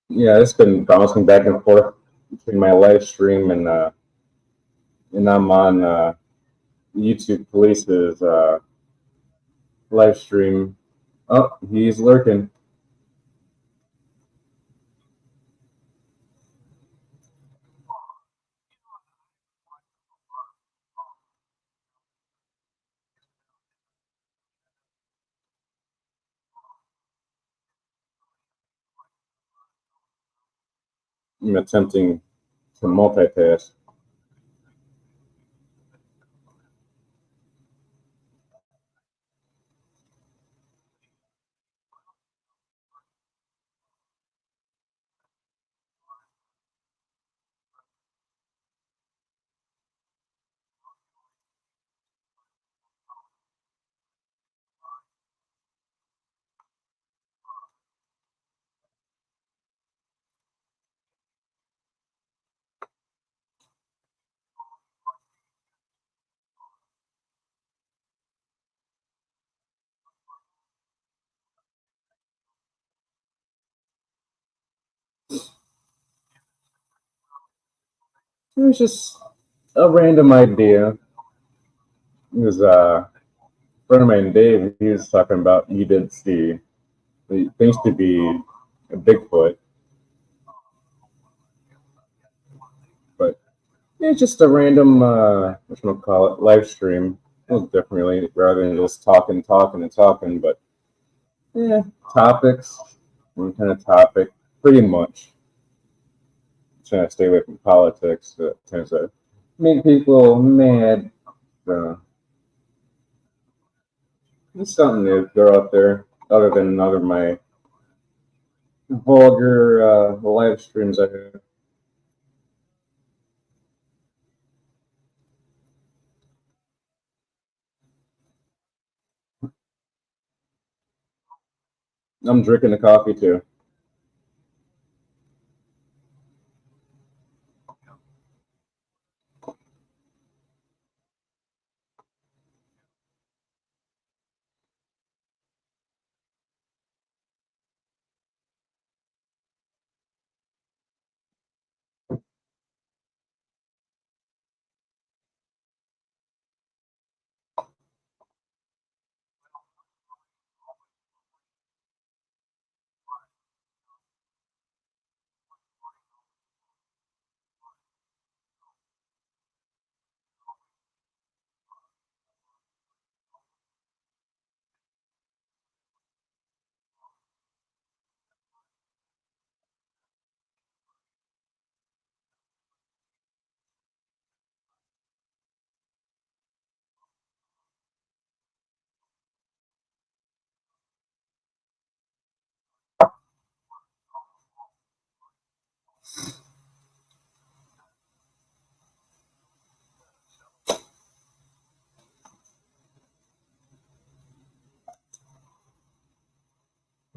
Yeah, it's been bouncing back and forth between my live stream and I'm on YouTube Police's live stream. Oh, he's lurking. I'm attempting to multitask. It was just a random idea. It was a friend of mine, Dave. He was talking about he did see he thinks to be a Bigfoot, but it's just a random what you call it live stream. It was different, really, rather than just talking. But yeah, topics, one kind of topic, pretty much. Trying to stay away from politics. That tends to make people mad. Uh, it's something to throw out there, other than other my vulgar live streams I have. I'm drinking the coffee too.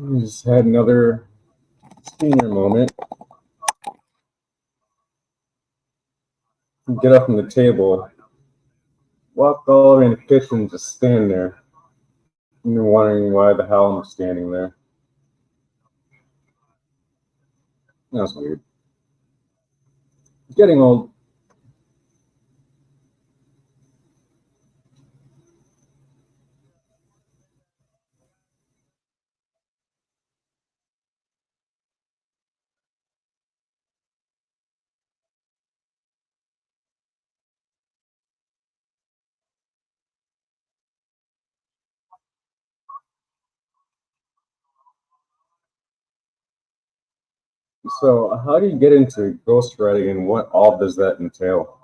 I just had another senior moment. Get up from the table, walk all the way in the kitchen, just stand there. And you're wondering why the hell I'm standing there. That's weird. Getting old. So, how do you get into ghostwriting, and what all does that entail?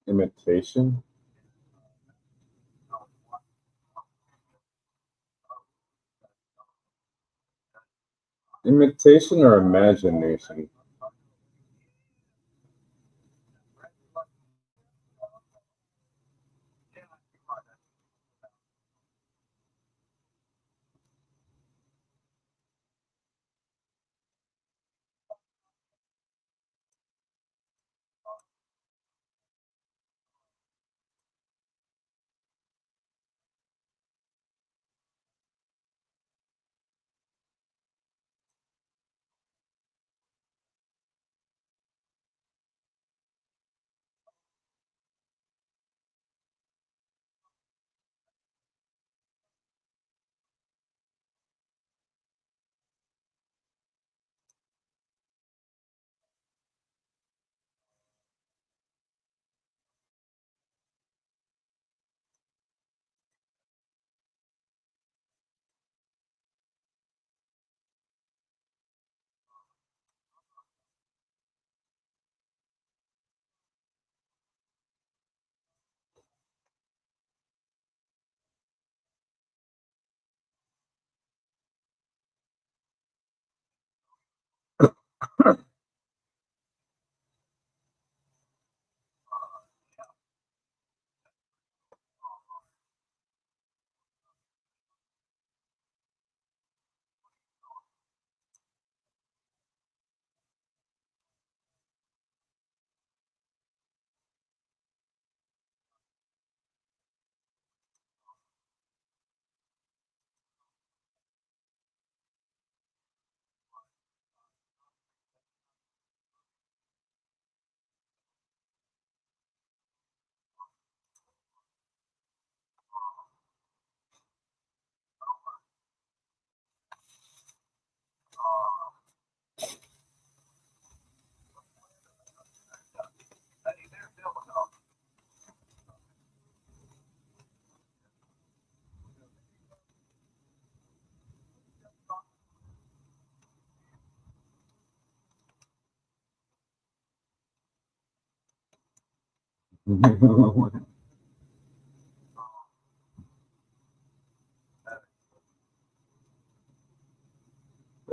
Imitation? Imitation or imagination?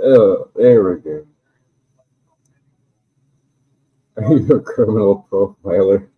Oh, there we go. Are you a criminal profiler?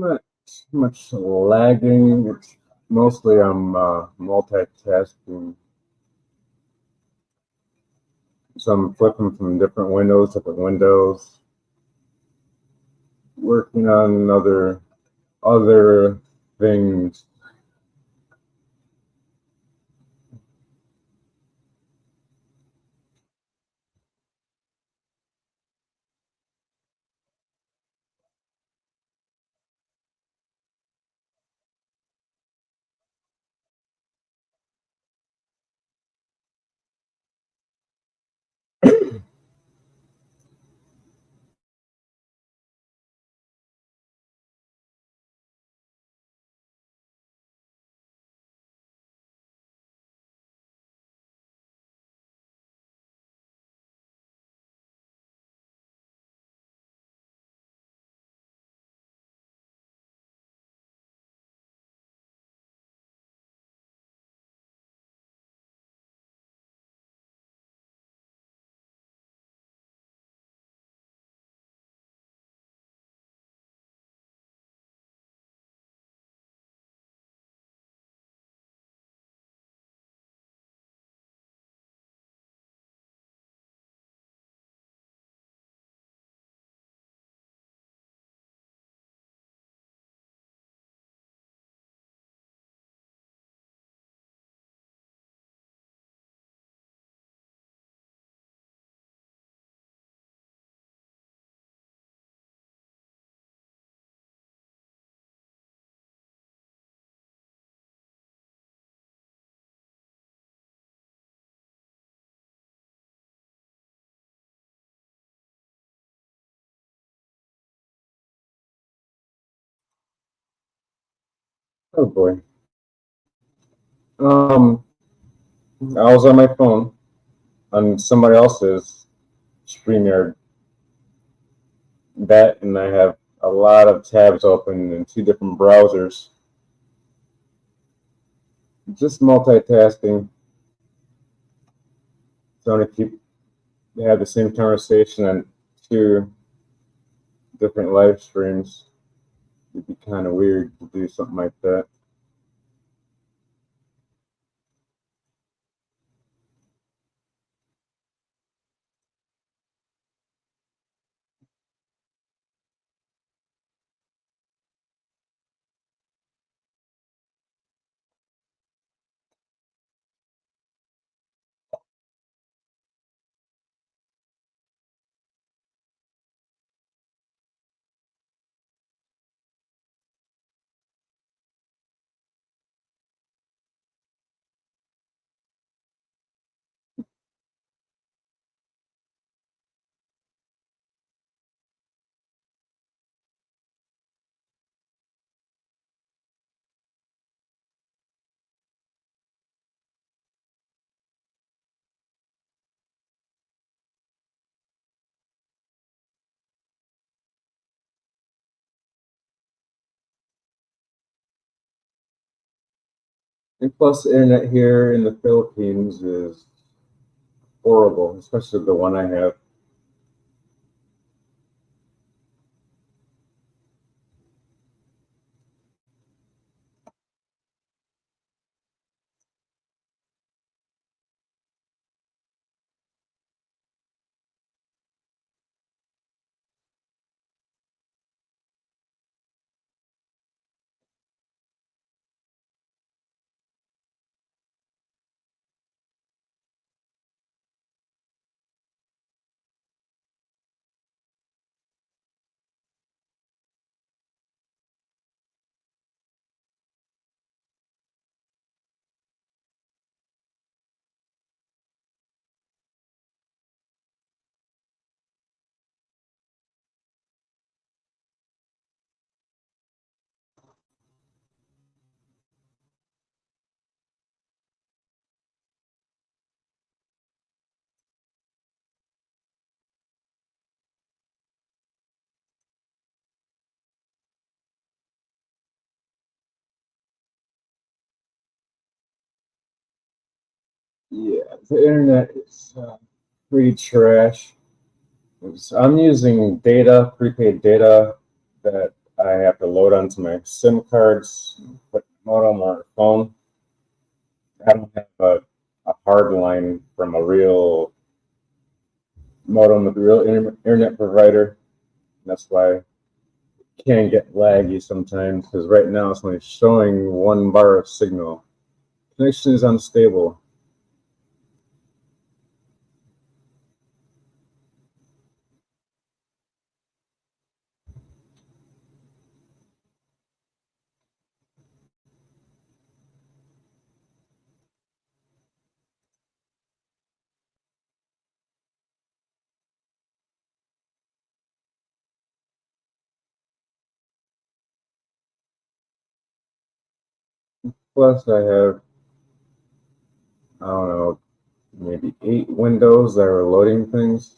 not too much lagging. It's mostly I'm multitasking. So I'm flipping from different windows, working on other things. Oh boy. I was on my phone on somebody else's StreamYard and I have a lot of tabs open in two different browsers. Just multitasking. Trying to have the same conversation on two different live streams. It'd be kind of weird to do something like that. And plus, the internet here in the Philippines is horrible, especially the one I have. Yeah, the internet is pretty trash. I'm using prepaid data that I have to load onto my SIM cards, put modem on my phone. I don't have a hard line from a real modem with a real internet provider. That's why it can get laggy sometimes, because right now it's only showing 1 bar of signal. Connection is unstable. Plus, I have, I don't know, maybe 8 windows that are loading things.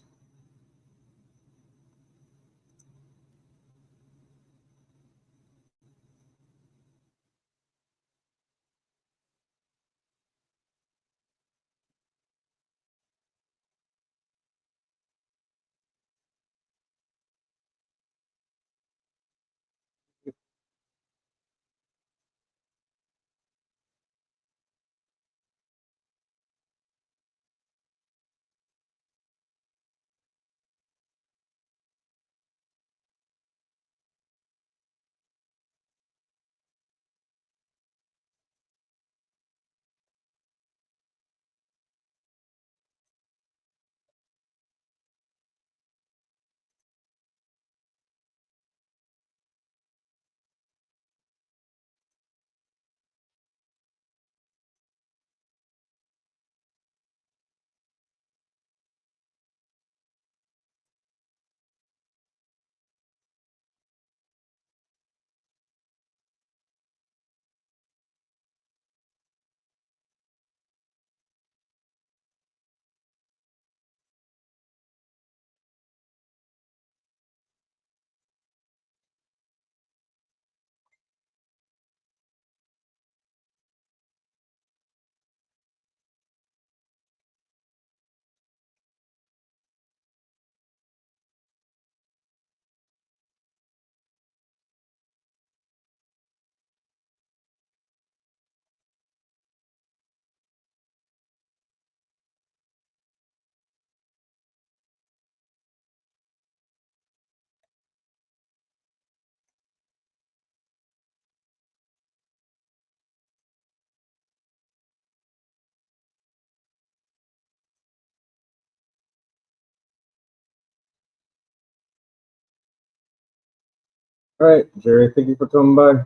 All right, Jerry, thank you for coming by.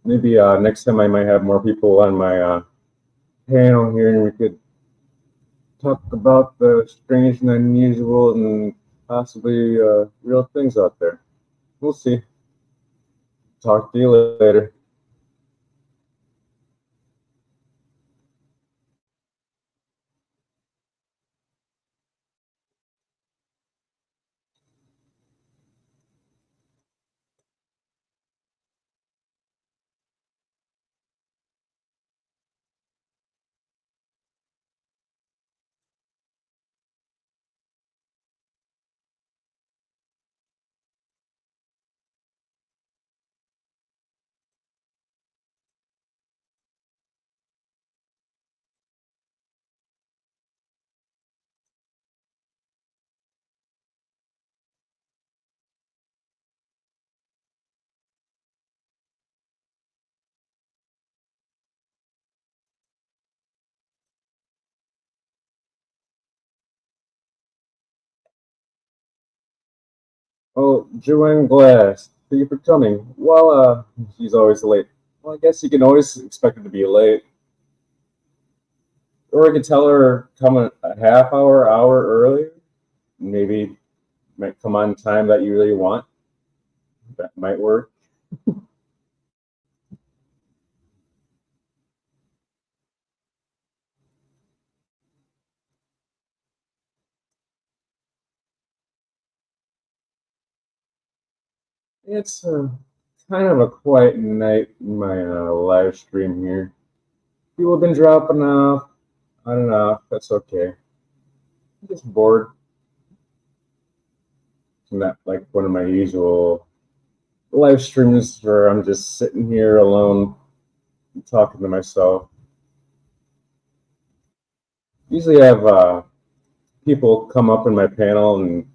Maybe next time I might have more people on my panel here, and we could talk about the strange and unusual and possibly real things out there. We'll see. Talk to you later. Oh, Joanne Glass, thank you for coming. Well, she's always late. Well, I guess you can always expect her to be late. Or I could tell her come a half hour earlier. Maybe might come on time that you really want. That might work. It's kind of a quiet night in my live stream here. People have been dropping off on and off. That's okay. I'm just bored. It's not like one of my usual live streams where I'm just sitting here alone talking to myself. Usually I have people come up in my panel and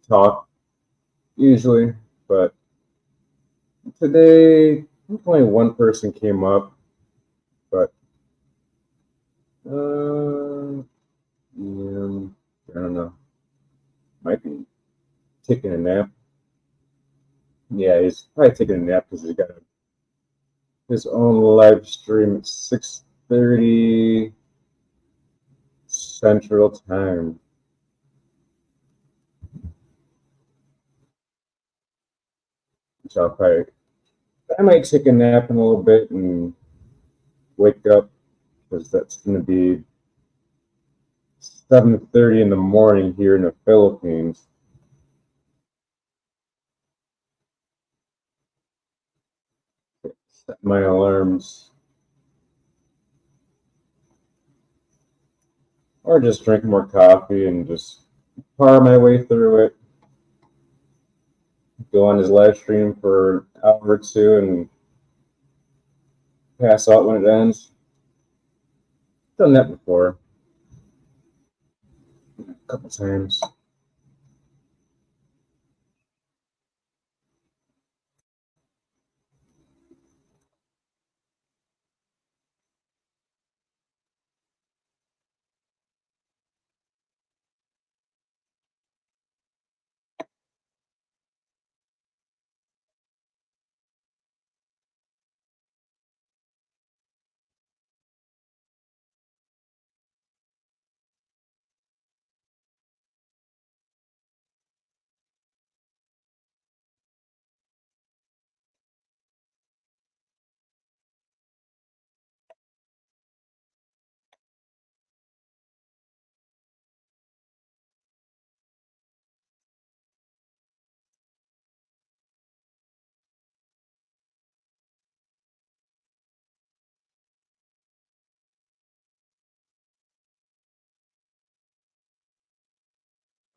talk, usually, but today only one person came up, but yeah, I don't know. Might be taking a nap. Yeah, he's probably taking a nap because he's got his own live stream at 6:30 Central Time. So I might take a nap in a little bit and wake up because that's going to be 7:30 in the morning here in the Philippines. Set my alarms. Or just drink more coffee and just power my way through it. Go on his live stream for an hour or two and pass out when it ends. Done that before. A couple times.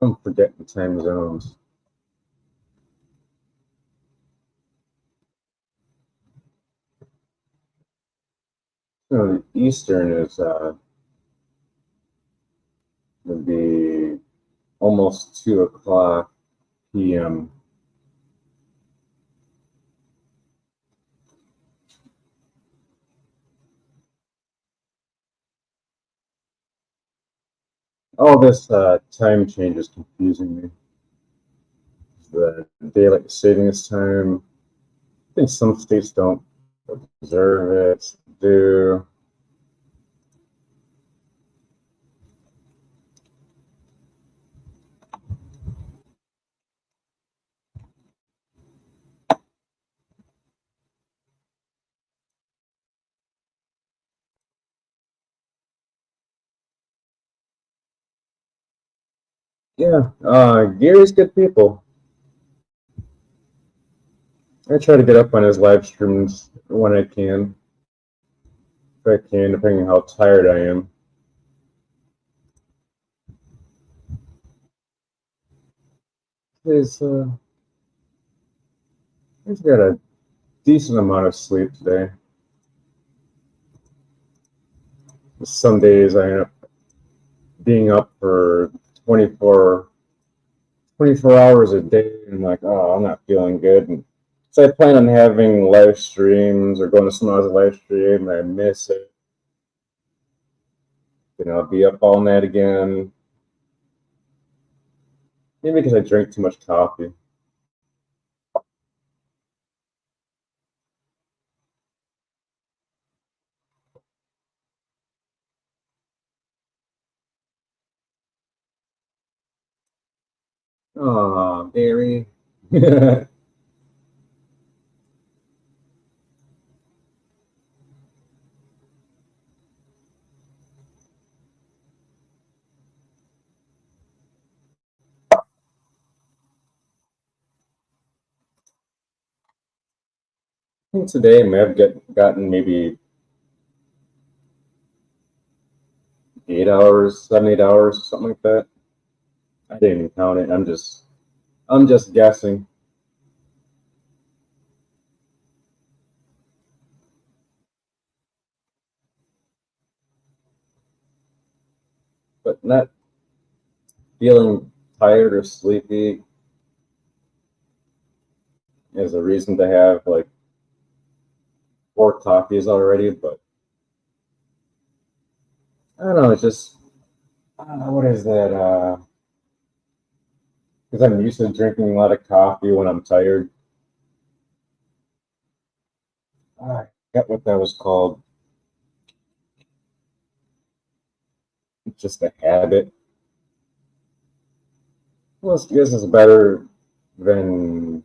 I'm forgetting time zones. The Eastern is would be almost 2 o'clock p.m. All this time change is confusing me. The daylight savings time. I think some states don't observe it. Do. Yeah, Gary's good people. I try to get up on his live streams when I can. If I can, depending on how tired I am. He's got a decent amount of sleep today. Some days I end up being up for 24 hours a day, and I'm like, oh, I'm not feeling good. And so I plan on having live streams or going to some other live stream, and I miss it. I'll be up all night again. Maybe because I drink too much coffee. Oh, Barry. I think today I may have gotten maybe 8 hours, 7, 8 hours, something like that. I didn't even count it. I'm just guessing. but not feeling tired or sleepy is a reason to have like 4 coffees already. But I don't know, it's just, I don't know, what is that? Because I'm used to drinking a lot of coffee when I'm tired. I forgot what that was called. It's just a habit. Well, I guess it's better than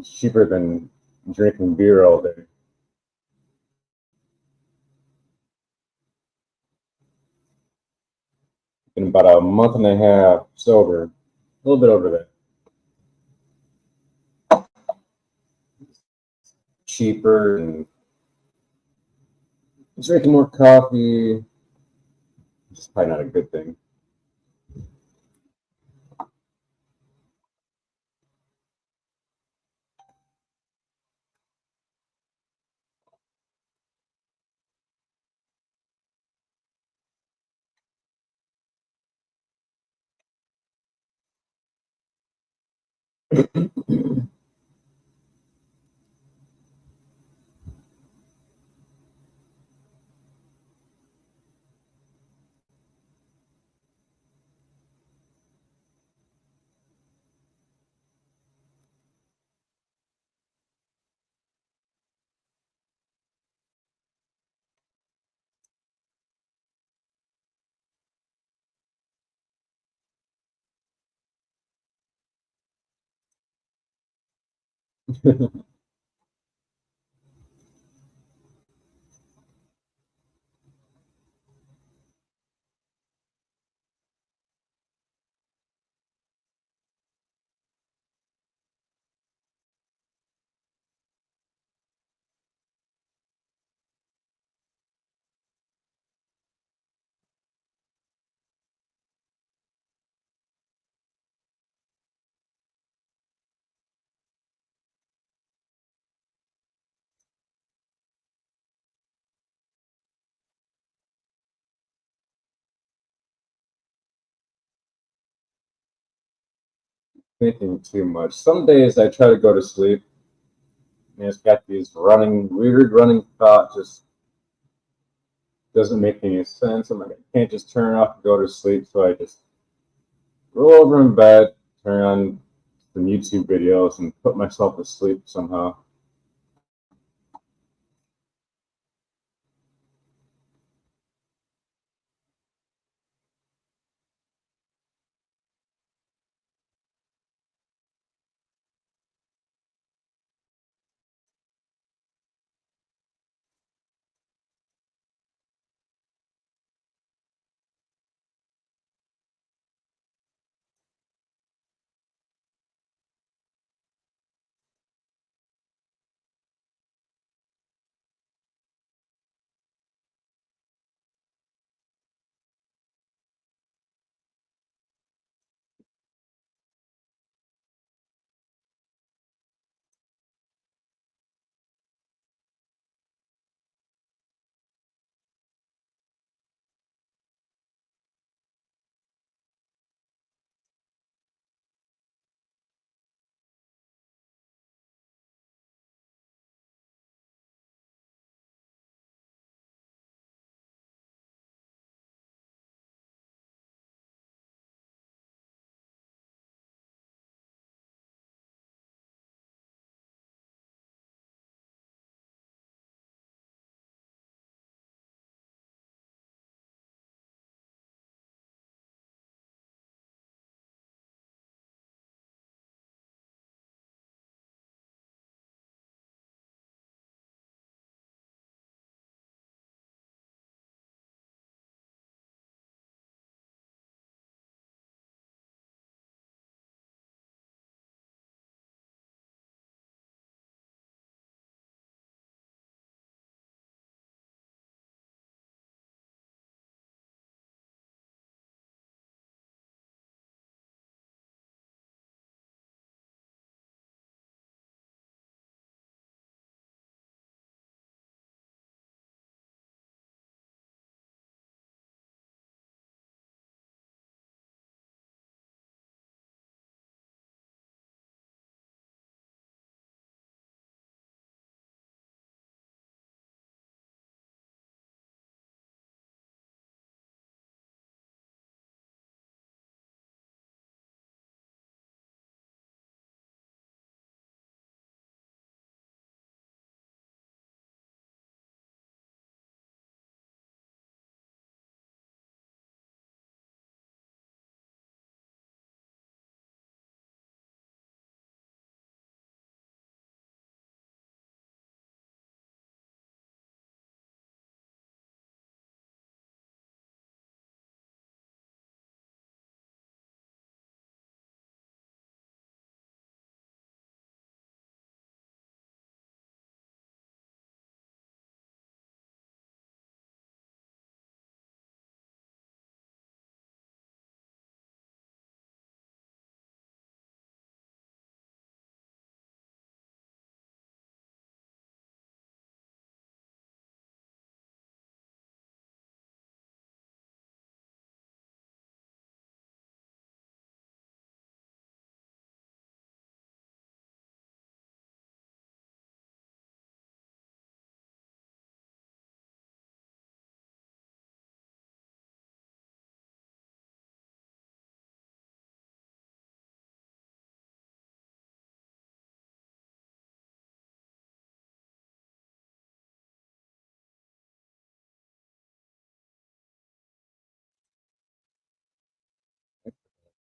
cheaper than drinking beer all day. In about a month and a half sober, a little bit over that. Cheaper and drinking more coffee. It's probably not a good thing. Thinking too much. Some days I try to go to sleep and it's got these weird running thoughts, just doesn't make any sense. I'm like, I can't just turn it off and go to sleep, so I just roll over in bed, turn on some YouTube videos, and put myself to sleep somehow.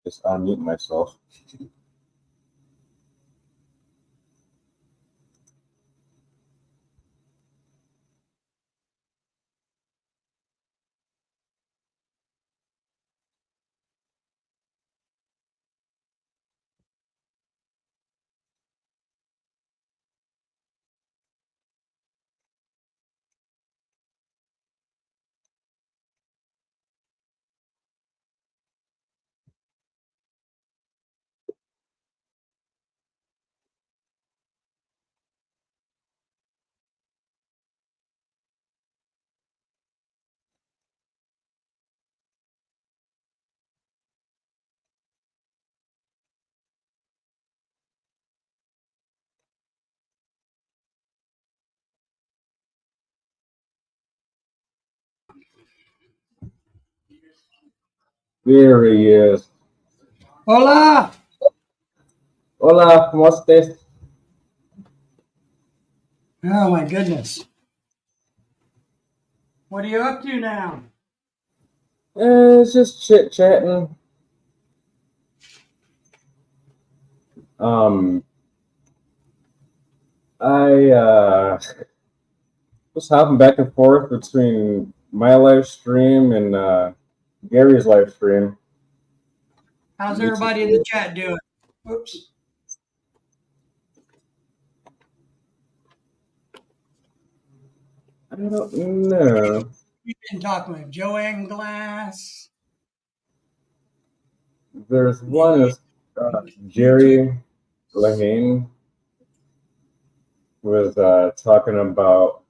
Just unmute myself. There he is. Hola! Hola, ¿cómo estás? Oh my goodness. What are you up to now? It's just chit chatting. I was hopping back and forth between my live stream and Gary's live stream. How's everybody in the chat doing? Oops. I don't know. You've been talking with Joanne Glass. There's one is Jerry Lahane was talking about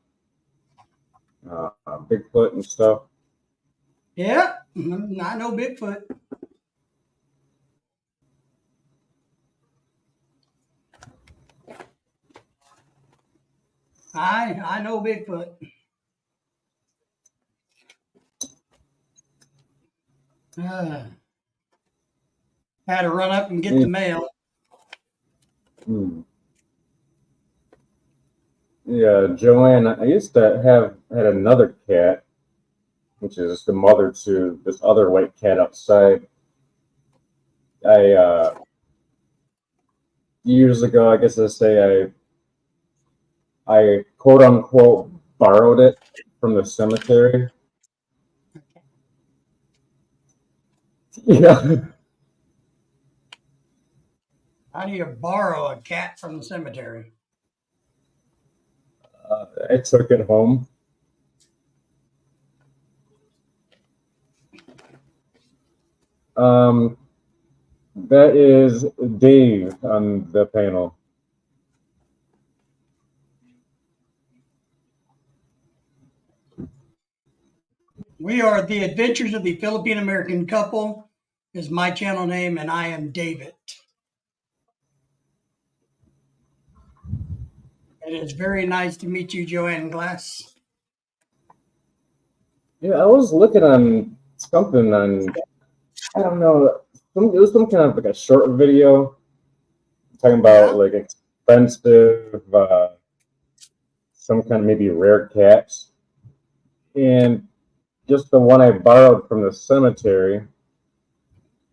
Bigfoot and stuff. Yeah, I know Bigfoot. I know Bigfoot. Had to run up and get the mail. Yeah, Joanne. I used to had another cat, which is the mother to this other white cat outside. I years ago, I guess I say I quote unquote borrowed it from the cemetery. Yeah. How do you borrow a cat from the cemetery? I took it home. That is Dave on the panel. We are The Adventures of the Philippine American Couple is my channel name, and I am David. It is very nice to meet you, Joanne Glass. Yeah, I was looking on something on, I don't know, it was some kind of like a short video talking about like expensive, some kind of maybe rare cats. And just the one I borrowed from the cemetery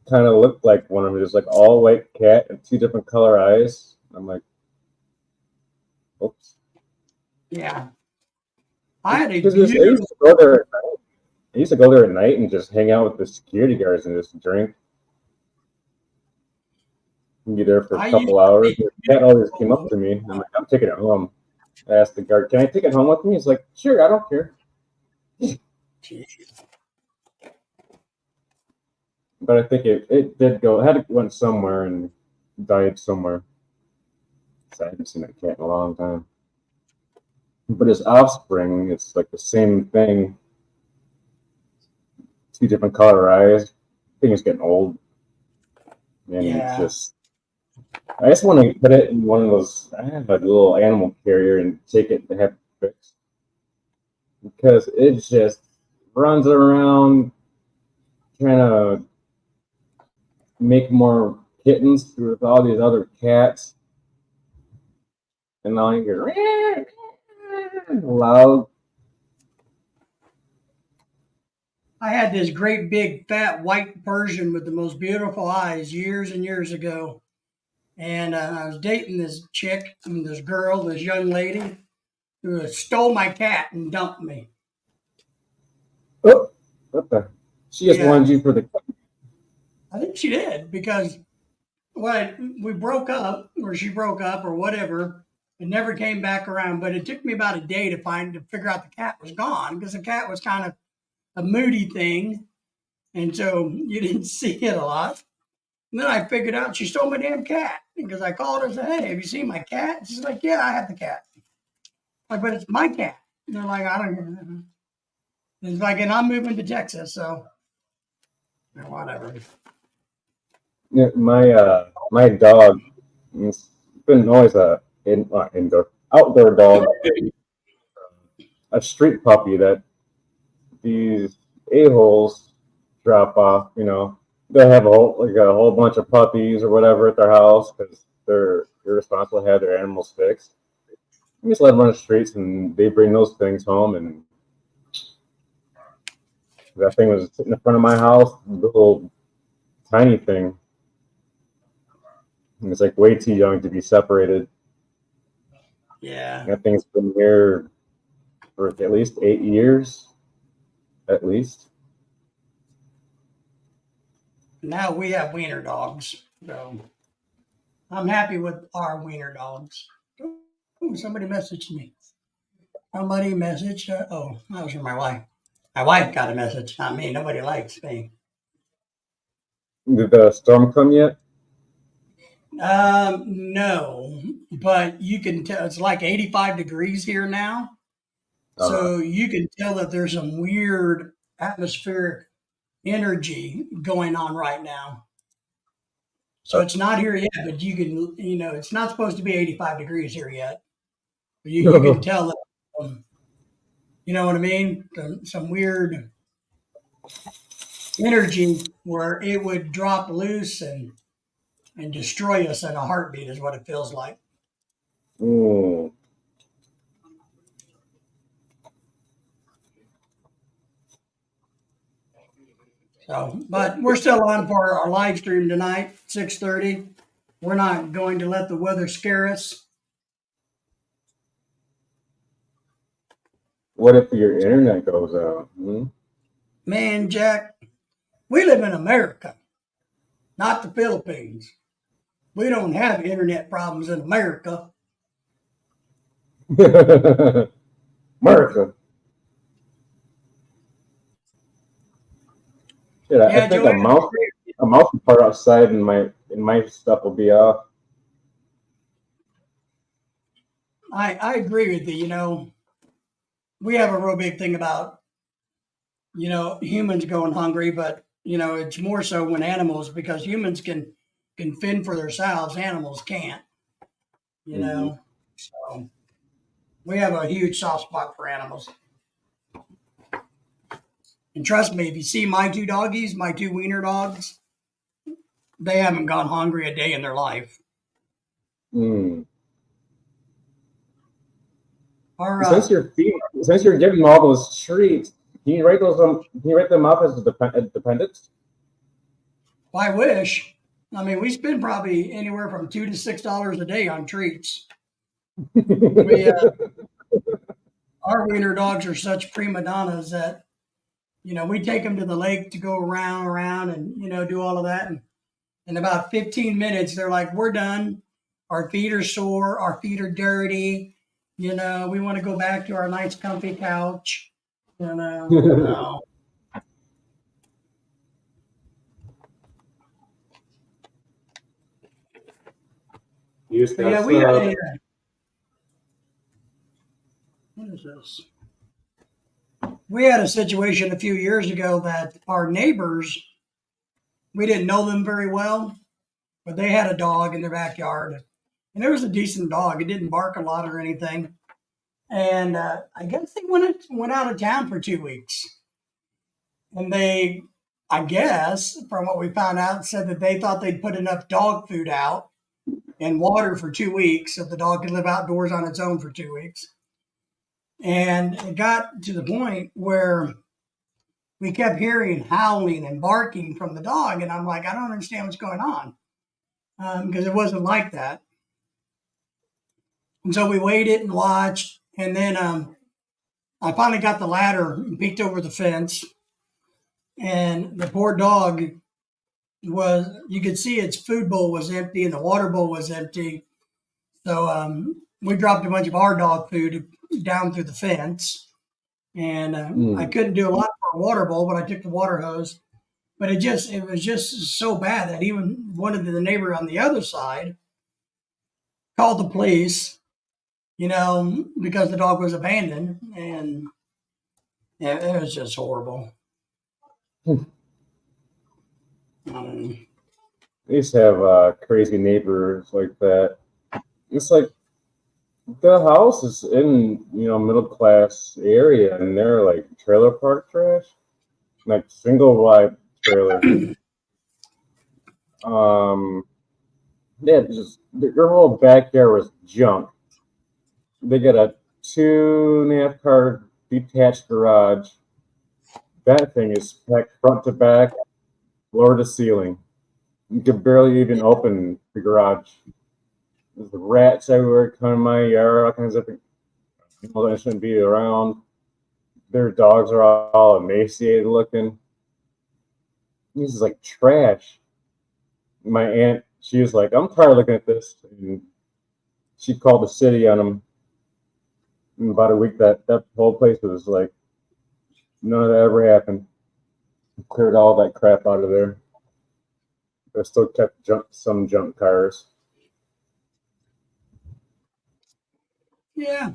kind of looked like one of them, just like all white cat and two different color eyes. I'm like, oops. Yeah. I had a Because I used to go there at night. I used to go there at night and just hang out with the security guards and just drink. Be there for a couple hours. The cat always came up to me. And I'm like, I'm taking it home. I asked the guard, can I take it home with me? He's like, sure, I don't care. But I think it did go, went somewhere and died somewhere. So I haven't seen that cat in a long time. But his offspring, it's like the same thing. Two different color eyes. I think it's getting old. And it's just, I just want to put it in one of those, I have a little animal carrier and take it to have it fixed. Because it just runs around trying to make more kittens with all these other cats. And now you hear loud. I had this great big fat white Persian with the most beautiful eyes years and years ago. And I was dating this chick, this girl, this young lady who stole my cat and dumped me. Oh, what the? She just Yeah. wanted you for the. I think she did because when we broke up, or she broke up, or whatever, it never came back around. But it took me about a day to figure out the cat was gone because the cat was kind of a moody thing, and so you didn't see it a lot. And then I figured out she stole my damn cat because I called her and said, "Hey, have you seen my cat?" She's like, "Yeah, I have the cat." I'm like, but it's my cat. And they're like, "I don't." It's like, and I'm moving to Texas, so whatever. Yeah, my dog. It's been always indoor outdoor dog, a street puppy that these a-holes drop off. They have a whole bunch of puppies or whatever at their house because they're irresponsible to have their animals fixed. You just let them run the streets and they bring those things home. And that thing was sitting in front of my house, little tiny thing. And it's like way too young to be separated. Yeah. That thing's been here for at least 8 years, at least. Now we have wiener dogs, so I'm happy with our wiener dogs. Ooh, somebody messaged me. Somebody messaged. Oh, that was from my wife. My wife got a message, not me. Nobody likes me. Did the storm come yet? No, but you can tell it's like 85 degrees here now. So you can tell that there's some weird atmospheric energy going on right now. So it's not here yet, but you can, it's not supposed to be 85 degrees here yet. But you can tell that, you know what I mean? Some weird energy where it would drop loose and destroy us in a heartbeat is what it feels like. Mm. So, but we're still on for our live stream tonight, 6:30. We're not going to let the weather scare us. What if your internet goes out? Man, Jack, we live in America, not the Philippines. We don't have internet problems in America. America. Yeah, I think Joanne, a mouse part outside and my stuff will be off. I agree with you. We have a real big thing about, humans going hungry, but, it's more so when animals, because humans can fend for themselves, animals can't, So we have a huge soft spot for animals. And trust me, if you see my two doggies, my two wiener dogs, they haven't gone hungry a day in their life. Mm. Or, Since you're giving them all those treats, can you write them up as dependents? I wish. I mean, we spend probably anywhere from $2 to $6 a day on treats. Our wiener dogs are such prima donnas that, we take them to the lake to go around and, do all of that. And in about 15 minutes, they're like, we're done. Our feet are sore. Our feet are dirty. We want to go back to our nice comfy couch. No. You just Yeah, we had a, what is this? We had a situation a few years ago that our neighbors, we didn't know them very well, but they had a dog in their backyard. And it was a decent dog. It didn't bark a lot or anything. And I guess they went out of town for 2 weeks. And they, I guess, from what we found out, said that they thought they'd put enough dog food out and water for 2 weeks so the dog could live outdoors on its own for 2 weeks. And it got to the point where we kept hearing howling and barking from the dog. And I'm like, I don't understand what's going on, because it wasn't like that. And so we waited and watched. And then I finally got the ladder and peeked over the fence. And the poor dog you could see its food bowl was empty and the water bowl was empty. So we dropped a bunch of our dog food down through the fence. And I couldn't do a lot for a water bowl, but I took the water hose. But it was just so bad that even one of the neighbor on the other side called the police, because the dog was abandoned. And yeah, it was just horrible. I used to have crazy neighbors like that. It's like the house is in middle class area, and they're like trailer park trash, like single wide trailer. Yeah, just their whole backyard was junk. They got a 2.5 car detached garage. That thing is packed front to back, floor to ceiling. You could barely even open the garage. There's rats everywhere coming in my yard, all kinds of people that shouldn't be around. Their dogs are all emaciated looking. This is like trash. My aunt, she was like, I'm tired of looking at this. And she called the city on them. In about a week, that whole place was like, none of that ever happened. Cleared all that crap out of there. They still kept some junk cars. Yeah.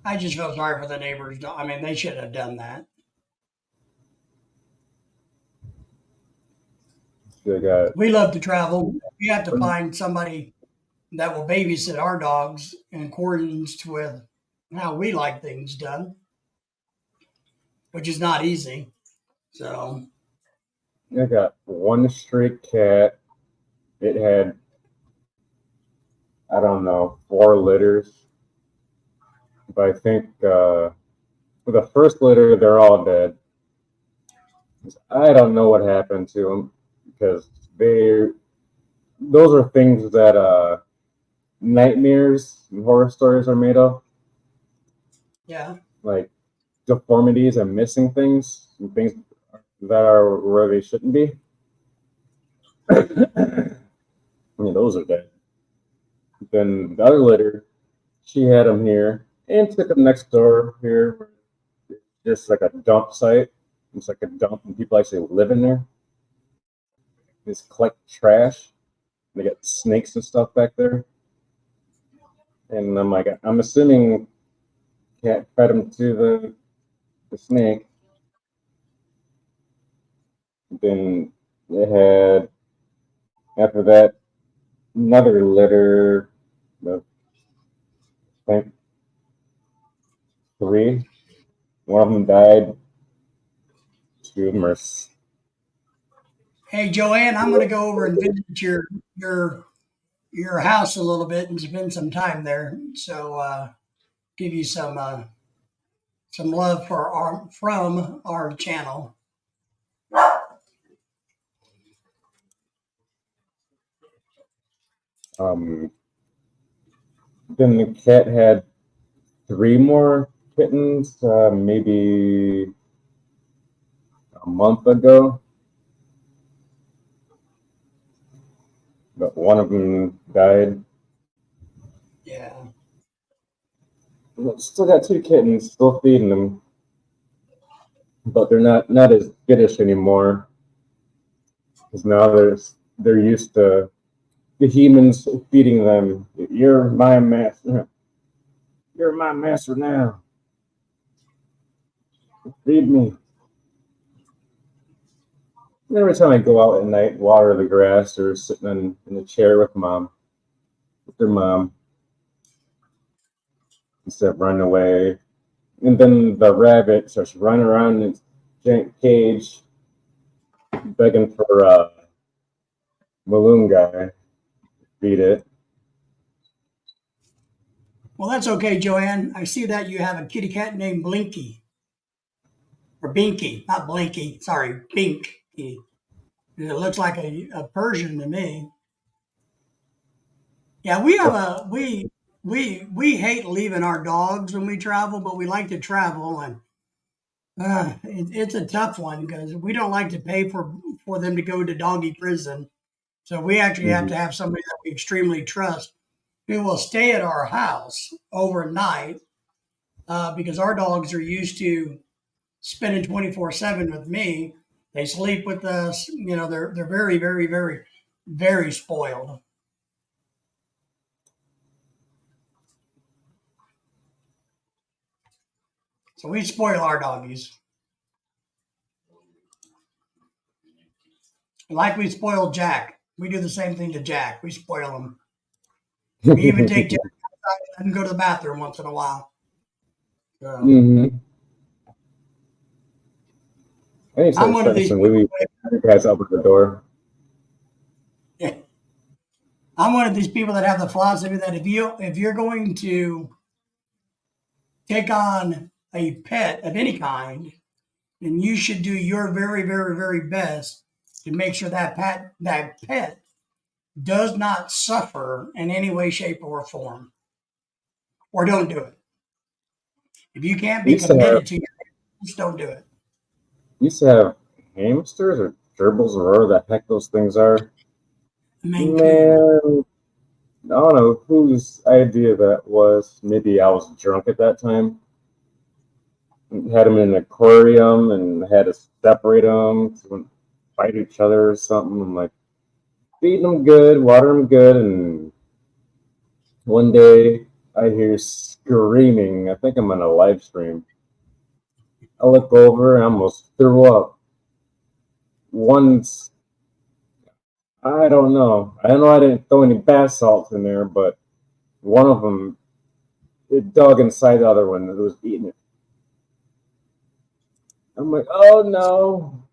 I just feel sorry for the neighbors. I mean, they should have done that. We love to travel. We have to find somebody that will babysit our dogs in accordance with how we like things done, which is not easy. So I got one stray cat. It had, I don't know, 4 litters. But I think for the first litter, they're all dead. I don't know what happened to them, because those are things that nightmares and horror stories are made of. yeah, Like deformities and missing things and things that are where they shouldn't be. Those are dead. Then the other litter, she had them here and took them next door here, just like a dump site. It's like a dump, and people actually live in there. They just collect trash. They got snakes and stuff back there. And I'm like, I'm assuming cat fed them to the snake. Then they had, after that, another litter of, I think, 3. One of them died. 2 of them are. hey Joanne, I'm going to go over and visit your house a little bit and spend some time there. So give you some love from our channel. Then the cat had 3 more kittens, maybe a month ago. But one of them died. Yeah. Still got 2 kittens, still feeding them. But they're not as skittish anymore. Because now they're used to the humans feeding them. You're my master. You're my master now. Feed me. And every time I go out at night, water the grass, or sitting in a chair with their mom, instead of running away. And then the rabbit starts running around in its giant cage, begging for balloon guy to feed it. Well, that's okay, Joanne. I see that you have a kitty cat named Blinky. Or Binky, not Blinky. Sorry, Binky. It looks like a Persian to me. Yeah, we have a we hate leaving our dogs when we travel, but we like to travel, and it's a tough one because we don't like to pay for them to go to doggy prison. So we actually have to have somebody that we extremely trust who will stay at our house overnight because our dogs are used to spending 24/7 with me. They sleep with us. You know, they're very, very, very, very spoiled. So we spoil our doggies. Like we spoiled Jack. We do the same thing to Jack. We spoil him. We even take Jack outside and go to the bathroom once in a while. So, Mm-hmm. I need to I'm start one of setting these some people. wee guys up at the door. Yeah, I'm one of these people that have the philosophy that if you're going to take on a pet of any kind, then you should do your very, very, very best to make sure that pet does not suffer in any way, shape, or form, or don't do it. If you can't We be used to have committed to it, just don't do it. we used to have hamsters or gerbils or whatever the heck those things are. Maine Coon. Man, I don't know whose idea that was. Maybe I was drunk at that time. Had them in an aquarium and had to separate them to fight each other or something. I'm like feeding them good, water them good, and one day I hear screaming. I think I'm on a live stream. I look over and I almost threw up. Once I don't know. I know I didn't throw any bath salts in there, but one of them it dug inside the other one. It was eating it. I'm like, oh no!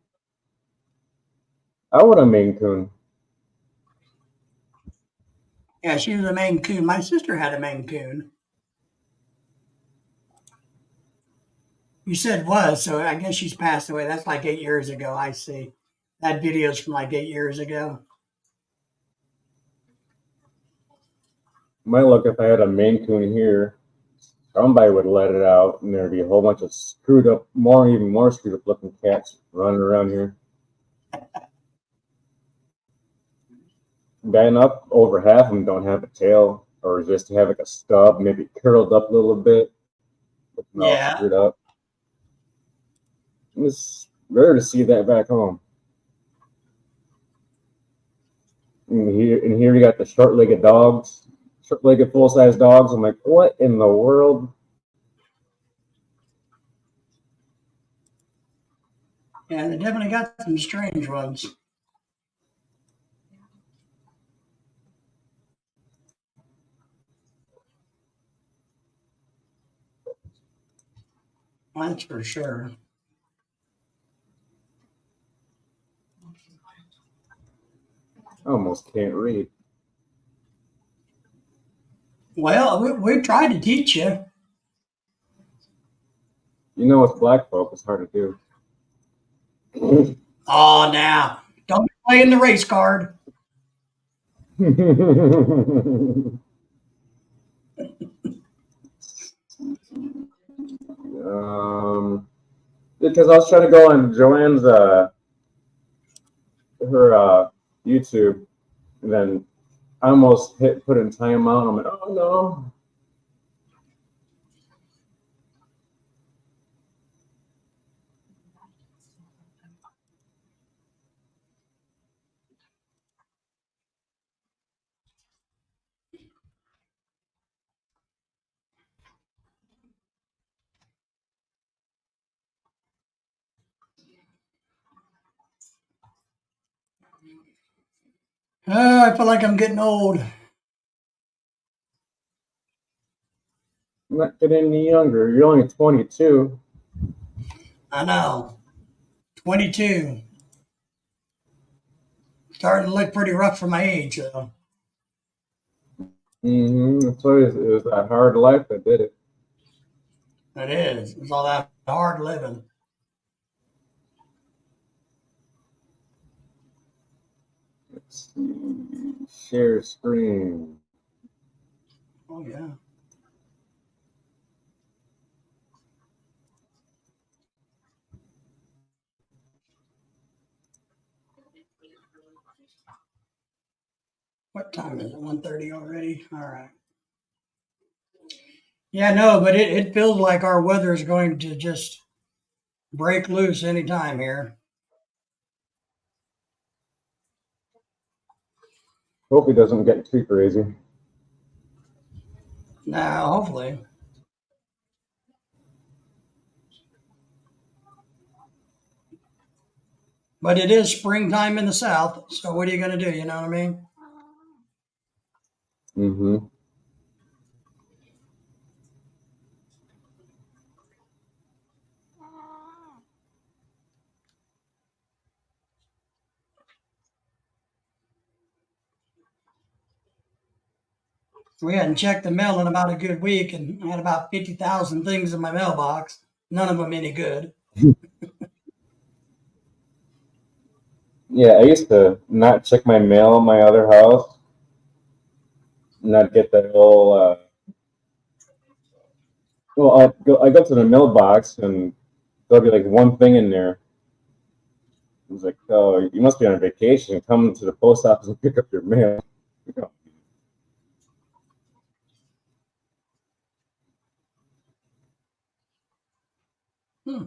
I want a Maine Coon. Yeah, she was a Maine Coon. My sister had a Maine Coon. You said was, so I guess she's passed away. That's like 8 years ago. I see. That video's from like 8 years ago. Might look if I had a Maine Coon here. Somebody would let it out, and there'd be a whole bunch of screwed up, even more screwed up looking cats running around here. Bad enough, over half of them don't have a tail, or just have like a stub, maybe curled up a little bit, looking all Yeah. screwed up. It's rare to see that back home. And here we got the short-legged dogs, short-legged full-size dogs. I'm like, what in the world? Yeah, they definitely got some strange ones. That's for sure. I almost can't read. Well, we tried to teach you. You know, with black folk, it's hard to do. Oh, now don't be playing the race card. Because I was trying to go on Joanne's her YouTube, and then I almost put in timeout. I'm like, oh no. I feel like I'm getting old. I'm not getting any younger. You're only 22. I know. 22. Starting to look pretty rough for my age, though. That's why it was that hard life that did it. It is. It's all that hard living. Let's see. Share screen. Oh yeah. What time is it? 1:30 already? All right. Yeah, no, but it feels like our weather is going to just break loose anytime here. Hope it doesn't get too crazy. Now, hopefully. But it is springtime in the South, so what are you going to do? You know what I mean? Mm-hmm. We hadn't checked the mail in about a good week, and I had about 50,000 things in my mailbox. None of them any good. Yeah, I used to not check my mail in my other house, not get that whole. Well, I go to the mailbox and there'll be like one thing in there. It's like, oh, you must be on vacation. Come to the post office and pick up your mail. Hmm.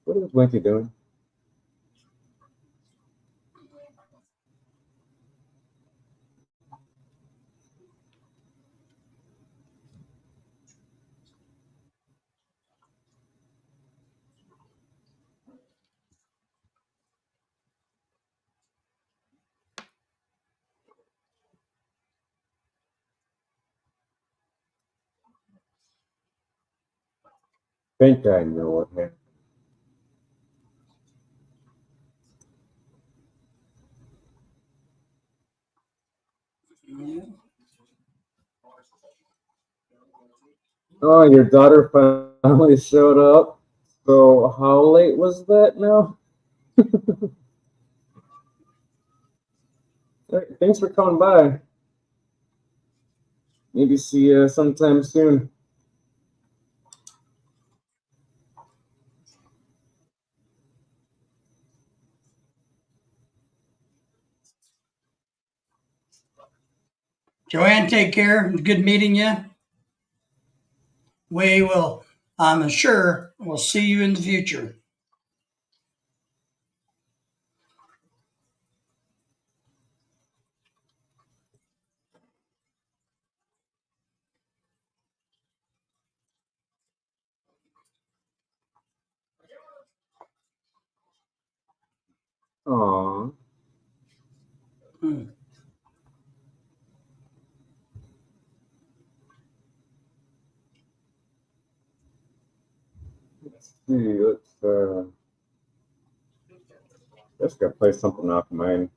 What is Winky doing? Think I know what happened. Oh, your daughter finally showed up. So how late was that now? Thanks for coming by. Maybe see you sometime soon. Joanne, take care. Good meeting you. We will, I'm sure, we'll see you in the future. Aw. Hmm. Let's see. Let's go play something off mine.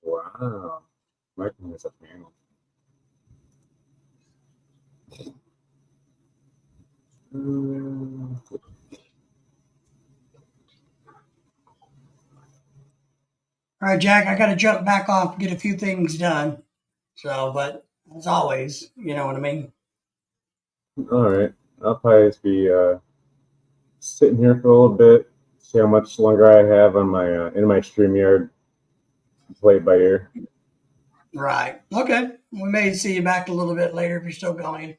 Wow. Mike has a panel. Um, All right, Jack, I got to jump back off and get a few things done. So, but as always, you know what I mean? all right. I'll probably just be sitting here for a little bit, see how much longer I have on my in my StreamYard, play it by ear. Right. Okay. We may see you back a little bit later if you're still going,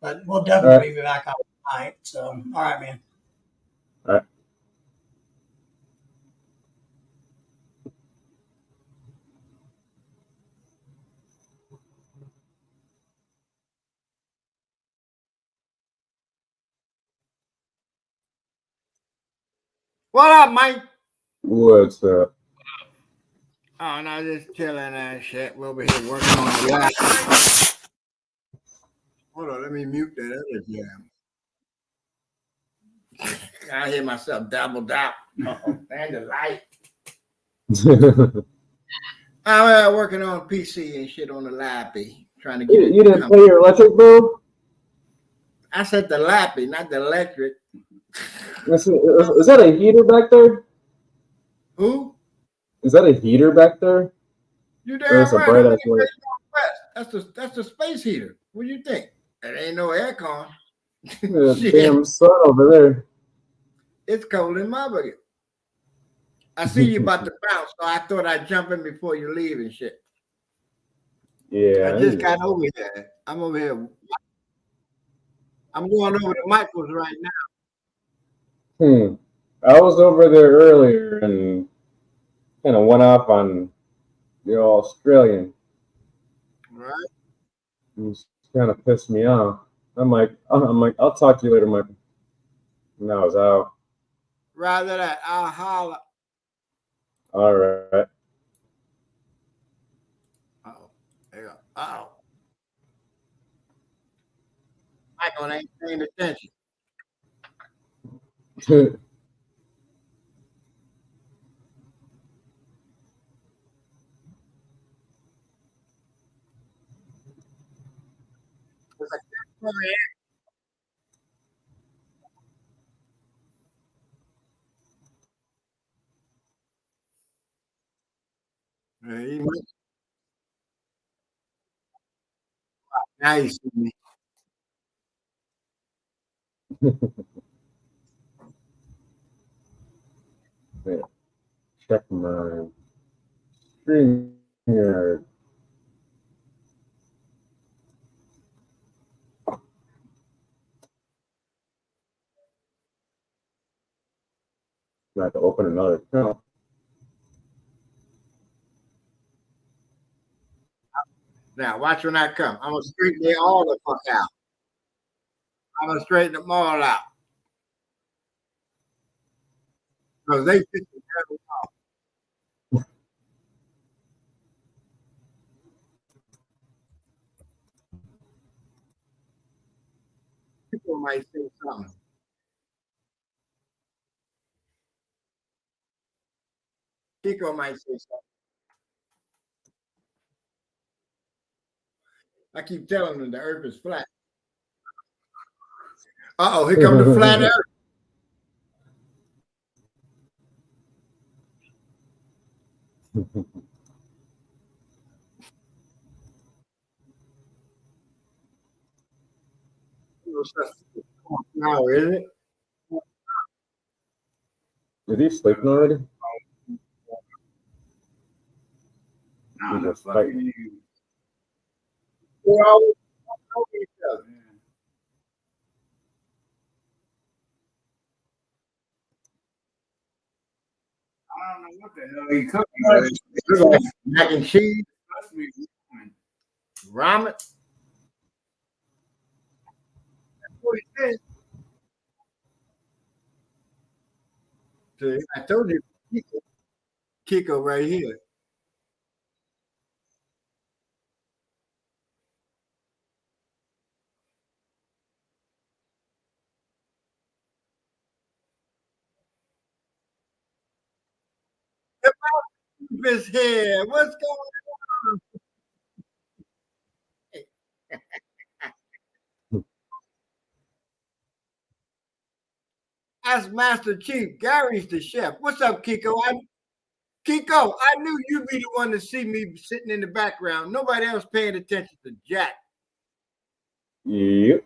but we'll All right. definitely be back on tonight. So, all right, man. All right. What up, Mike? What's up? Oh, no, just chilling and shit. We're over here working on the lab. Hold on, let me mute that other jam. I hear myself double dap. And the light. I'm working on PC and shit on the lappy, trying to get it. You didn't pay your electric bill? I said the lappy, not the electric. Is that a heater back there? Who? Is that a heater back there? You Or damn it's a right. bright ass light? That's the space heater. What do you think? It ain't no aircon. Damn sun over there. It's cold in my bucket. I see you about to bounce, so I thought I'd jump in before you leave and shit. Yeah. I just got over here. I'm over here. I'm going over to Michael's right now. I was over there earlier and kind of went off on the Australian. Right. It kind of pissed me off. I'm like, I'll talk to you later, Michael. And I was out. Rather that, I'll holler. All right. Uh-oh. There you go. Uh-oh. Michael ain't paying attention. It's like, now you see me. Check my screen here. I have to open another account. Now, watch when I come. I'm going to straighten they all the fuck out. I'm going to straighten them all out. Because they piss me off. People might say something. Chico might say something. I keep telling them the earth is flat. Uh-oh, here comes the flat earth. Now, is it? Is he sleeping already? No, that's fucking We're always know each other. I don't know what the hell he cooking. Mac and cheese, ramen. That's what he said. See, I told you, Kiko right here. His hair. What's going on? That's Master Chief. Gary's the chef. What's up, Kiko? Kiko, I knew you'd be the one to see me sitting in the background. Nobody else paying attention to Jack. Yep.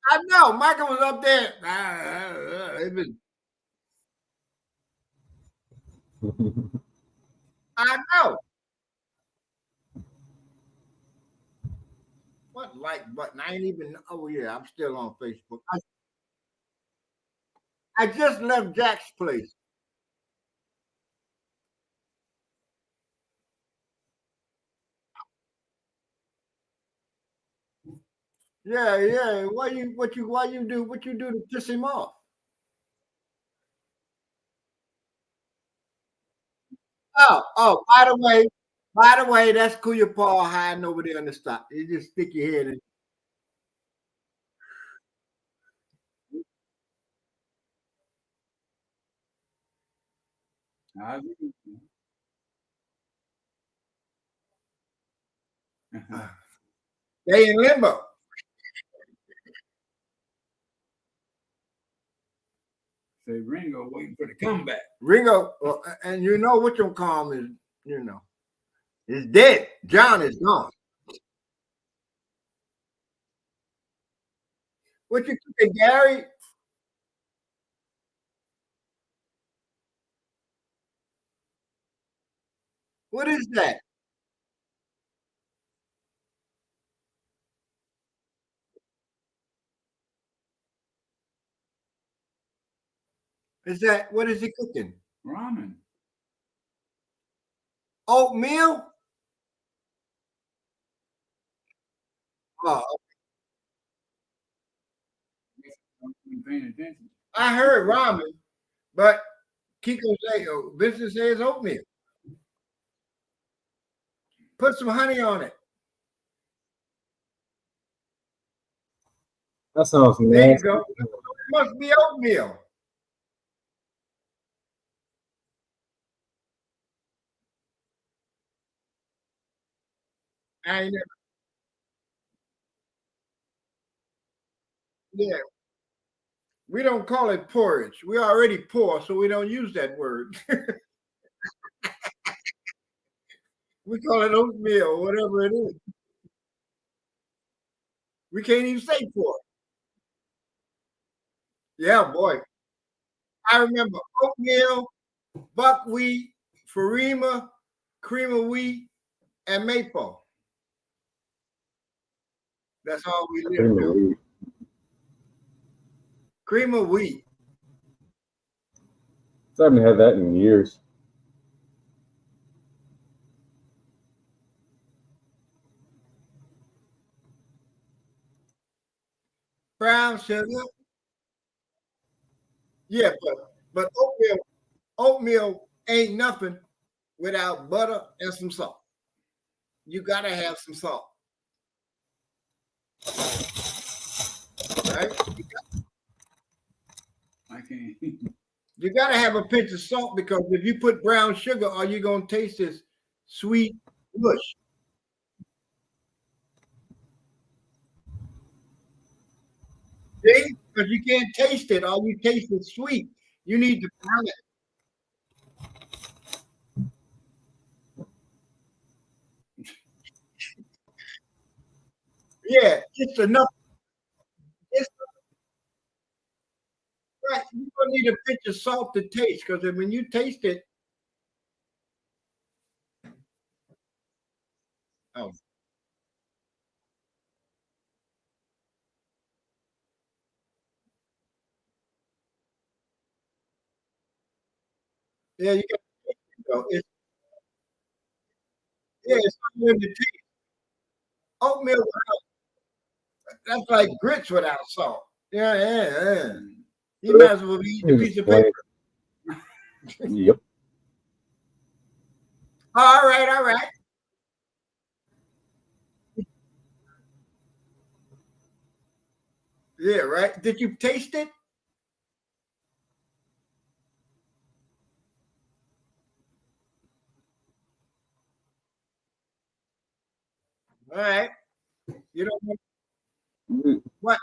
I know. Michael was up there. I know. What like button? I ain't even. Oh yeah, I'm still on Facebook. I just left Jack's place. Yeah. Why you do to piss him off? Oh, by the way, that's cool your paw hiding over there on the stop. You just stick your head in. I agree. They in limbo. Say Ringo waiting for the comeback. Ringo, and you know what your calm is, is dead. John is gone. What you cooking, Gary? What is that? What is he cooking? Ramen. Oatmeal? Oh, I'm paying attention. I heard ramen, but Kiko say, business says oatmeal. Put some honey on it. That sounds There you nasty. go. It must be oatmeal. I ain't never, yeah. We don't call it porridge. We're already poor, so we don't use that word. We call it oatmeal, whatever it is. We can't even say pork. Yeah, boy. I remember oatmeal, buckwheat, farina, cream of wheat, and maple. That's all we lived Cream of on. wheat. Cream of wheat. I haven't had that in years. Brown sugar. Yeah, but oatmeal ain't nothing without butter and some salt. You gotta have some salt, right? I can't. You gotta have a pinch of salt because if you put brown sugar, all you're gonna taste is sweet mush. See? Because you can't taste it. All you taste is sweet. You need to brown it. Yeah, just enough. Just right. You don't need a pinch of salt to taste because when you taste it, oh yeah, you got it's yeah, it's something in the taste. Oatmeal that's like grits without salt. Yeah. You might as well be eating a piece of paper. Yep. All right. Yeah, right. Did you taste it? All right. You don't know what?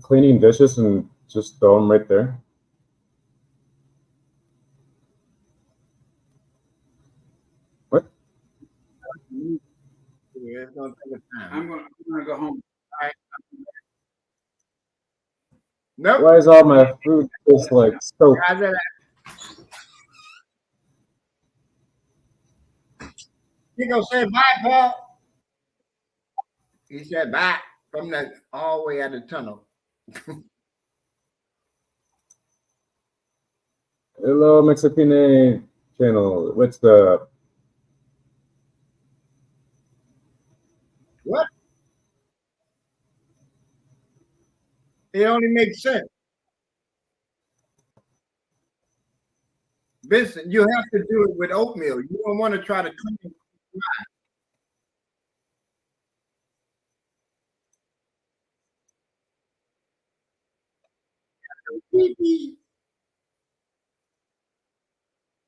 Cleaning dishes and just throw them right there. What? Yeah, it's gonna take a time. I'm gonna go home. All right. Nope. Why is all my food just like soap? You gonna say bye, Paul? He said bye from the all the way out of the tunnel. Hello, Mexipine channel. What's the It only makes sense. Vincent, you have to do it with oatmeal. You don't want to try to clean it.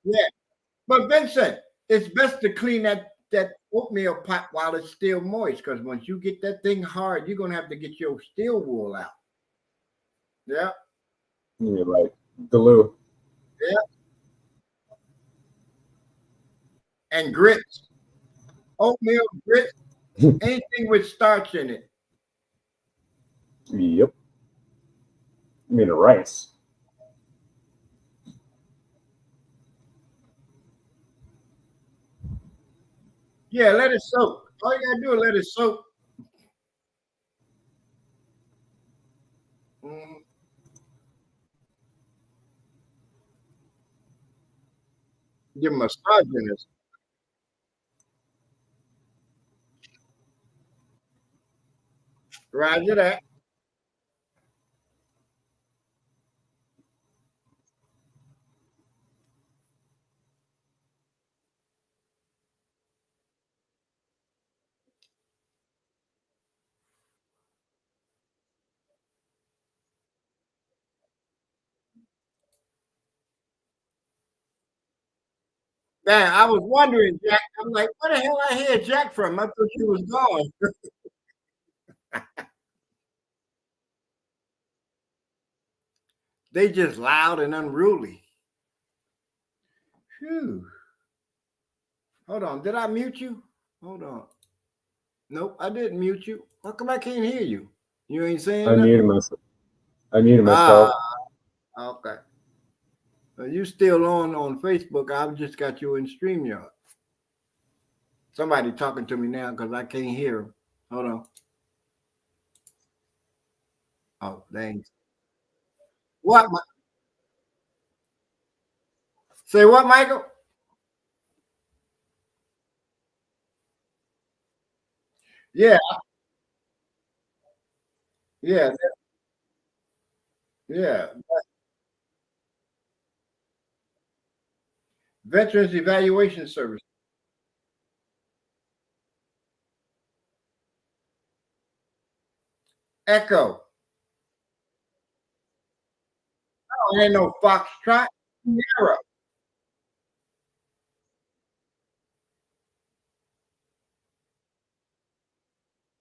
Yeah, but Vincent, it's best to clean that oatmeal pot while it's still moist, because once you get that thing hard, you're gonna have to get your steel wool out. Yeah, You're like glue. yeah, and grits, oatmeal grits, anything with starch in it. Yep. I mean rice. Yeah, let it soak. All you gotta do is let it soak. Mhm. Give them a starch in it. Roger that. Man, I was wondering, Jack. I'm like, where the hell I hear Jack from? I thought she was gone. They just loud and unruly. Phew. Hold on. Did I mute you? Hold on. Nope, I didn't mute you. How come I can't hear you? You ain't saying I nothing? muted myself. I muted Ah, myself. okay. You still on Facebook. I've just got you in StreamYard. Somebody talking to me now because I can't hear him. Hold on. Oh, dang. What? Say what, Michael? Yeah, yeah, yeah. Veterans Evaluation Service. Echo. Oh, ain't no Foxtrot. Sierra.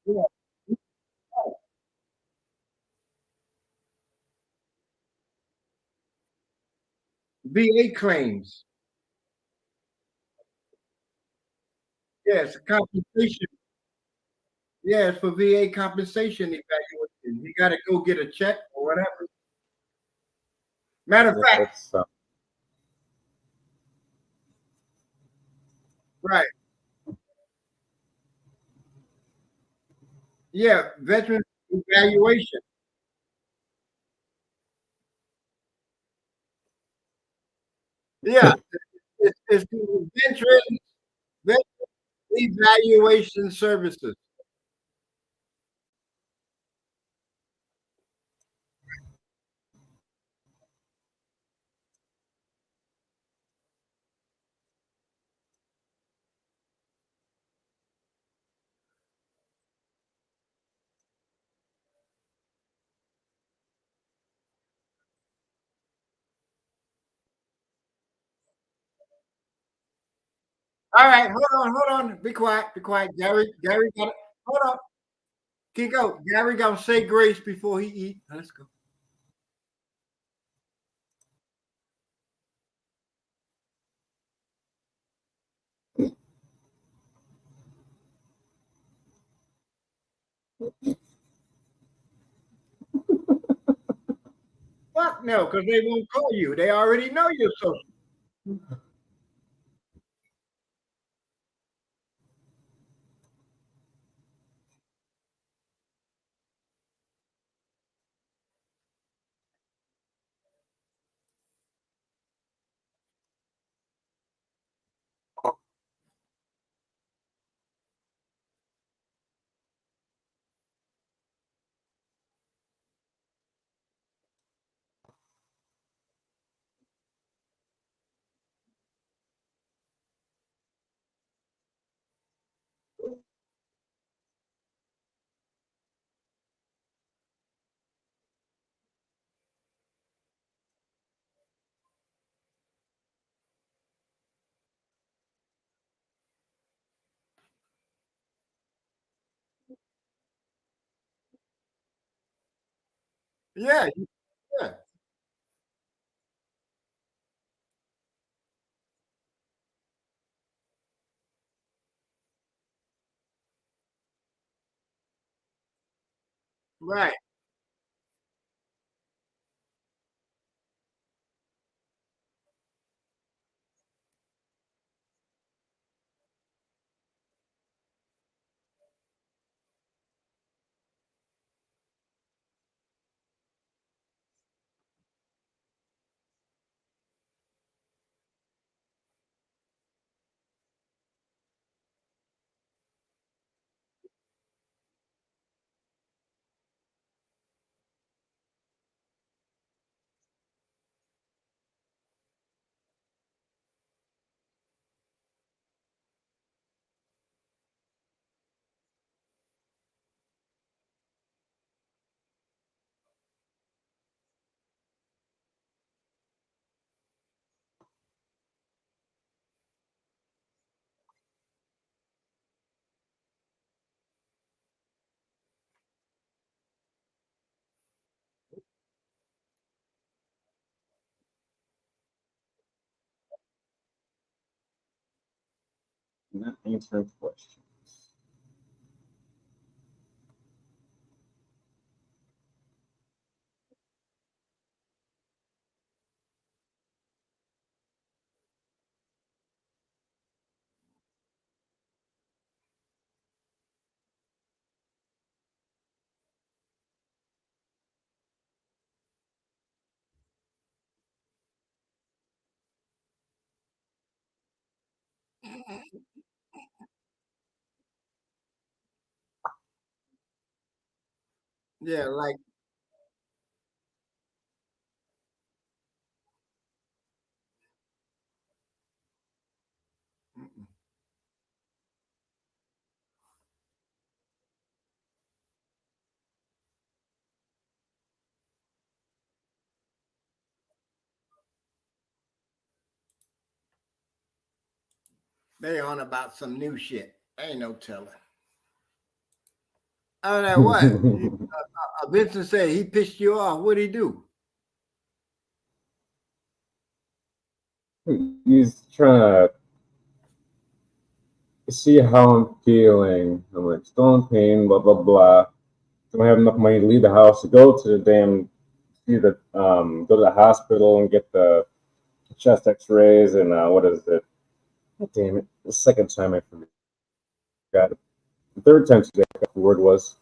Yeah. VA claims. Yes, compensation. Yeah, it's for VA compensation evaluation. You got to go get a check or whatever. Matter of Yeah, fact, that's right. Yeah, veteran evaluation. Yeah, it's the veteran evaluation services. All right, hold on. Be quiet, be quiet. Gary got it. Hold on. Kiko, Gary got to say grace before he eat. Let's go. Fuck no, because they won't call you. They already know you're social. Yeah, yeah. Right. Not answering questions. Yeah, like they on about some new shit. Ain't no telling. Oh, that what? Vincent said he pissed you off. What'd he do? He's trying to see how I'm feeling. I'm like, still in pain, blah, blah, blah. Don't have enough money to leave the house to go to the damn, go to the hospital and get the chest x-rays and what is it? God damn it. The second time I forgot. The third time today, I forgot the word was.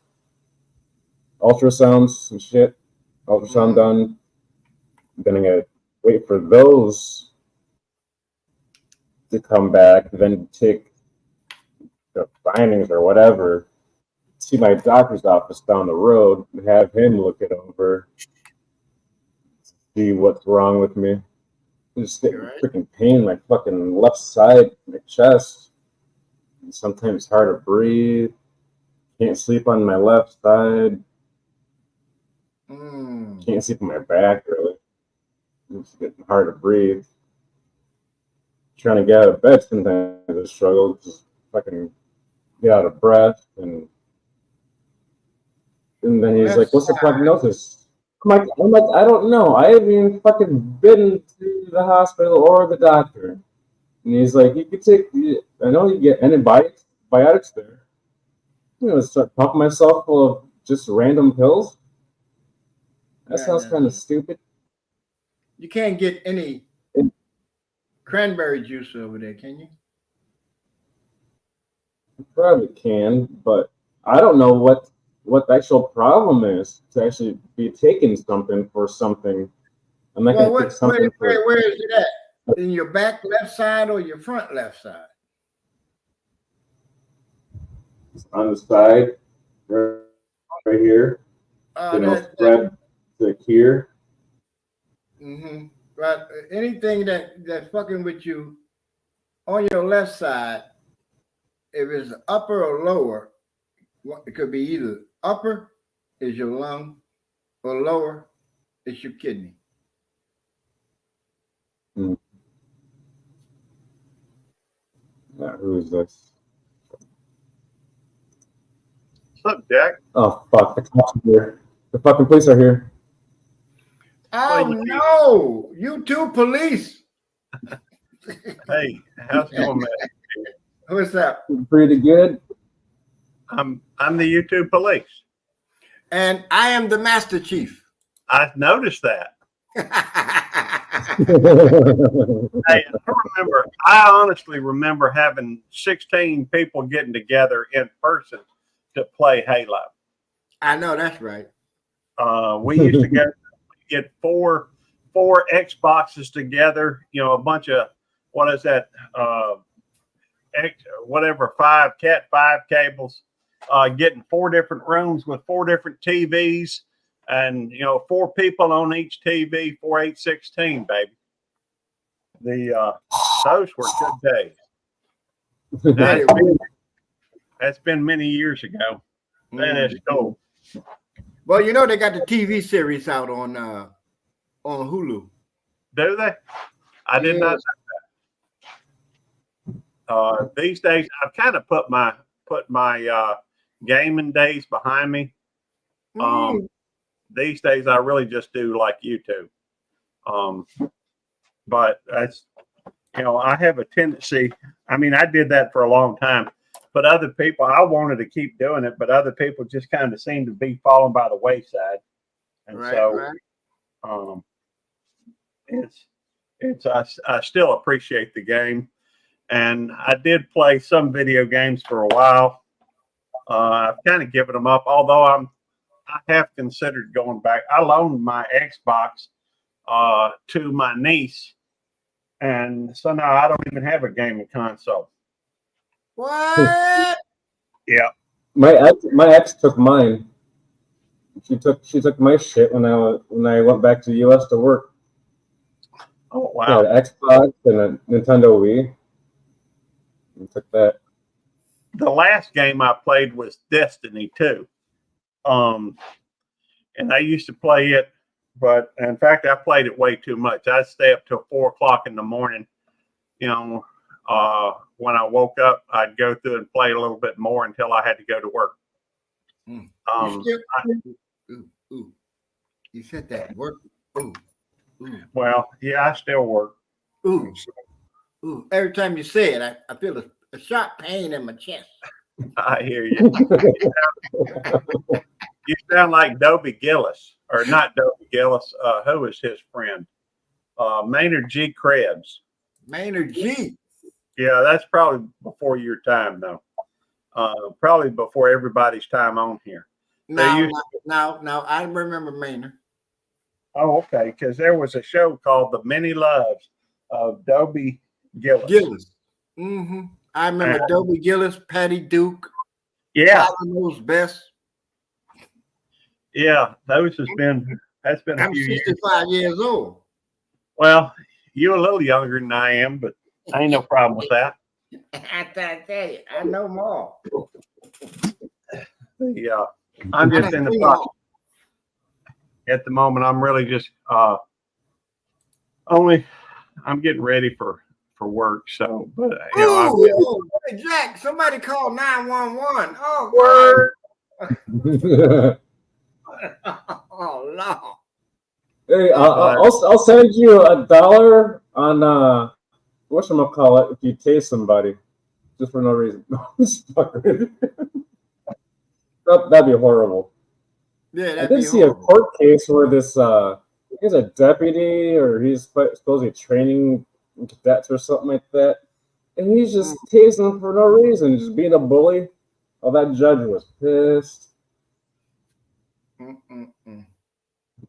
Ultrasounds and shit. Ultrasound done. Then I gotta wait for those to come back, then take the findings or whatever, see my doctor's office down the road, and have him look it over, see what's wrong with me. I'm just getting Right. freaking pain in my fucking left side, my chest. And sometimes it's hard to breathe. Can't sleep on my left side. Can't sleep on my back, really. It's getting hard to breathe. Trying to get out of bed sometimes is a struggle. Just fucking get out of breath. And then he's like, "What's the prognosis?" I'm like, I don't know. I haven't even fucking been to the hospital or the doctor. And he's like, you could take, I know you get antibiotics there. I'm gonna start pumping myself full of just random pills. That sounds kind of stupid. You can't get any It cranberry juice over there, can you? probably can, but I don't know what the actual problem is to actually be taking something for something. I'm not Well, gonna take something where is it at? In your back left side or your front left side? on the side, right here. Spread to here. But anything that's fucking with you on your left side, if it's upper or lower, it could be either upper is your lung or lower is your kidney. Who is this? What's up, Jack? Oh fuck! The cops are here. The fucking police are here. Oh no, YouTube police. Hey, how's it going, man? Who's that? Pretty good. I'm the YouTube police. And I am the Master Chief. I noticed that. Hey, I honestly remember having 16 people getting together in person to play Halo. I know that's right. We used to get four Xboxes together, you know, a bunch of, what is that, Cat 5 cables, getting 4 different rooms with 4 different TVs, and, you know, 4 people on each TV, 4, 8, 16, baby. Those were good days. That's been many years ago. Man, it's cool. Well, you know they got the TV series out on Hulu. Do they? I did not know that. These days, I've kind of put my gaming days behind me. These days, I really just do like YouTube. But that's, you know, I have a tendency. I mean, I did that for a long time, but other people, I wanted to keep doing it, but other people just kind of seem to be falling by the wayside, and I still appreciate the game, and I did play some video games for a while. I've kind of given them up, although I have considered going back. I loaned my Xbox to my niece, and so now I don't even have a gaming console. What? Yeah. My ex took mine. She took my shit when I went back to the US to work. Oh wow. Yeah, Xbox and a Nintendo Wii. And took that. The last game I played was Destiny 2. And I used to play it, but in fact I played it way too much. I'd stay up till 4 o'clock in the morning. You know, when I woke up, I'd go through and play a little bit more until I had to go to work. You said that work. Well, yeah, I still work. Every time you say it, I feel a sharp pain in my chest. I hear you. You sound like Dobie Gillis, or not Dobie Gillis. Who is his friend? Maynard G. Krebs. Maynard G. Yeah, that's probably before your time, though. Probably before everybody's time on here. Now, I remember Maynard. Oh, okay, because there was a show called The Many Loves of Dobie Gillis. I remember Dobie Gillis, Patty Duke. Yeah. Those best. Yeah, that's been a I'm few 65 years old. Well, you're a little younger than I am, but I ain't no problem with that. I tell you, I know more. Yeah, I'm just in the process. At the moment, I'm really just I'm getting ready for work. So, but you know, Jack, somebody call 911. Oh, Word. Oh no. Hey, I'll send you $1 on whatchamacallit if you tase somebody just for no reason. That'd be horrible. Yeah, I did see a court case where this he's a deputy or he's supposedly training cadets or something like that, and he's just tasing them for no reason, just being a bully. Oh, that judge was pissed.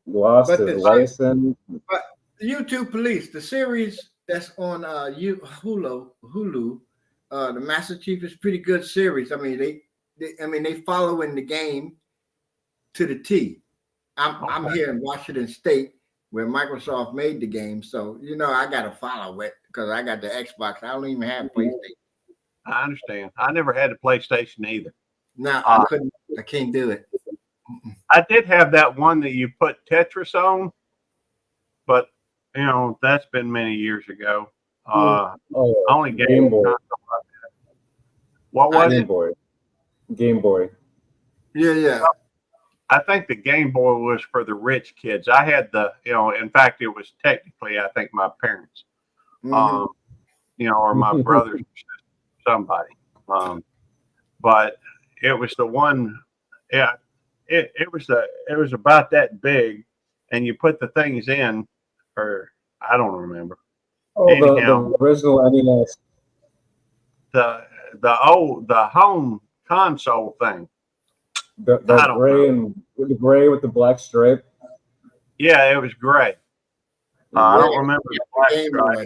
Lost his license. But YouTube Police, the series that's on Hulu, the Master Chief is pretty good series. I mean, they following the game to the T. I'm here in Washington State where Microsoft made the game, so you know I gotta follow it because I got the Xbox. I don't even have PlayStation. I understand. I never had a PlayStation either. No, I couldn't. I can't do it. I did have that one that you put Tetris on, but you know that's been many years ago. Only Game Boy. What was Game it? Boy. Game Boy. Yeah. I think the Game Boy was for the rich kids. I had the, in fact, it was technically, I think, my parents, Mhm. or my brothers, somebody. But it was the one, yeah, it was about that big, and you put the things in, or I don't remember. Oh, Anyhow, the original NES. the home console thing. The I don't know. gray with the black stripe. Yeah, it was gray. I Yeah, don't remember the the black Game stripe. Boy.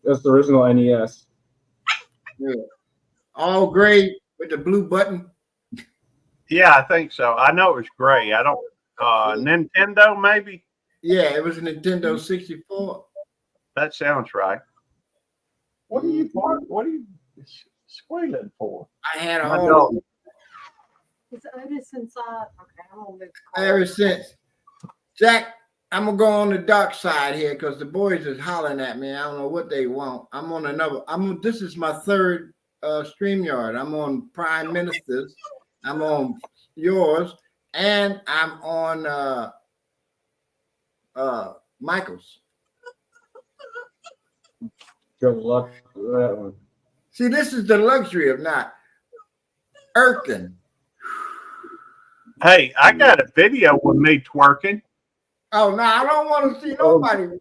That's the original NES. Yeah. All gray with the blue button. Yeah, I think so. I know it was gray. I don't. Nintendo, maybe. Yeah, it was a Nintendo 64. That sounds right. What are you? Mhm. What are you squealing for? I had My all dog. Is Otis inside? Okay, I'm gonna move the ever car. since. Jack, I'm gonna go on the dark side here because the boys is hollering at me. I don't know what they want. I'm on another. This is my third StreamYard. I'm on Prime Ministers. I'm on yours, and I'm on Michael's. Good luck with that one. See, this is the luxury of not irking. Hey, I got a video with me twerking. Oh no, I don't want to see Oh. nobody.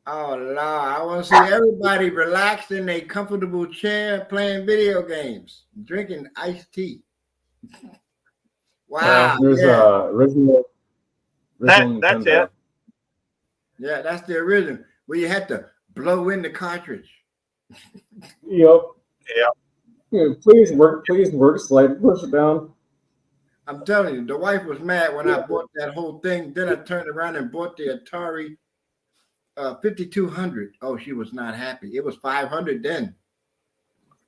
Oh no, I want to see everybody relaxed in a comfortable chair playing video games, drinking iced tea. Wow, There's yeah, original That's Nintendo. it. yeah, that's the original where you had to blow in the cartridge. Yep. Yeah. Yeah, please work, slide, push it down. I'm telling you, the wife was mad when I bought that whole thing. Then I turned around and bought the Atari 5200. Oh, she was not happy. It was 500 then.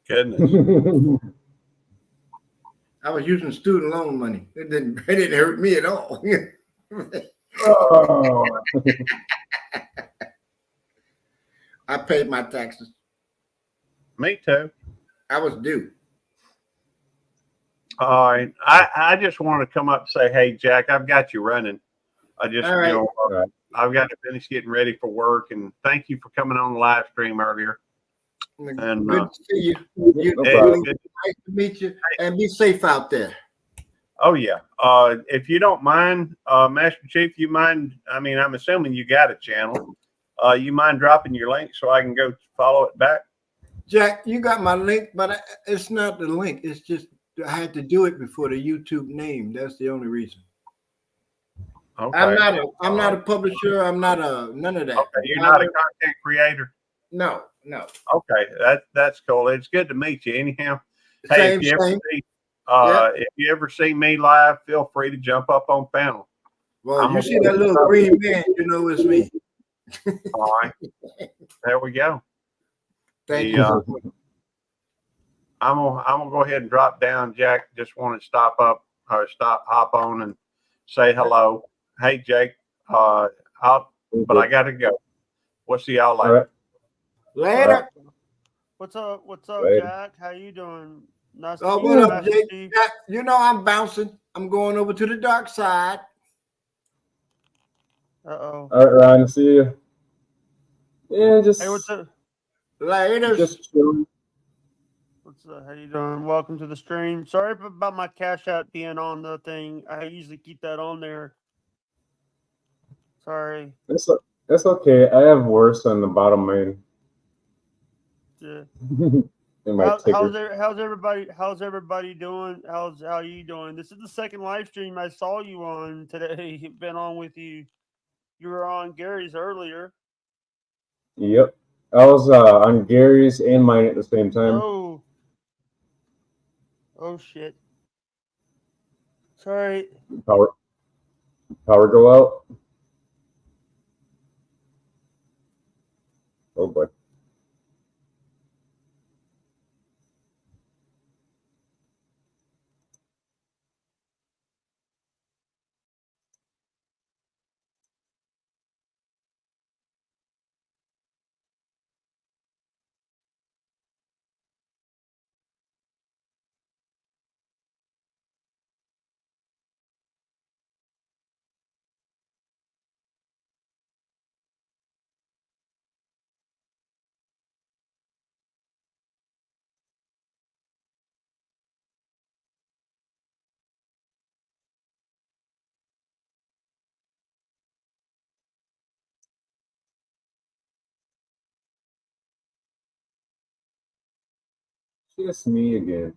Goodness. I was using student loan money. It didn't hurt me at all. Oh. I paid my taxes. Me too. I was due. All right. I just want to come up and say, hey, Jack, I've got you running. I just, All right. Right. I've got to finish getting ready for work. And thank you for coming on the live stream earlier. And Good to see you. No problem. Nice to meet you. And be safe out there. Oh yeah. If you don't mind, Master Chief, you mind? I mean, I'm assuming you got a channel. You mind dropping your link so I can go follow it back? Jack, you got my link, but it's not the link. It's just I had to do it before the YouTube name. That's the only reason. Okay. I'm not a publisher. I'm not none of that. Okay. You're not a content creator. No. Okay. That's cool. It's good to meet you. Anyhow. Same. If you ever see me live, feel free to jump up on panel. Well, you see that little green man, you know it's me. All right. There we go. Thank you. I'm gonna go ahead and drop down, Jack. Just want to hop on and say hello. Hey, Jake. But I gotta go. We'll see y'all later. All right. Later. What's up, Later. Jack? How you doing? Nice to Oh, meet what you, up, Master Jake? Chief. Jack, you know I'm bouncing. I'm going over to the dark side. Uh-oh. All right, Ryan. See you. Yeah, just Hey, what's up? Later. just chilling. What's up? How you doing? Welcome to the stream. Sorry about my cash out being on the thing. I usually keep that on there. Sorry. It's okay. I have worse on the bottom main. Yeah. In my How's ticker. everybody doing? How you doing? This is the second live stream I saw you on today. Been on with you. You were on Gary's earlier. Yep. I was on Gary's and mine at the same time. Oh shit. Sorry. Power go out. Oh boy. Just me again.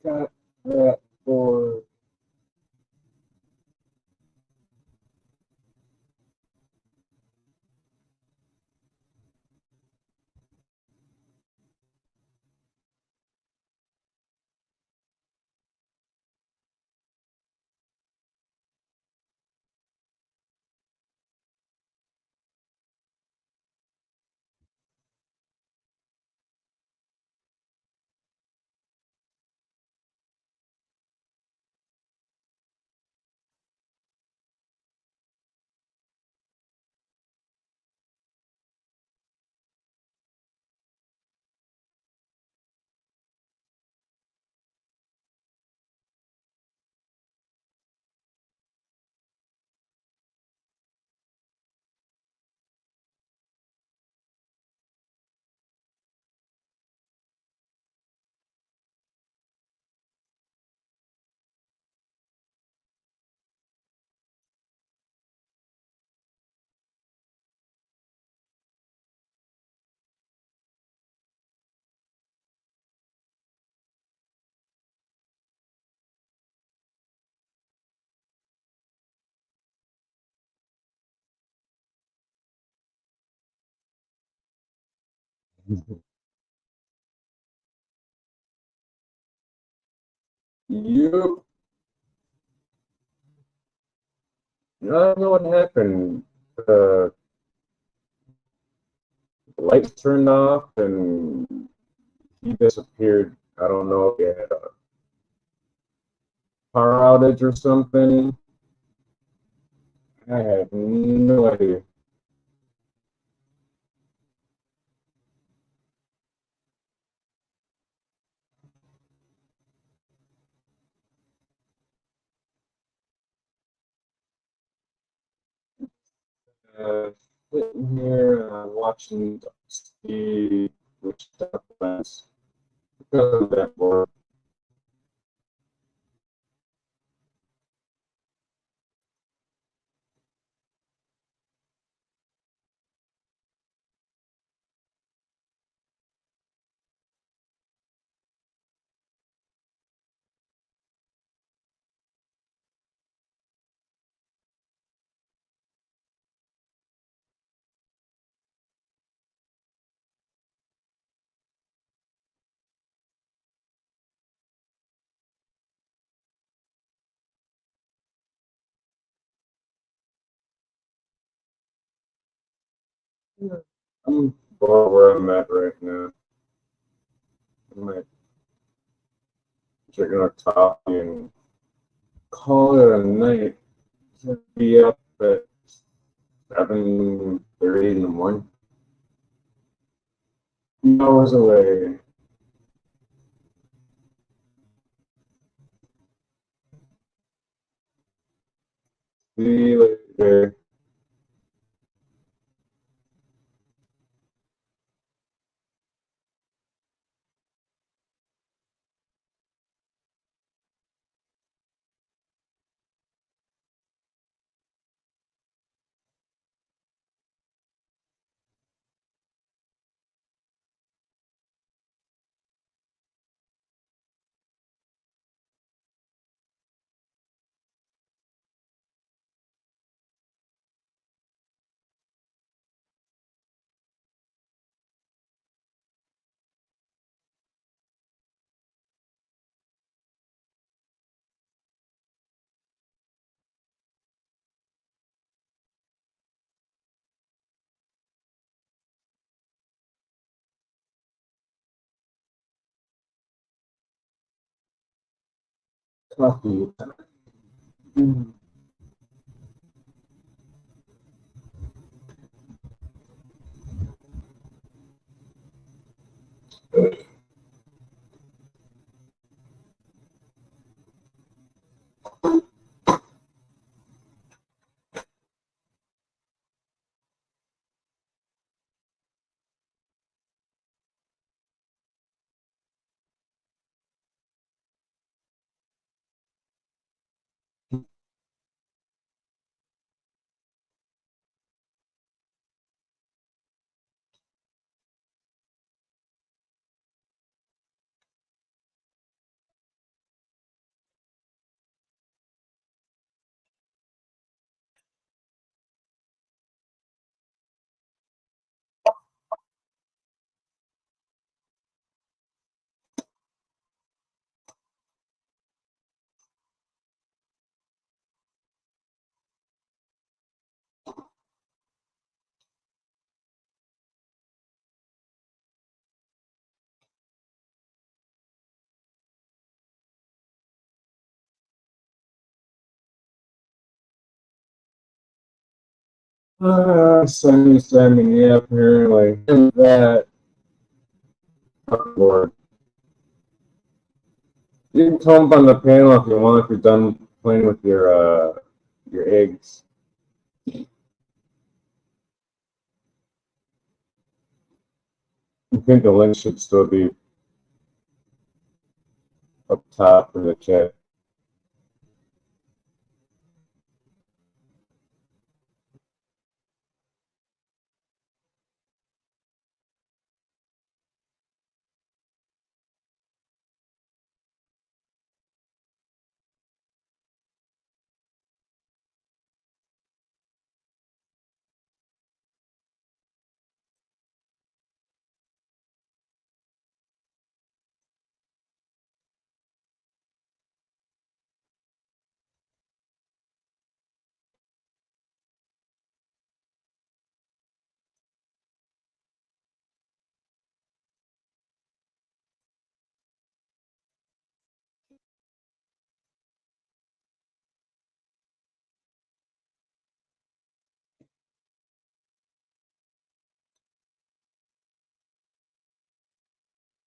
got that for Yep. I don't know what happened. The lights turned off and he disappeared. I don't know if he had a power outage or something. I have no idea. Uh, Sitting here watching to see which stuff went because of that board. I'm bored where I'm at right now. I might drink enough coffee and call it a night. Be up at 7:30 in the morning. 2 hours away. See you later. Coffee. Simon, yeah, apparently. And that, oh, Lord. You can come up on the panel if you want, if you're done playing with your eggs. I think the link should still be up top for the chat.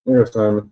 There's Simon.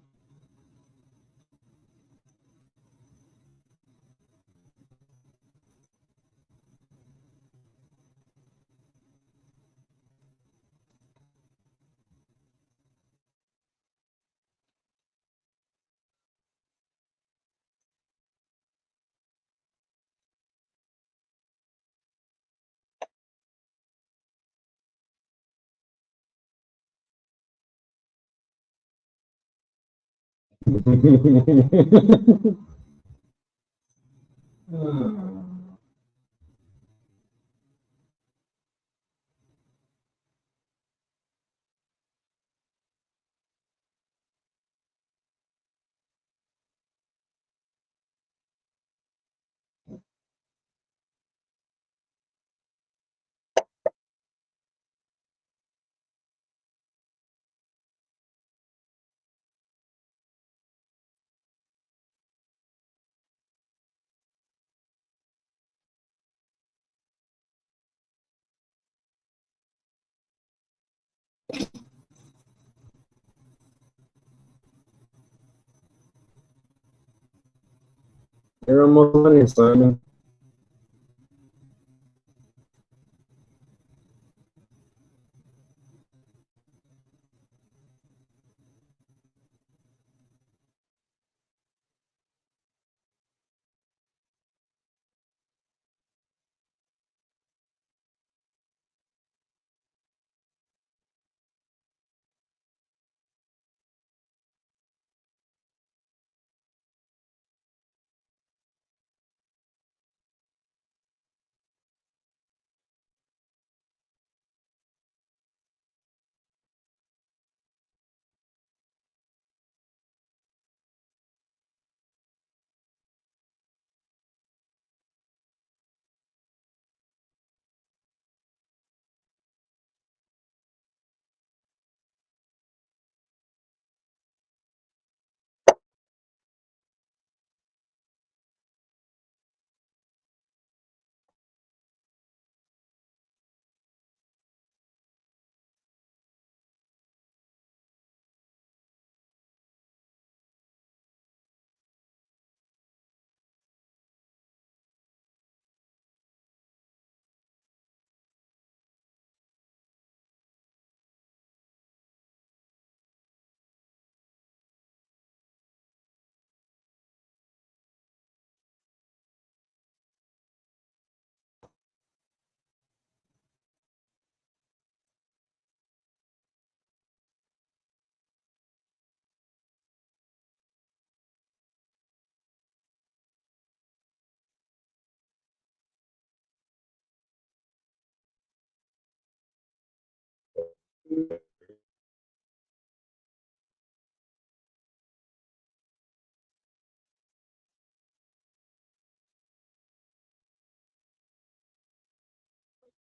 You're almost winning, Simon.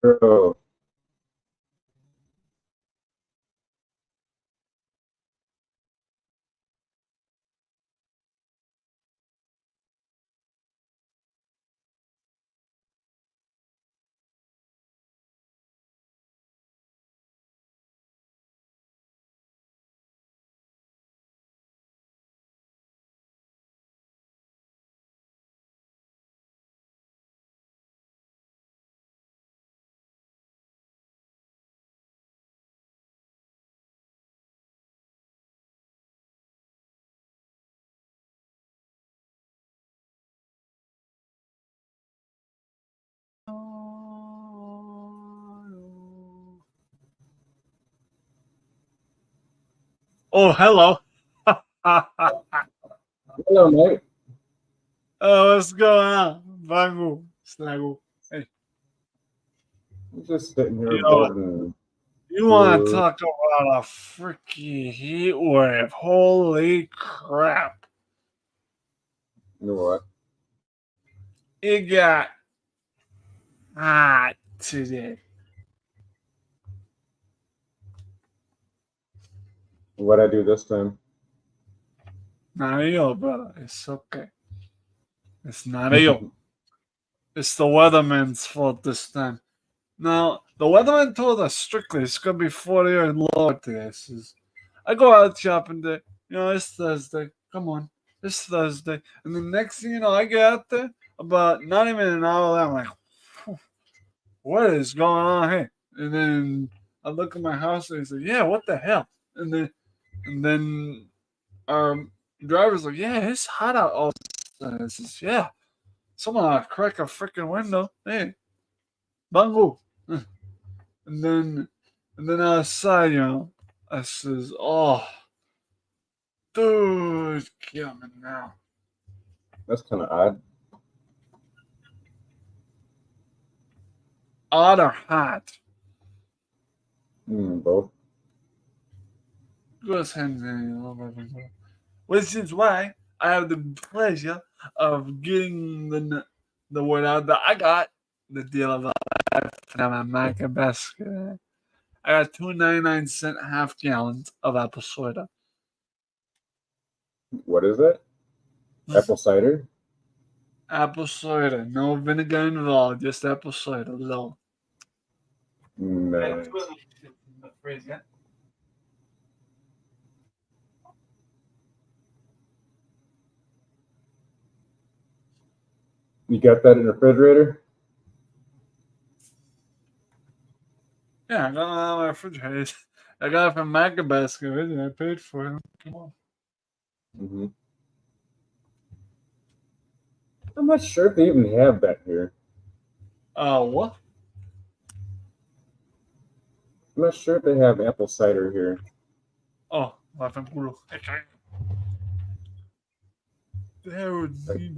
Bro. Oh, hello. Hello, mate. Oh, what's going on? Bangu, Slago. Hey, I'm just sitting here yo, bored. you want to talk about a freaking heat wave? Holy crap. You know what? It got hot today. What'd I do this time? Not you, brother. It's okay. It's not you. It's the weatherman's fault this time. Now, the weatherman told us strictly it's going to be 40 and lower today. Says, I go out shopping day. You know, it's Thursday. Come on. It's Thursday. And the next thing you know, I get out there about not even an hour later. I'm like, "Phew, what is going on here? And then I look at my house and I say, yeah, what the hell? And then our driver's like, yeah, it's hot out all of a sudden. I says, yeah, someone ought to crack a freaking window. Hey, Bangu. And then outside, you know, I says, oh, dude, kill me now. That's kind of odd. Odd or hot? Both. Goes hand in hand. Which is why I have the pleasure of getting the word out that I got the deal of life from my market basket. I got 2.99 half gallons of apple cider. What is it? Apple cider? Apple cider, no vinegar involved, just apple cider alone. Nice. You got that in the refrigerator? Yeah, I got it out of my refrigerator. I got it from Market Basket originally. I paid for it. Come on. Mm-hmm. I'm not sure if they even have that here. What? I'm not sure if they have apple cider here. Oh, laughing puro. There would be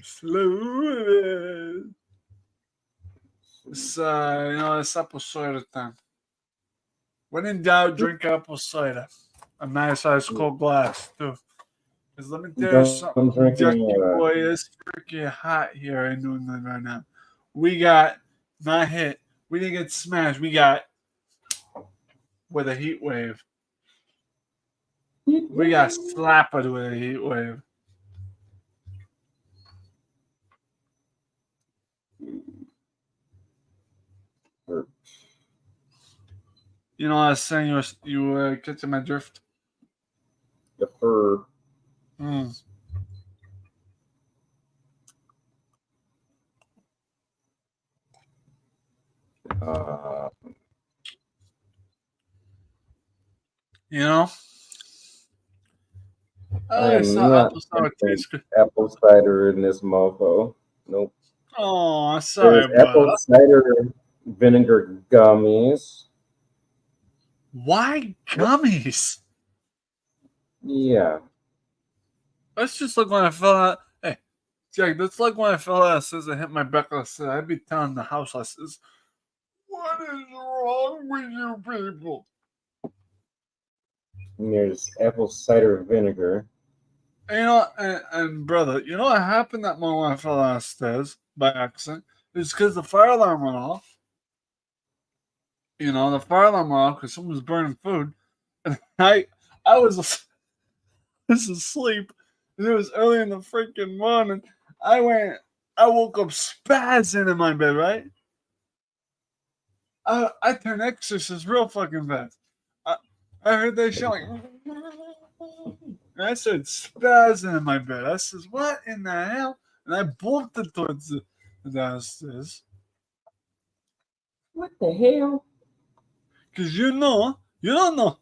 slow. It's it's apple cider time. When in doubt, drink apple cider. A nice ice cold glass too. Because let me tell you I'm something, drinking. Jackie boy, it's freaking hot here in New England right now. We got not hit. We didn't get smashed. We got with a heat wave. We got slapped with a heat wave. You know, I was saying you were catching my drift. The fur. You know, I I am saw not apple sour taste good. apple cider in this mofo. Nope. Oh, There's sorry, apple but cider vinegar gummies. why gummies? Yeah. That's just like when I fell out. Hey, Jack, that's like when I fell out of stairs and hit my back. I said, I'd be telling the house, I says, what is wrong with you people? And there's apple cider vinegar. And, you know, and brother, you know what happened that moment when I fell out of stairs by accident? It's because the fire alarm went off. You know, the fire alarm went off because someone was burning food. And I was asleep. And it was early in the freaking morning. I woke up spazzing in my bed, right? I turned exorcist real fucking fast. I heard they shouting. And I started spazzing in my bed. I says, what in the hell? And I bolted towards the downstairs. What the hell? Because you don't know.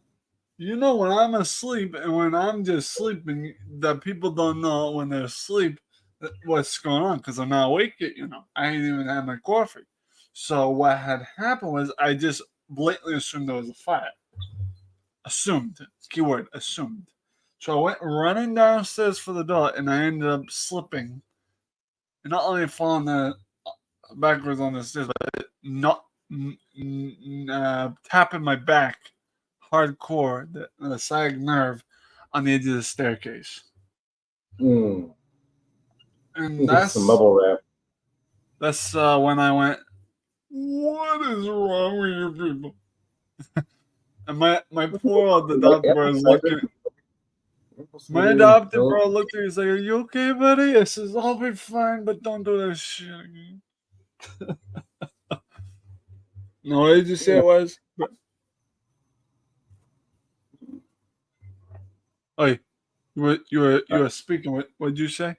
You know when I'm asleep and when I'm just sleeping, that people don't know when they're asleep what's going on because I'm not awake yet, you know. I ain't even had my coffee. So what had happened was I just blatantly assumed there was a fire. Assumed. Keyword assumed. So I went running downstairs for the door, and I ended up slipping, and not only falling backwards on the stairs, but not tapping my back hardcore, the sciatic nerve on the edge of the staircase. Mm. And Get some bubble wrap. that's when I went, what is wrong with you people? And my poor adopted bro is looking. My adopted bro looked at me. He's like, "Are you okay, buddy?" I says, "I'll be fine, but don't do that shit again." No, what did you say it was? Oh, you were speaking. What did you say?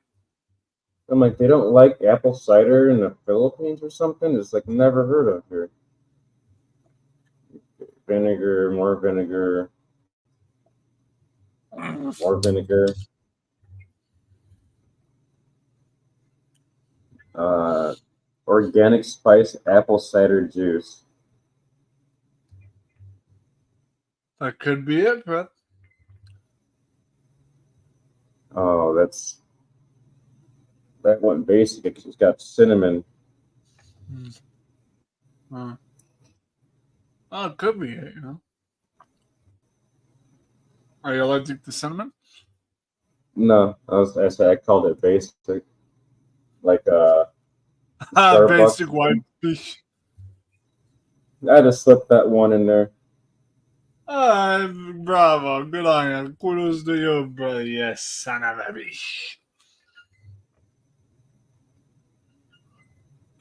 I'm like, they don't like apple cider in the Philippines or something? It's like never heard of here. Vinegar, more vinegar, more vinegar. Organic spice apple cider juice. That could be it, but Oh, that one basic. It's got cinnamon. oh, it could be it. You know, are you allergic to cinnamon? No, I called it basic. Like Basic white fish. I just slipped that one in there. Bravo, good on you. Kudos to you, brother. Yes, son of a bitch.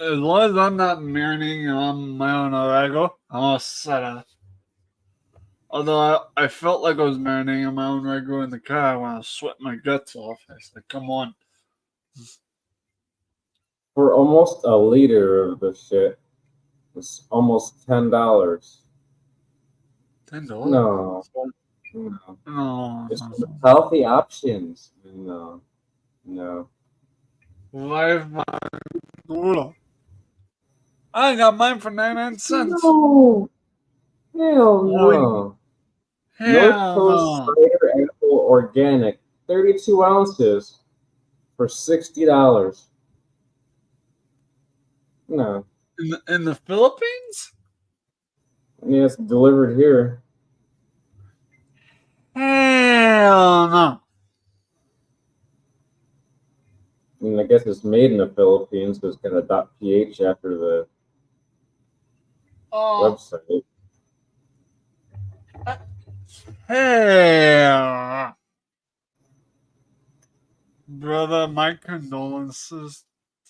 As long as I'm not marinating on my own Orego, I'm all set up. Although I felt like I was marinating on my own Orego in the car when I was sweating my guts off. I said, come on. For almost a liter of the shit, it's almost $10. $10? No. No. It's healthy options. No. Life Gula. I got mine for 99 cents. No. Hell no. North Coast Cider Apple Organic, 32 ounces for $60. No. In the Philippines? Yeah, it's delivered here. Hell no. I mean, I guess it's made in the Philippines, so it's got a .ph after the website. Hell. Brother, my condolences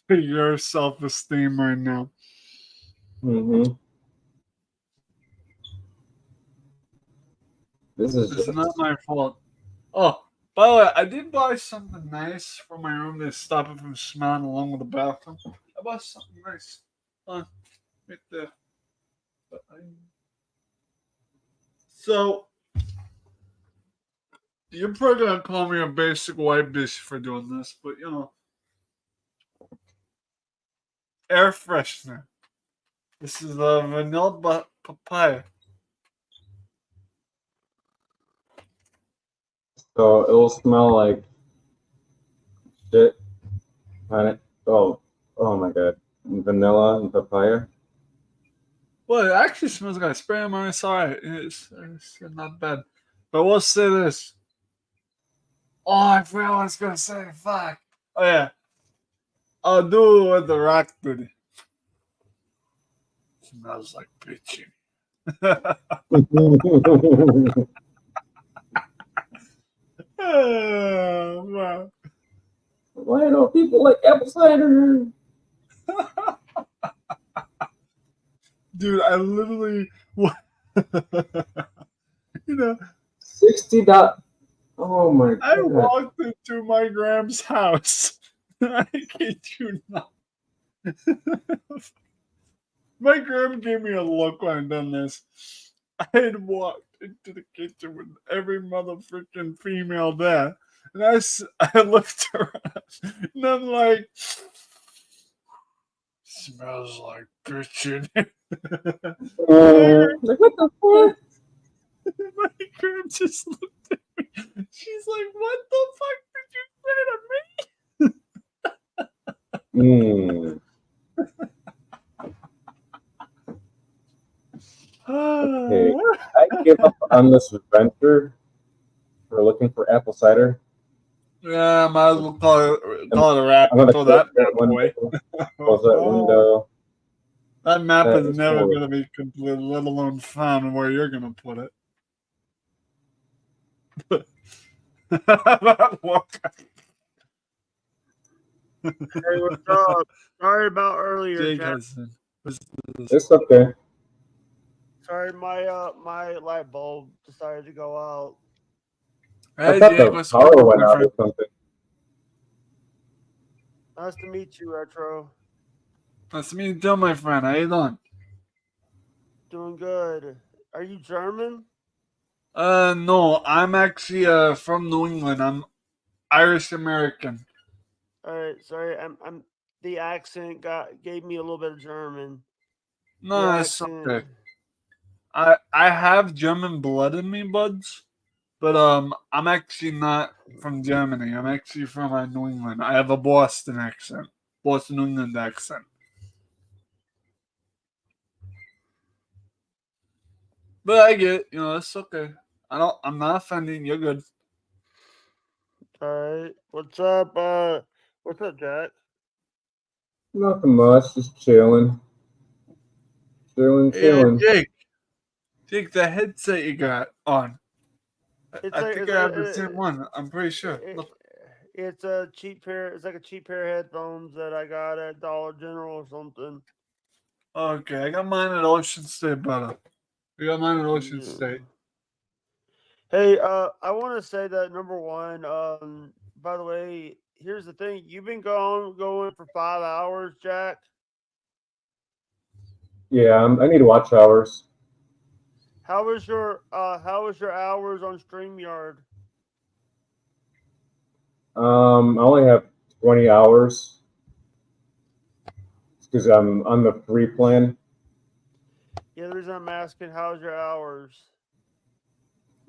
to your self-esteem right now. Mm-hmm. It's not my fault. Oh, by the way, I did buy something nice for my room to stop it from smelling along with the bathroom. I bought something nice. Right there. So, you're probably going to call me a basic white bitch for doing this, but you know. Air freshener. This is a vanilla papaya. So it will smell like shit. Oh my god. Vanilla and papaya. Well, it actually smells like a spray on. It's alright. It's not bad. But we'll say this. Oh, I forgot what I was going to say. Fuck. Oh, yeah. I'll do what the Rock did. Smells like bitching. Oh, wow. Why don't people like apple cider? Dude, I literally, you know, $60. Oh my god! I walked into my Gram's house. I kid you not. My Gram gave me a look when I done this. I had walked into the kitchen with every mother freaking female there, and I looked around, and I'm like, smells like bitching. Like what the fuck? My girl just looked at me. She's like, "What the fuck did you say to me?" Mm. Okay. I give up on this venture for looking for apple cider. Yeah, might as well call it a wrap I'm and gonna throw close that that map away. window. Close that window. That map That is is never horrible. going to be complete, let alone found where you're going to put it. Hey, what's up? Sorry about earlier, Jake Jack. Hudson. It's okay. Sorry, my light bulb decided to go out. I Hey, thought Jake, the what's power going on, went my out friend? or something. Nice to meet you, Retro. Nice to meet you too, my friend. How you doing? Doing good. Are you German? No, I'm actually from New England. I'm Irish American. All right, sorry. I'm the accent gave me a little bit of German. The No, it's accent. okay. I have German blood in me, buds. But I'm actually not from Germany. I'm actually from New England. I have a Boston accent, Boston, New England accent. But I get it. It's okay. I'm not offending. You're good. All right. What's up? What's up, Jack? Nothing much. Just chilling. Hey, Chilling. Jake, the headset you got on. It's I like think it's I like have the same one. I'm pretty sure. Look. it's a cheap pair. It's like a cheap pair of headphones that I got at Dollar General or something. Okay, I got mine at Ocean State, brother. We got mine at Ocean Yeah. State. Hey, I want to say that number one. By the way, here's the thing. You've been going for 5 hours, Jack. Yeah, I need watch hours. How was your hours on StreamYard? I only have 20 hours because I'm on the free plan. Yeah, the reason I'm asking, how's your hours?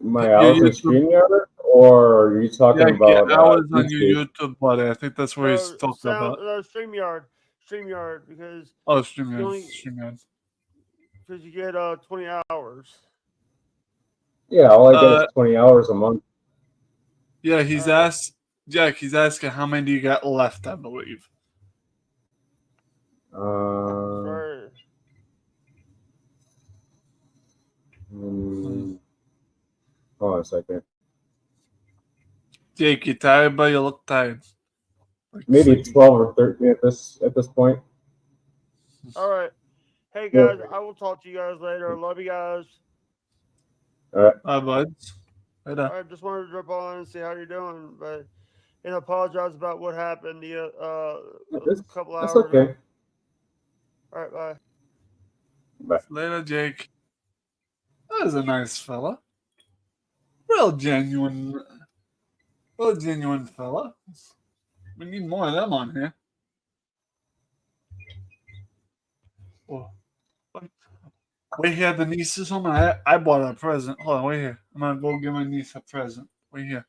My Your hours in YouTube, StreamYard, or are you talking yeah, about I was on YouTube? your YouTube, buddy. I think that's what he's No, talking about. StreamYard, because Oh, you only StreamYard. because you get 20 hours. Yeah, all I get is 20 hours a month. Yeah, he's asked Jack. He's asking how many do you got left? I believe. Right. Hold on a second. Jake, you tired, but you look tired. Like Maybe sleepy. 12 or 13 at this point. All right. Hey Yeah. guys, I will talk to you guys later. Love you guys. All right. Bye, buds. Later. I just wanted to drop on and see how you're doing, but and apologize about what happened a couple That's hours ago. okay. All right, bye. Bye. Later, Jake. That was a nice fella. Real genuine fella. We need more of them on here. Oh, wait here, the niece is home. I bought her a present. Hold on, wait here. I'm gonna go give my niece a present. Wait here.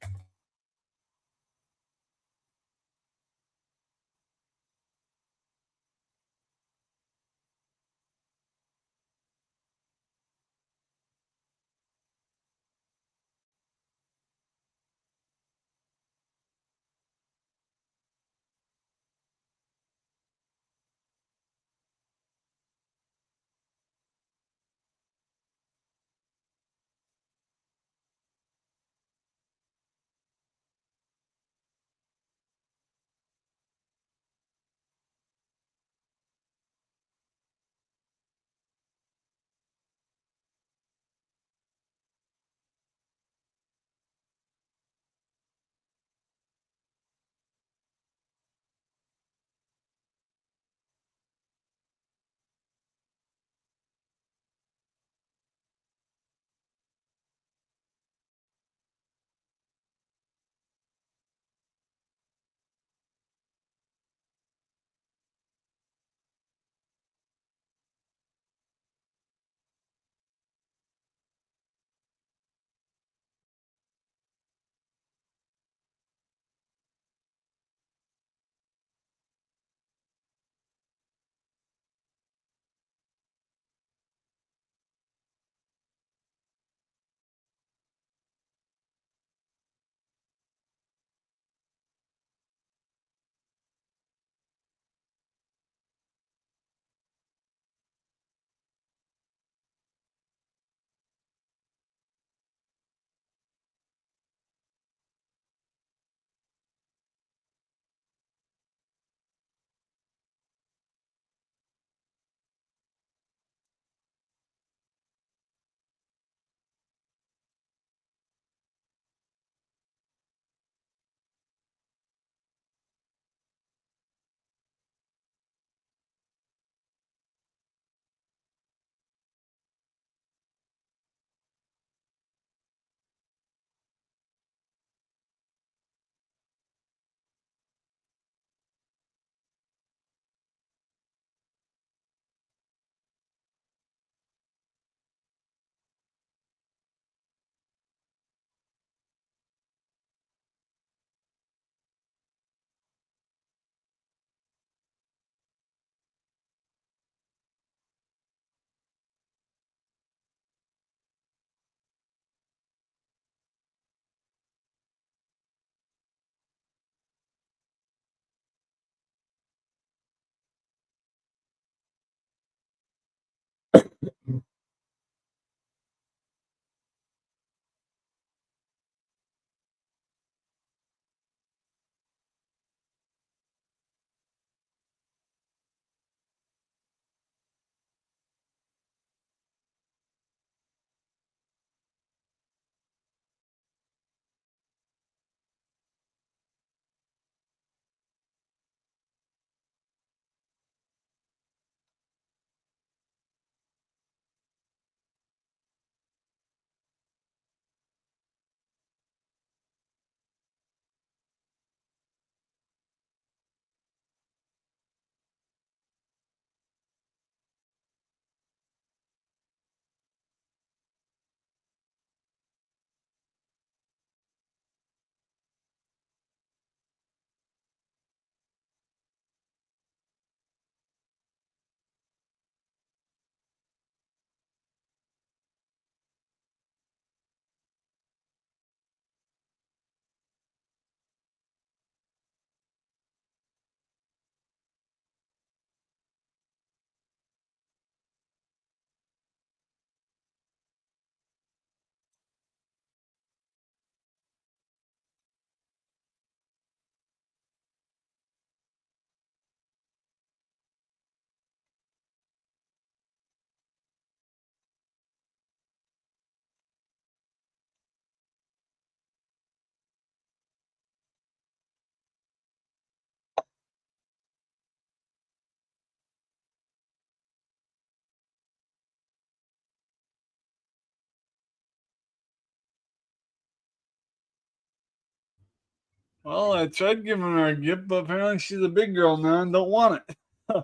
Well, I tried giving her a gift, but apparently she's a big girl now and don't want it. I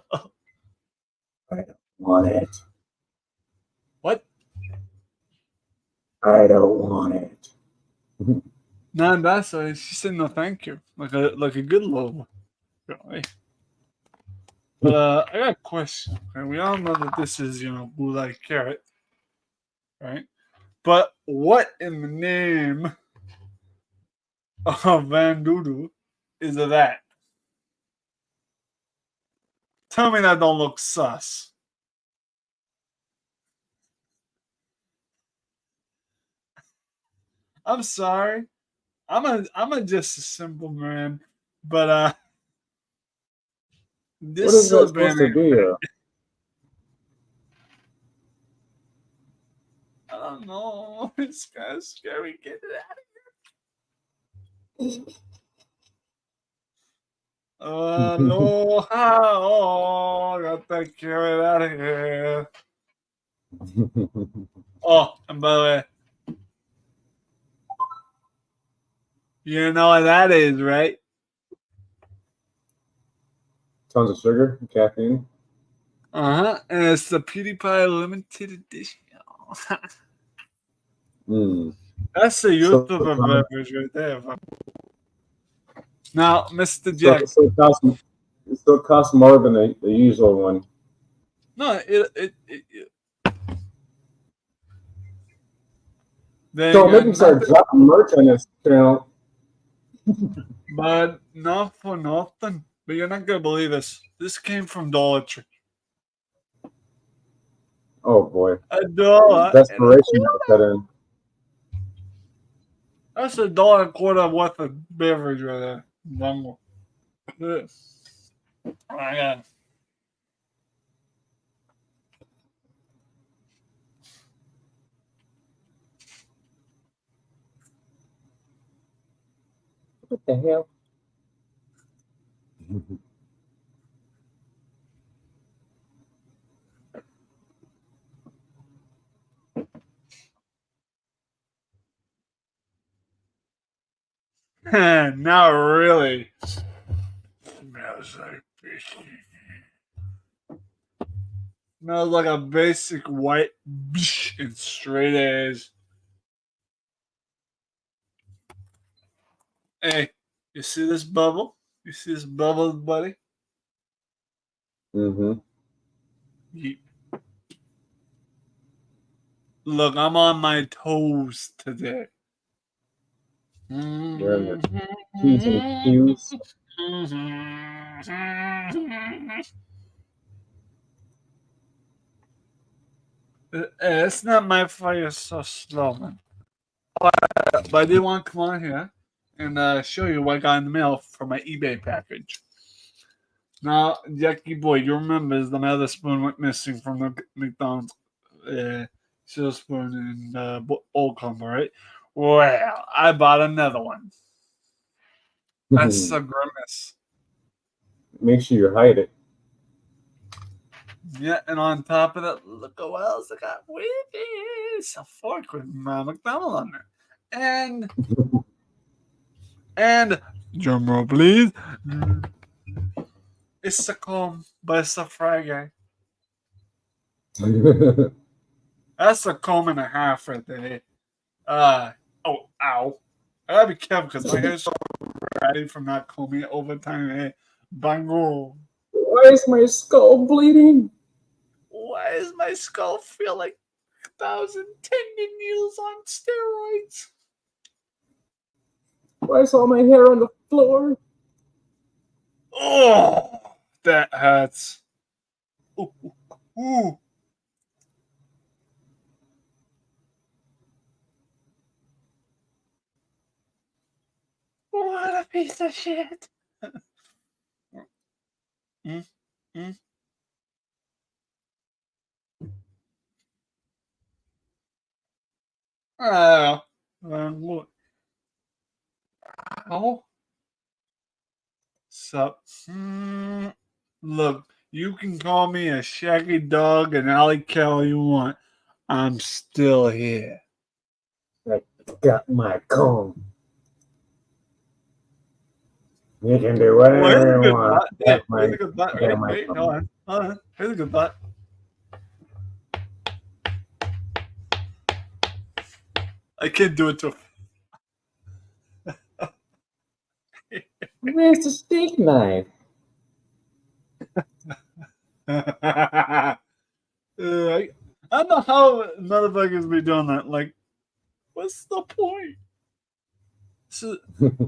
don't want it. What? I don't want it. No, that's why she said no, thank you, like a good little girl. But I got a question. Okay? We all know that this is blue like carrot, right? But what in the name of Van Doodoo is that? Tell me that don't look sus. I'm sorry. I'm just a simple man, but this What is that silver supposed to man, be? I don't know. It's kind of scary. Get it out of here. Aloha! Oh, got that carrot out of here. Oh, and by the way, you know what that is, right? Tons of sugar, caffeine. And it's the PewDiePie limited edition. That's a YouTuber beverage right there. Now, Mr. Jack. So it still costs more than the usual one. No, So maybe start dropping merch on this channel. But not for nothing. But you're not gonna believe this. This came from Dollar Tree. Oh boy. $1. Desperation got that in. That's $1.25 worth of beverage right there. Bungle. Oh my god. What the hell? Not really. Smells like biscuit. Smells like a basic white and straight A's. Hey, you see this bubble? You see this bubble, buddy? Mm-hmm. Look, I'm on my toes today. Wearing your P's and Q's. It's not my fault you're so slow, man. But I did want to come on here and show you what I got in the mail for my eBay package. Now, Jackie boy, you remember the other spoon went missing from the McDonald's silver spoon in Old Combo, right? Well, I bought another one. That's a grimace. Make sure you hide it. Yeah, and on top of that, look what else I got with it. It's a fork with McDonald on there. And drum roll, please. It's a comb, but it's a fry guy. That's a comb and a half right there. Ow. I gotta be careful because my hair's so ratty from not combing it over time. Hey, bango. Why is my skull bleeding? Why does my skull feel like 1,000 tendon needles on steroids? Why is all my hair on the floor? Oh, that hurts. Ooh, ooh. What a piece of shit. Oh, look. Ow. Sup? Look, you can call me a shaggy dog and alley cat you want. I'm still here. I got my comb. You can do whatever here's a you good want. thought. Hey, That's here's my, a good thought. yeah, Wait, my wait, phone. hold on. Here's a good thought. I can't do it too. Where's the steak knife? I don't know how motherfuckers be doing that. Like, what's the point? So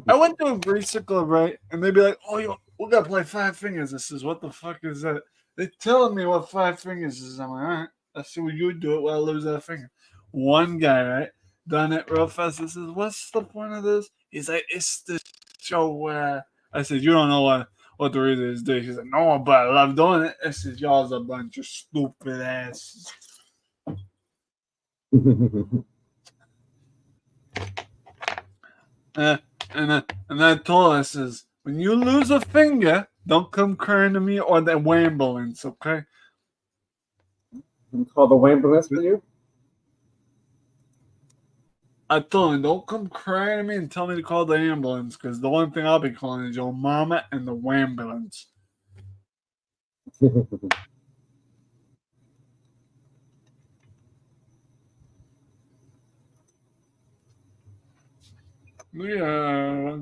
I went to a grease club, right? And they'd be like, "Oh, we gotta play Five Fingers." I says, "What the fuck is that?" They're telling me what Five Fingers is. I'm like, "All right, let's see what you do it while I lose that finger." One guy, right, done it real fast. He says, "What's the point of this?" He's like, "It's the show where." I said, "You don't know what the reason is." He said, "No, but I love doing it." I said, "Y'all's a bunch of stupid asses." And I told her, I says, when you lose a finger, don't come crying to me or the ambulance, okay? Call the ambulance for you? I told him, don't come crying to me and tell me to call the ambulance, because the one thing I'll be calling is your mama and the ambulance. Yeah.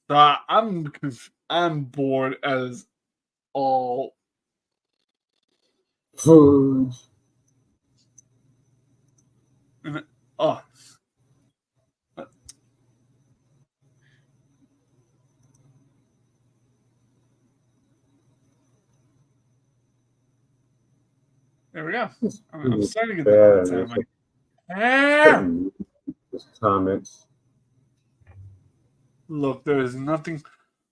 So I'm bored as all. Food. Oh. There we go. I'm starting to get Bad. that time. Like, Just comments. look, there is nothing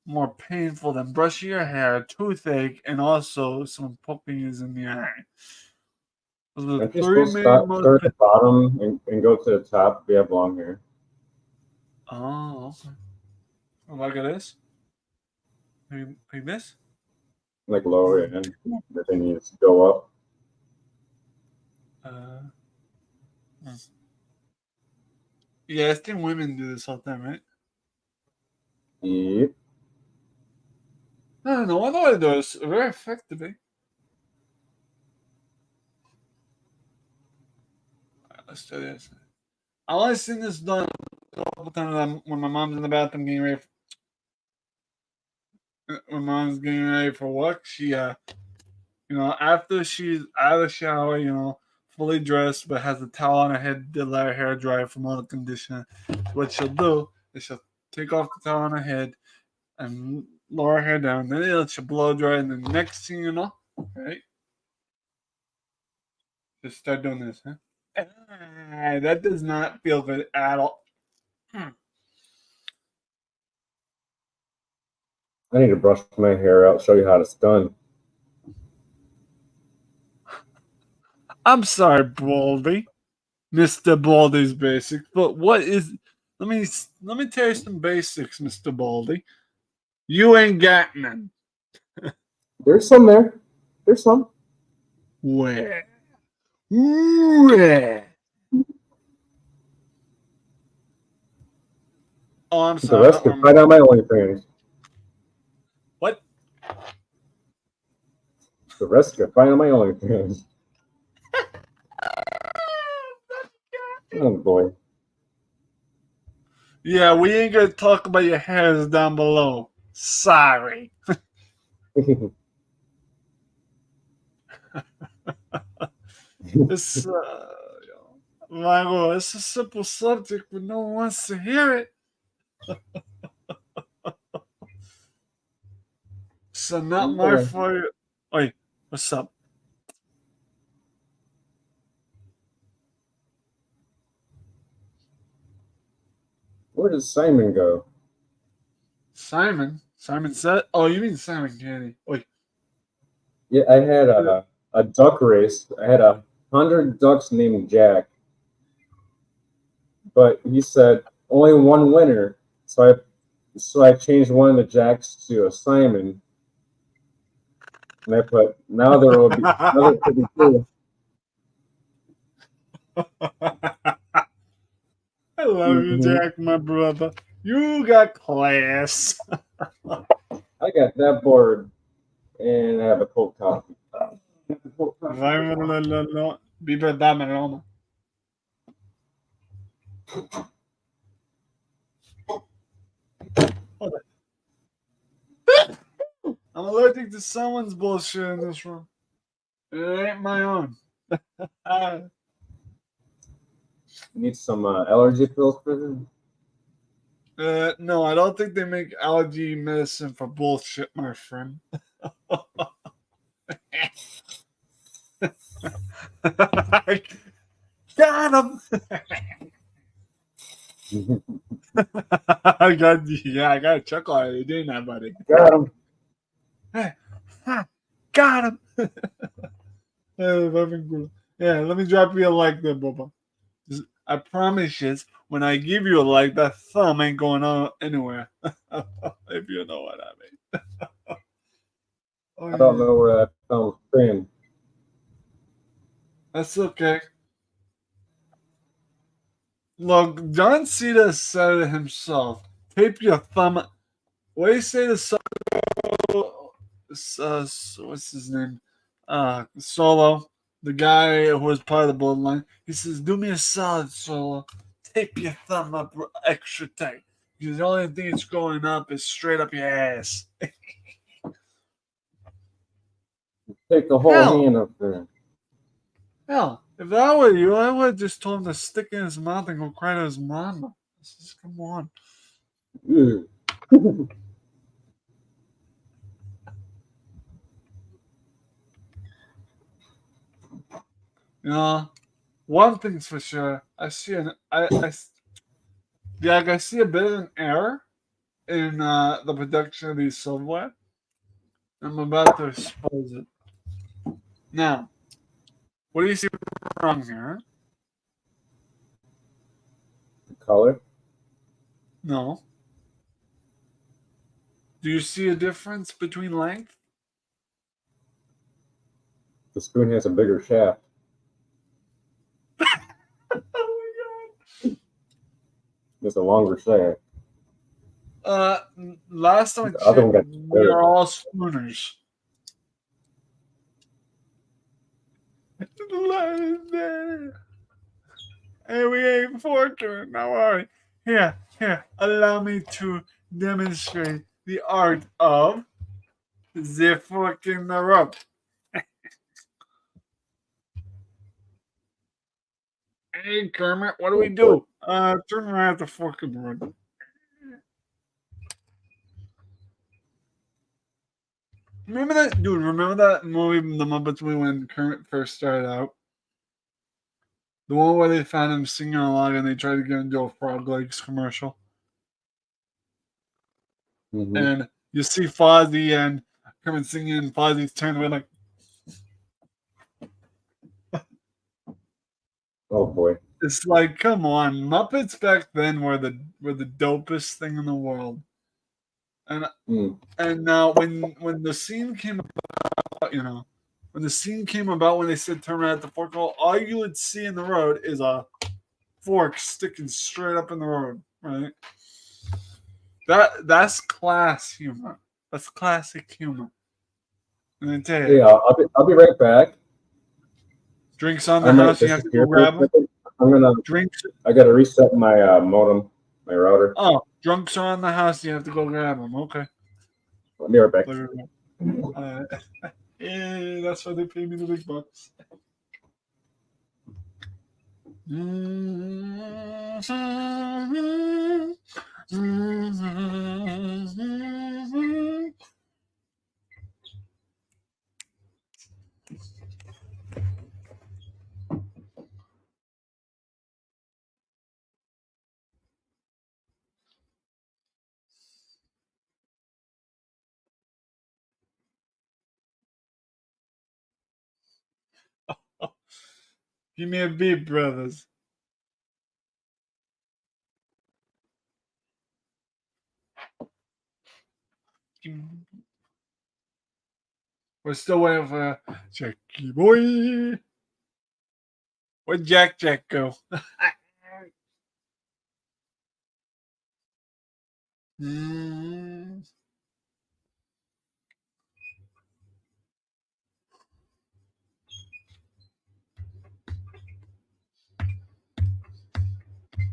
more painful than brushing your hair, toothache, and also some poking is in the eye. Those are the I'm just three supposed to main start at the bottom and go to the top if you have long hair. Oh, okay. Like this? Like this? Like lower end. But then you just go up. Yeah, I think women do this all the time, right? Yep. I don't know. I know it does. Very effectively. Let's do this. I only seen this done a couple times when my mom's in the bathroom getting ready. When mom's getting ready for work, she after she's out of the shower, fully dressed but has a towel on her head to let her hair dry from all the conditioner. What she'll do is she'll take off the towel on her head and lower her hair down. Then it lets you blow dry, and the next thing you know, right? Just start doing this, huh? That does not feel good at all. I need to brush my hair out, show you how it's done. I'm sorry, Baldy, Mr. Baldy's Basics, but what is? Let me tell you some basics, Mr. Baldy. You ain't got none. There's some there. There's some. Where? Where? Oh, I'm The sorry. rest can find out my OnlyFans. What? The rest can find out my OnlyFans. Oh boy. Yeah, we ain't gonna talk about your hairs down below. Sorry. It's Michael, it's a simple subject, but no one wants to hear it. So not my fault. Wait, what's up? Where does Simon go? Simon said. Oh, you mean Simon Kennedy? Wait. Yeah, I had a duck race. I had 100 ducks named Jack, but he said only one winner. So I changed one of the Jacks to a Simon. And I put, now there will be, now there could be two. I love you, Mhm. Jack, my brother. You got class. I got that board, and I have a cold coffee. Viva dame Roma. I'm allergic to someone's bullshit in this room. It ain't my own. Need some allergy pills for them? No, I don't think they make allergy medicine for bullshit, my friend. Got him. I got a chuckle out of you, didn't I, buddy? Got him. Hey, got him. Yeah, let me drop you a like there, Bubba. I promise you, when I give you a like, that thumb ain't going on anywhere. If you know what I mean. Oh, I don't know where that thumb's been. That's okay. Look, John Cena said it himself. Tape your thumb. What do you say to what's his name? Solo, the guy who was part of the bloodline. He says, "Do me a solid, Solo. Tape your thumb up extra tight. Because the only thing that's going up is straight up your ass." Take the whole Hell. hand up there. Hell, if that were you, I would have just told him to stick it in his mouth and go cry to his mama. Just, come on. Ew. You know, one thing's for sure. I see I see a bit of an error in the production of these silverware. I'm about to expose it. Now, what do you see wrong here? The color? No. Do you see a difference between length? The spoon has a bigger shaft. Oh It's a longer shaft. my god. Last time I The other one checked, got we bigger. are all spooners. And we ain't fortunate now, are we? Here, allow me to demonstrate the art of the fucking rope. Hey, Kermit, what do we do? Turn around the fucking room. Remember that, dude? Remember that movie, The Muppets, when Kermit first started out? The one where they found him singing along and they tried to get into a Frog Legs commercial. Mm-hmm. And you see Fozzie and Kermit singing, and Fozzie's turning away like, Oh boy. it's like, come on, Muppets back then were the dopest thing in the world. And Mm. and now when the scene came about, when the scene came about when they said turn around at the fork hole, all you would see in the road is a fork sticking straight up in the road, right? That's class humor. That's classic humor. And I tell you, Yeah, I'll be right back. drinks on I the might house, you have to go disappear for a grab them. second. Drinks. I gotta reset my modem, my router. Oh, drunks are on the house, you have to go grab them. Okay. I'll be right back. Yeah, that's why they pay me the big bucks. Give me a beat, brothers. We're still waiting for Jackie boy. Where'd Jack go? Mm.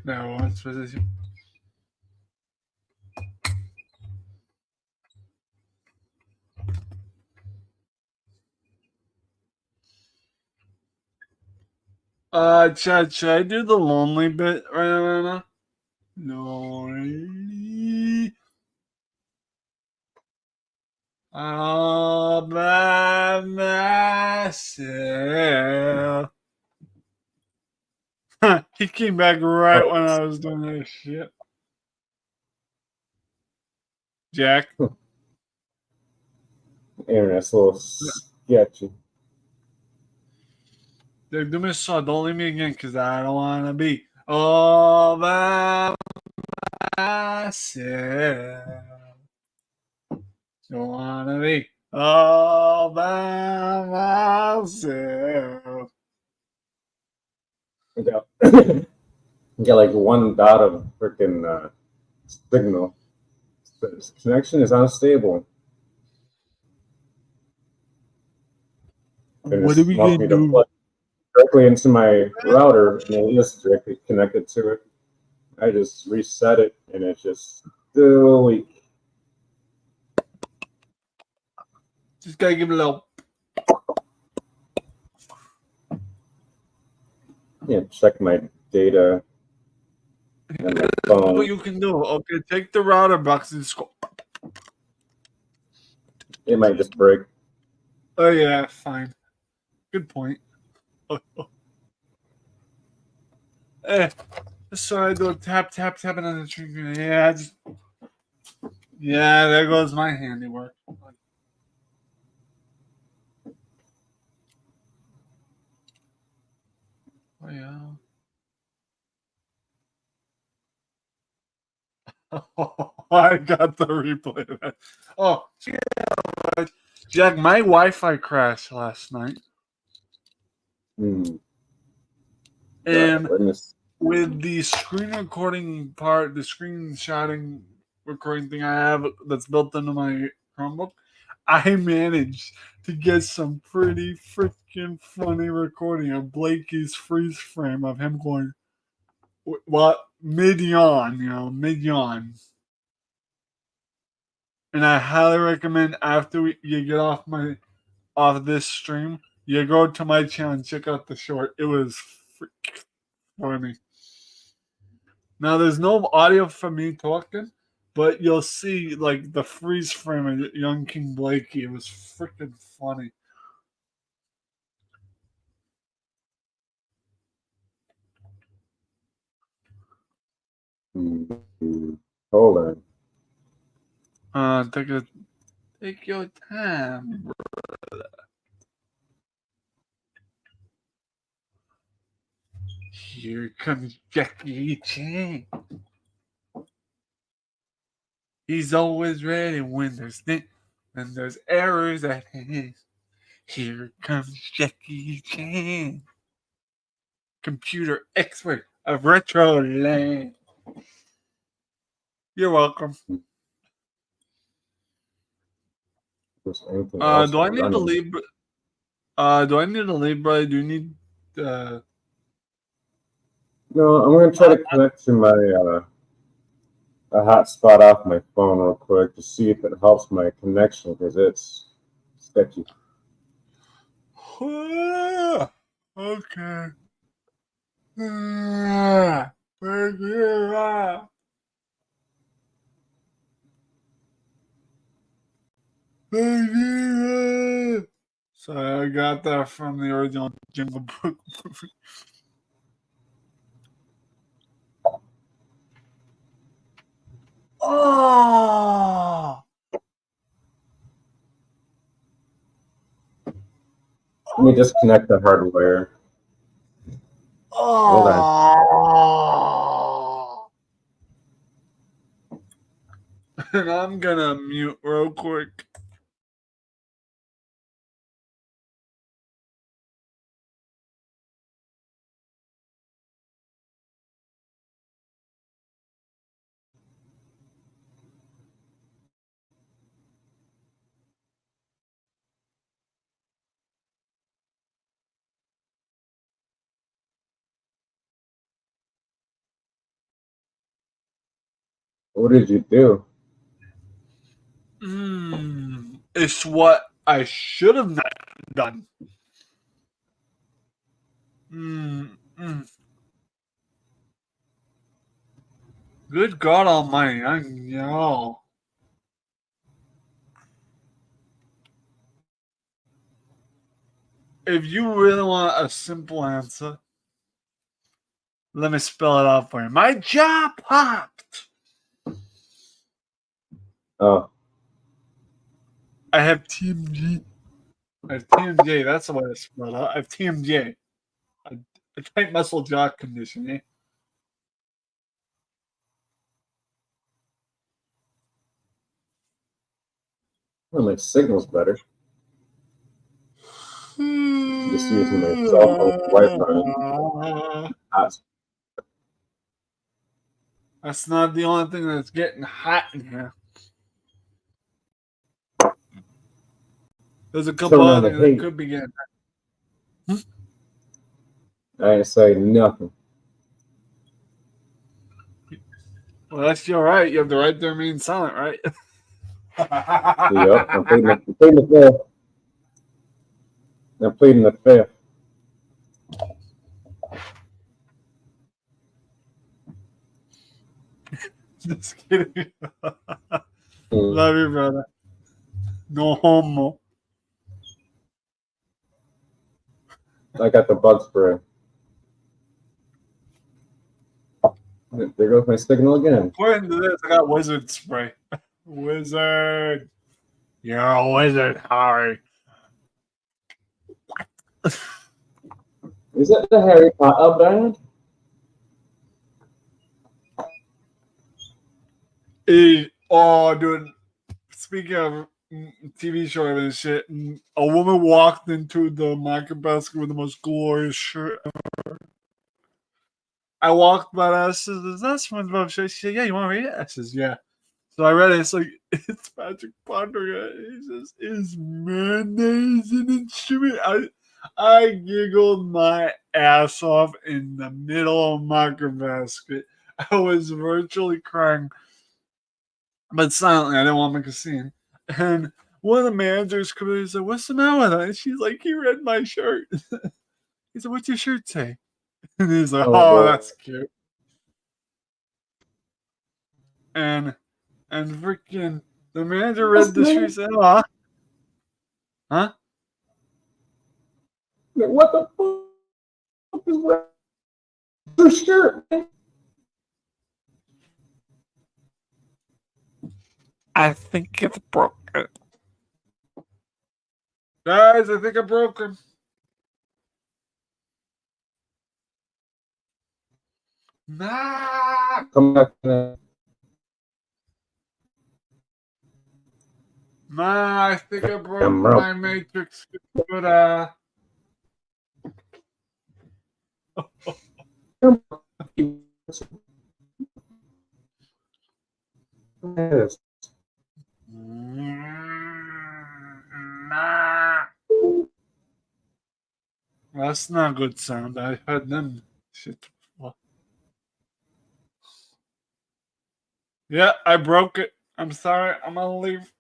No one's position. Chad, should I do the lonely bit right now? Lonely. All by myself. He came back right when I was doing this shit. Jack. Internet's a little sketchy. Dude, do me a solid. Don't leave me again because I don't want to be all by myself. Don't want to be all by myself. I got, got like one dot of freaking signal. This connection is unstable. What are we going to do? Plug directly into my router, and it is directly connected to it. I just reset it, and it's just still weak. Just gotta give it a little. Yeah, check my data and my phone. What you can do? Okay, take the router box and just go. It might just break. Oh yeah, fine. Good point. So I do a tapping on the trigger. Yeah, yeah. There goes my handiwork. Oh yeah. I got the replay. Oh, yeah. Jack, my Wi-Fi crashed last night. And with the screen recording part, the screenshotting recording thing I have that's built into my Chromebook, I managed to get some pretty freaking funny recording of Blakey's freeze frame of him going, what, mid-yawn, mid-yawn. And I highly recommend after you get off this stream, you go to my channel and check out the short. It was freaking funny. Now there's no audio from me talking, but you'll see like the freeze frame of young King Blakey. It was freaking funny. Hold on. Take your time, brother. Here comes Jackie Chan. He's always ready when there's errors at hand. Here comes Jackie Chan, computer expert of retro land. You're welcome. Do I need to leave? Do I need to leave, bro? Do you need? No, I'm gonna try to connect to my a hotspot off my phone real quick to see if it helps my connection because it's sketchy. Okay. So I got that from the original Jungle Book movie. Oh! Let me disconnect the hardware. Hold on. And I'm gonna mute real quick. What did you do? It's what I should have not done. Good God Almighty! I know. If you really want a simple answer, let me spell it out for you. My jaw popped. Oh, I have TMJ. I have TMJ. That's the way I spell it out. I have TMJ. A tight muscle jaw condition. Eh? well, my signal's better. Just using my cell phone Wi-Fi. That's not the only thing that's getting hot in here. There's a couple Turn on other the things that heat. could be getting hot. I ain't say nothing. Well, that's your right. You have the right to remain silent, right? Yep, I'm pleading the fifth. I'm pleading the fifth. Just kidding. Love you, brother. No homo. I got the bug spray. There goes my signal again. According to this, I got wizard spray. Wizard. You're a wizard, Harry. Is that the Harry Potter band? Oh, dude. Speaking of TV show and shit, a woman walked into the market basket with the most glorious shirt ever. I walked by that. I said, "Is that SpongeBob shirt?" She said, "Yeah, you want to read it?" I says, "Yeah." So I read it. It's like, it's Patrick Ponder. He says, "Is mayonnaise an instrument?" I giggled my ass off in the middle of market basket. I was virtually crying, but silently. I didn't want to make a scene. And one of the managers comes in and said, "What's the matter with her?" And she's like, "He read my shirt." He said, "What's your shirt say?" And he's like, "Oh, that's cute." And freaking the manager read the shirt and said, "Oh, huh? What the fuck is that? The shirt? I think it's broken." Guys, I think I broke him. Nah. Come back. Nah, I think I broke my matrix computer. Yes. Nah. That's not good sound. I heard them shit before. Yeah, I broke it. I'm sorry. I'm gonna leave.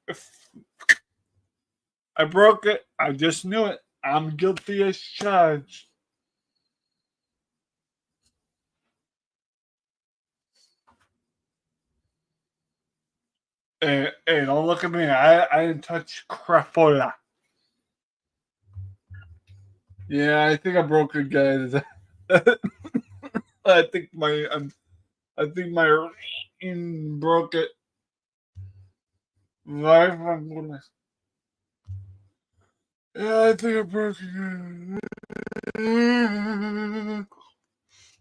I broke it. I just knew it. I'm guilty as charged. Hey, don't look at me. I didn't touch crapola. Yeah, I think I broke it, guys. I think my broke it. Right from goodness. Yeah, I think I broke it.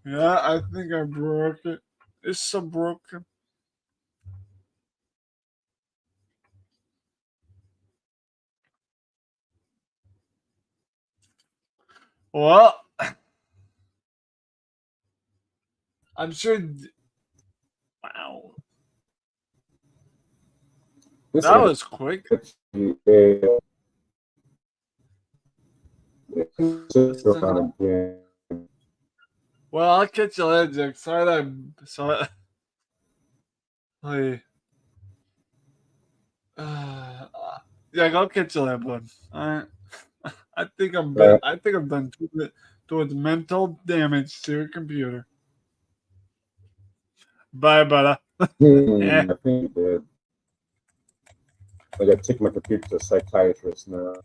Yeah, I think I broke it. It's so broken. Well, I'm sure. Wow, that was quick. Well, I'll catch you later, Jack. Sorry that Hey. Yeah, go catch you later, bud. I think I'm done towards mental damage to your computer. Bye, brother. I think you did. I got to take my computer to a psychiatrist now.